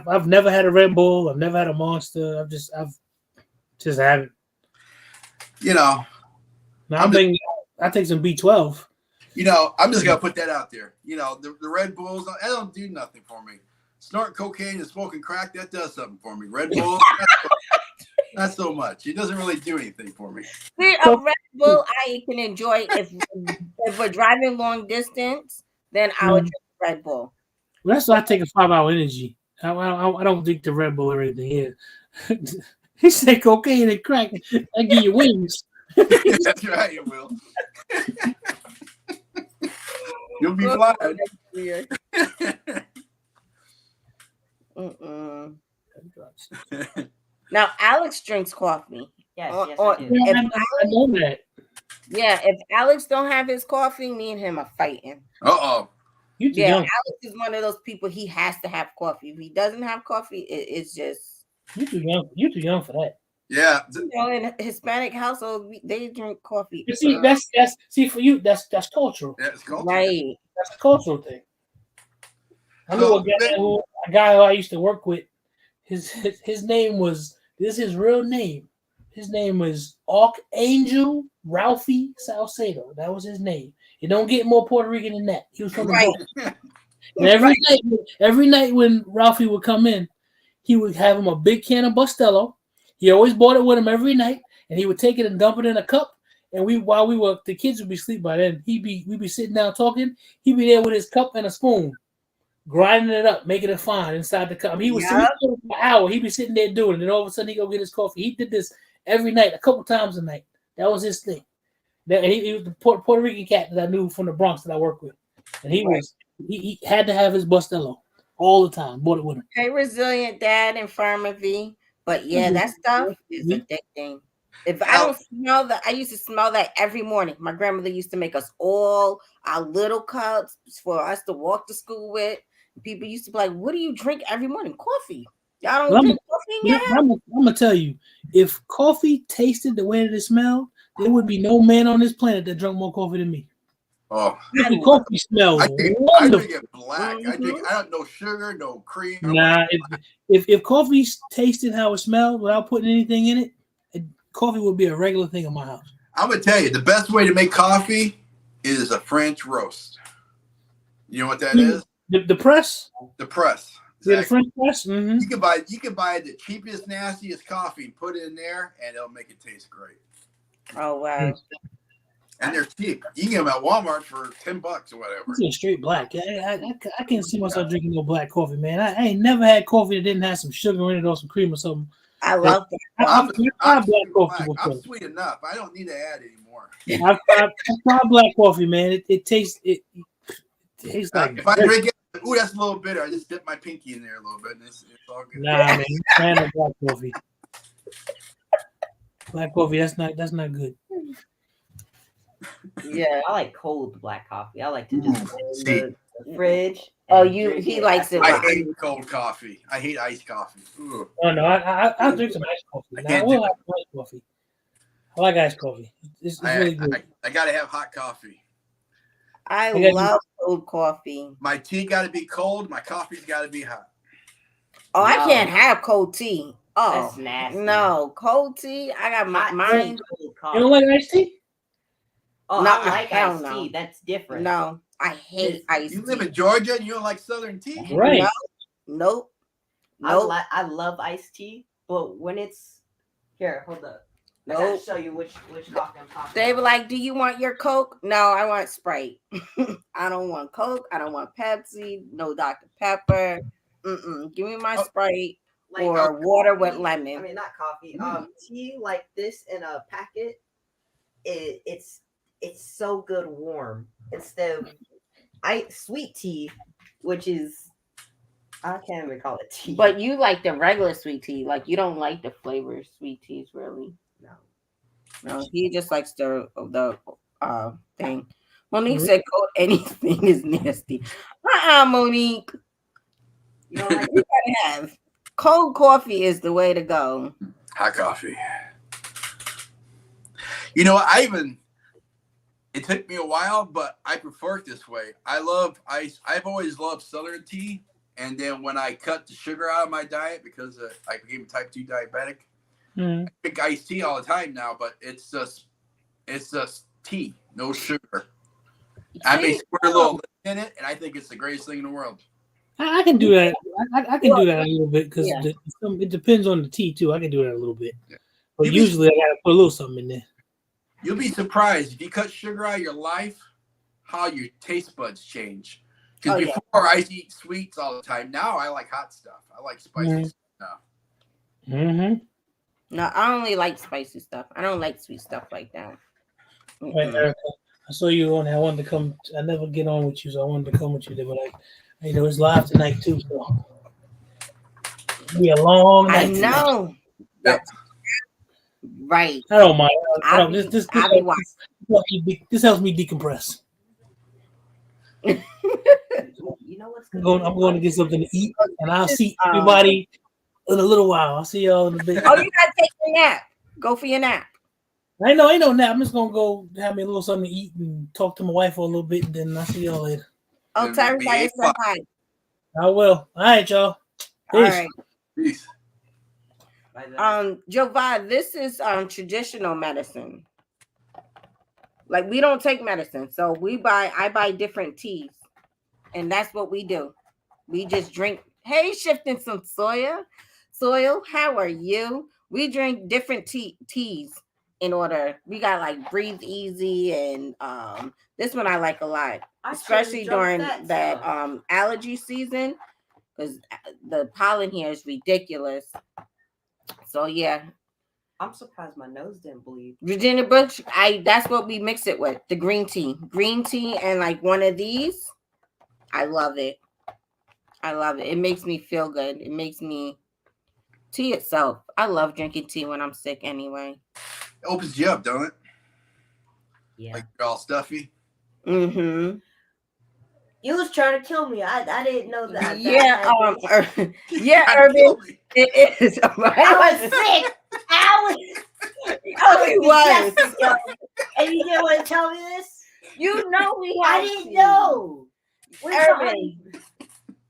I've never had a Red Bull. I've never had a Monster. I've just haven't. Now I take some B12. I'm just gonna put that out there. The Red Bulls, that don't do nothing for me. Snorting cocaine and smoking crack, that does something for me. Red Bull, not so much. It doesn't really do anything for me. A Red Bull I can enjoy if we're driving long distance, then I would drink Red Bull. Well, that's why I take a 5-hour energy. I don't drink the Red Bull or anything here. He said cocaine and crack. I give you wings. That's right, you will. You'll be flying. Now Alex drinks coffee. Yes, I know that. Yeah, if Alex don't have his coffee, me and him are fighting. Uh-oh. Alex is one of those people, he has to have coffee. If he doesn't have coffee, it's just you're too young for that. Yeah. In a Hispanic household, they drink coffee. You see, that's for you, that's cultural. Yeah, it's cultural. Right. That's a cultural thing. I know a guy who I used to work with. His name was, this is his real name. His name was Archangel Ralphie Salcedo. That was his name. You don't get more Puerto Rican than that. He was from the Bronx. And every night when Ralphie would come in, he would have him a big can of Bustelo. He always brought it with him every night, and he would take it and dump it in a cup. And the kids would be asleep by then. We'd be sitting down talking. He'd be there with his cup and a spoon, grinding it up, making it fine inside the cup. He was sitting for an hour. He'd be sitting there doing it. And all of a sudden, he'd go get his coffee. He did this every night, a couple times a night. That was his thing. And he was the Puerto Rican cat that I knew from the Bronx that I worked with. And he had to have his Bustelo all the time. Bought it with him. Hey, resilient dad and Farmer V. But yeah, that stuff is addicting. If I don't smell that, I used to smell that every morning. My grandmother used to make us all our little cups for us to walk to school with. People used to be like, "What do you drink every morning? Coffee? Y'all don't drink coffee?" I'm gonna tell you, if coffee tasted the way that it smelled, there would be no man on this planet that drank more coffee than me. Oh, coffee smells wonderful. I drink it black. I don't no sugar, no cream. Nah, if coffee tasted how it smelled without putting anything in it, coffee would be a regular thing in my house. I'm gonna tell you, the best way to make coffee is a French roast. You know what that is? The press. The press. Exactly. Yeah, the French press. Mm-hmm. You can buy the cheapest, nastiest coffee, put it in there, and it'll make it taste great. Oh wow. And they're cheap. You can get them at Walmart for $10 or whatever. It's straight black. I can't see myself drinking no black coffee, man. I ain't never had coffee that didn't have some sugar in it or some cream or something. I love that. I'm sweet enough. I don't need to add anymore. I've tried black coffee, man. It tastes like. If I drink it, Ooh, that's a little bitter. I just dipped my pinky in there a little bit, and it's all good. Nah, man, you fan of black coffee. Black coffee, that's not good. Yeah, I like cold black coffee. I like to just put it in See. the fridge. Oh, and you drink he likes it. after I Right. hate cold coffee. I hate iced coffee. Ooh. Oh no, I'll drink some iced coffee. I Now, I can't will do have some iced coffee. I like iced coffee. It's really good. I gotta have hot coffee. I got- love cold coffee. My tea gotta be cold. My coffee's gotta be hot. Oh, I No. can't have cold tea. Oh, That's nasty. no, cold tea. I got Hot mine. tea, cold You coffee. don't like iced tea? Oh, No, I like hell iced no. tea. That's different. No, I hate iced You tea. live in Georgia and you don't like Southern tea? Right. No, nope. I love iced tea, but when it's here, hold up. I Nope. gotta show you which coffee I'm talking They were about. like, "Do you want your Coke?" No, I want Sprite. I don't want Coke. I don't want Pepsi. No Dr. Pepper. Give me my Oh, Sprite Like, or water with coffee- lemon. I mean, not coffee. Mm. Tea like this in a packet. It's so good warm instead of sweet tea, which is I can't even call it tea. But you like the regular sweet tea. Like you don't like the flavored sweet teas, really. no. No, he just likes the thing. Monique Mhm. said, "Cold anything is nasty." Monique. You don't like You gotta have cold coffee is the way to go. Hot coffee. You know, it took me a while, but I prefer it this way. I've always loved Southern tea. And then when I cut the sugar out of my diet because I became type 2 diabetic, Mhm. I drink iced tea all the time now, but it's just tea, no sugar. I may squirt a little lemon in it, and I think it's the greatest thing in the world. I can do that. I can do that a little bit because Yeah. it depends on the tea too. I can do that a little bit, Yeah. but You be- usually I gotta put a little something in there. You'll be surprised if you cut sugar out of your life, how your taste buds change. Because Oh, yeah. before I used to eat sweets all the time. Now I like hot stuff. I like spicy Mhm. stuff now. Mm-hmm. No, I only like spicy stuff. I don't like sweet stuff like that. Right, Erica. I saw you on there. I wanted to come. I never get on with you, so I wanted to come with you there. But it's live tonight too, so it'll be a long I night. tonight. know. Yep. Right. I don't mind. I I'll don't, be, this I'll be watching. this helps me decompress. You know what's I'm good? going to get something to eat, and I'll see everybody in a little while. I'll see y'all in a bit. Oh, you gotta take your nap. Go for your nap. I know, ain't no nap. I'm just gonna go have me a little something to eat and talk to my wife for a little bit, and then I'll see y'all later. Oh, Then tell it'll be everybody 8 say hi. I will. All right, y'all. All Peace. right. Peace. Jovi, this is traditional medicine. Like we don't take medicine, so I buy different teas, and that's what we do. We just drink. Hey, shifting some soil, how are you? We drink different teas in order. We got like Breathe Easy, and this one I like a lot, especially during that allergy season, because the pollen here is ridiculous. So yeah, I'm surprised my nose didn't bleed. Virginia Bush, that's what we mix it with. The green tea, and like one of these. I love it. It makes me feel good. It makes me tea itself. I love drinking tea when I'm sick anyway. It opens you up, don't it? Yeah. Like you're all stuffy. Mm-hmm. You was trying to kill me. I didn't know that. Yeah, yeah, Trying to Urban. kill me. It is. I was sick. Oh, he was. And you didn't want to tell me this? You know we I have didn't tea. know. Where's the Urban. honey?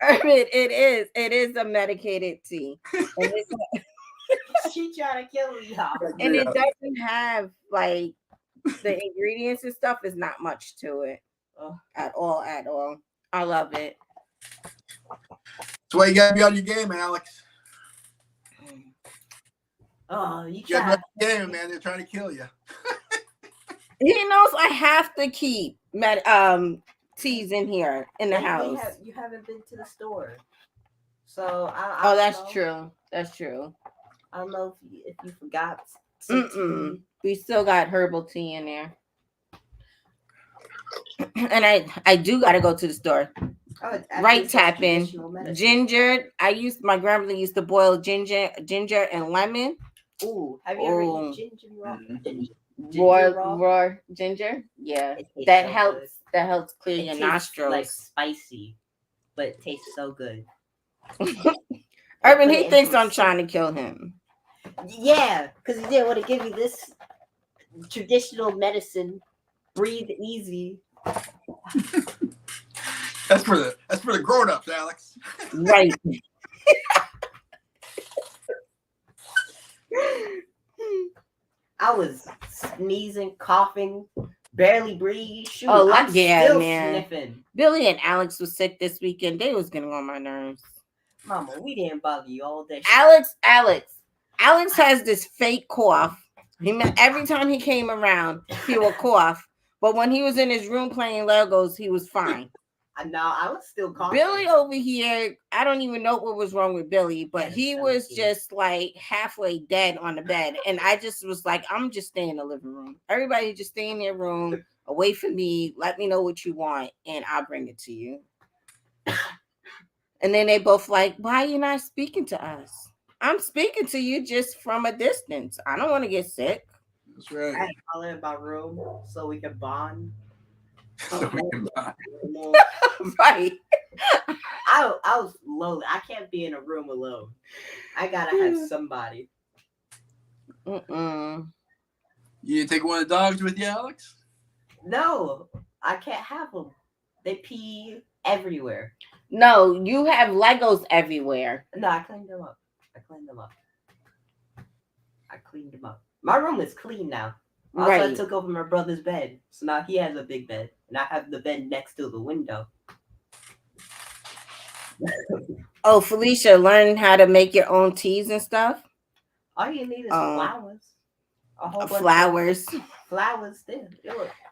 Urban, it is a medicated tea. And, She trying to kill me, y'all. and it doesn't have like the ingredients and stuff is not much to it. At all. I love it. That's why you gotta be on your game, Alex. Oh, you You gotta try. be on your game, man. They're trying to kill you. He knows I have to keep teas in here in the house. You haven't been to the store, so I Oh, don't that's know. true. That's true. I don't know if you forgot some tea. We still got herbal tea in there. And I do gotta go to the store. Oh, it's Right actually says tapping. traditional medicine. Ginger. My grandmother used to boil ginger and lemon. Ooh, have you ever Oh, eaten ginger raw? Mhm. raw ginger. Yeah, It tastes that so helps. good. That helps clear It your tastes nostrils. like spicy, but it tastes so good. Urban, Put he it in thinks some I'm soup. trying to kill him. Yeah, because he didn't want to give you this traditional medicine. Breathe easy. That's for the grown-ups, Alex. Right. I was sneezing, coughing, barely breathe. Shoot, Oh, I'm yeah, still man. sniffing. Billy and Alex was sick this weekend. They was getting on my nerves. Mama, we didn't bother you all day. Alex has this fake cough. Every time he came around, he would cough. But when he was in his room playing Legos, he was fine. No, I was still coughing. Billy over here, I don't even know what was wrong with Billy, but Yeah, he was just like halfway dead on the bed. And I just was like, I'm just staying in the living room. Everybody just stay in their room, away from me. Let me know what you want, and I'll bring it to you. And then they both like, why are you not speaking to us? I'm speaking to you just from a distance. I don't want to get sick. That's I right. had to call in my room so we could bond. So we can buy. Right. I was lonely. I can't be in a room alone. I gotta have somebody. Mm-mm. You didn't take one of the dogs with you, Alex? No, I can't have them. They pee everywhere. No, you have Legos everywhere. No, I cleaned them up. My room is clean now. Also, I Right. took over my brother's bed. So now he has a big bed. And I have the bed next to the window. Oh, Felicia, learn how to make your own teas and stuff. All you need is flowers. A whole bunch Flowers. of flowers there.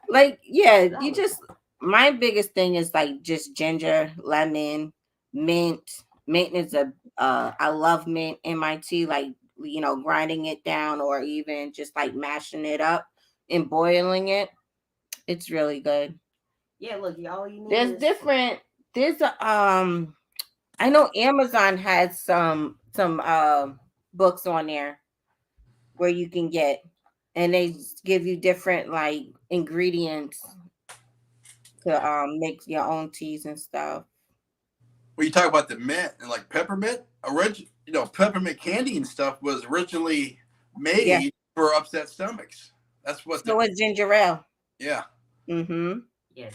Like, yeah, Flowers. you just, my biggest thing is like just ginger, lemon, mint. Mint is I love mint in my tea, like, grinding it down or even just like mashing it up and boiling it. It's really good. Yeah, look, all you need There's is there's I know Amazon has some books on there where you can get, and they give you different like ingredients to make your own teas and stuff. When you talk about the mint and like peppermint, peppermint candy and stuff was originally made for upset stomachs. That's what. So it's ginger ale. Yeah. Mm-hmm. Yeah.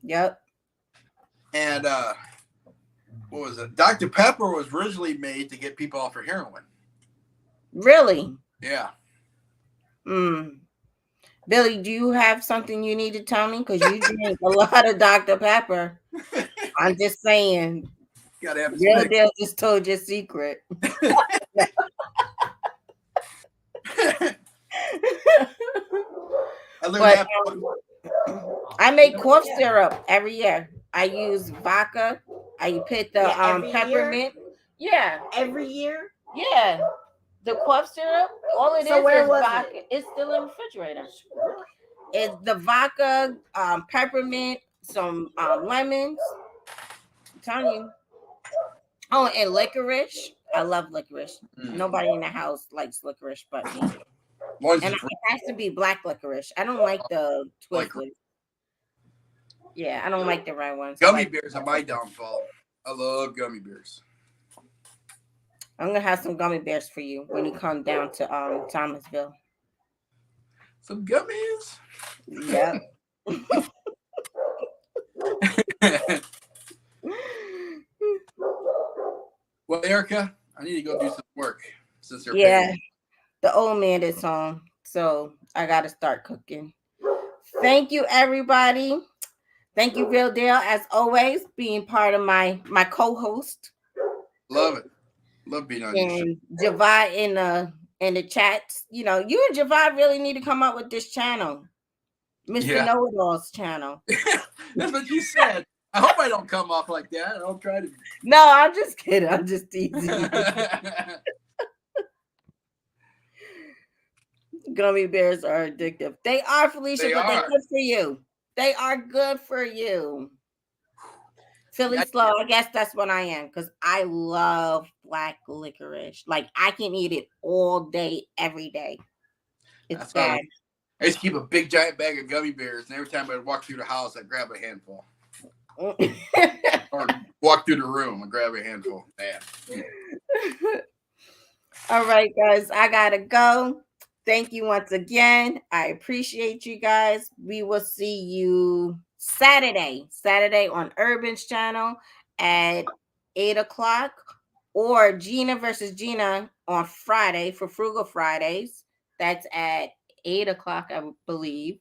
Yep. And what was it? Dr. Pepper was originally made to get people off of heroin. Really? Yeah. Billy, do you have something you need to tell me? Because you drink a lot of Dr. Pepper. I'm just saying. Gotta have Real deal just told your secret. But I make cough syrup every year. I use vodka. I put the peppermint. Yeah. Every year? Yeah. The cough syrup, all it is vodka. It's still in the refrigerator. It's the vodka, peppermint, some lemons. I'm telling you. Oh, and licorice. I love licorice. Nobody in the house likes licorice but me. And it has to be black licorice. I don't like the twisted. Yeah, I don't like the red ones. Gummy bears are my downfall. I love gummy bears. I'm gonna have some gummy bears for you when you come down to Thomasville. Some gummies. Yeah. Well, Erica, I need to go do some work since they're paying. The old man is home, so I gotta start cooking. Thank you, everybody. Thank you, Real Deal, as always, being part of my co-host. Love it. Love being on your show. And Javad in the chats. You and Javad really need to come up with this channel. Mr. Know-It-All's channel. That's what you said. I hope I don't come off like that. I don't try to. No, I'm just kidding. I'm just teasing. Gummy bears are addictive. They are, Felicia, they're good for you. They are good for you. Philly Yeah, Slow, I guess that's what I am because I love black licorice. Like I can eat it all day, every day. It's that's what bad. I used to keep a big giant bag of gummy bears, and every time I'd walk through the house, I'd grab a handful. Or walk through the room and grab a handful. Man. All right, guys, I gotta go. Thank you once again. I appreciate you guys. We will see you Saturday on Urban's channel at 8 o'clock, or Gina versus Gina on Friday for Frugal Fridays. That's at 8 o'clock, I believe.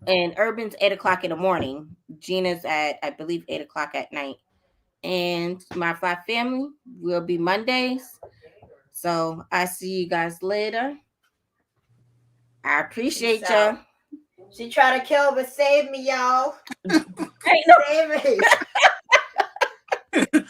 And Urban's 8 o'clock in the morning. Gina's at, I believe, 8 o'clock at night. And my five family will be Mondays. So I see you guys later. I appreciate Peace y'all. out. She tried to kill but save me, y'all. Ain't no Save me.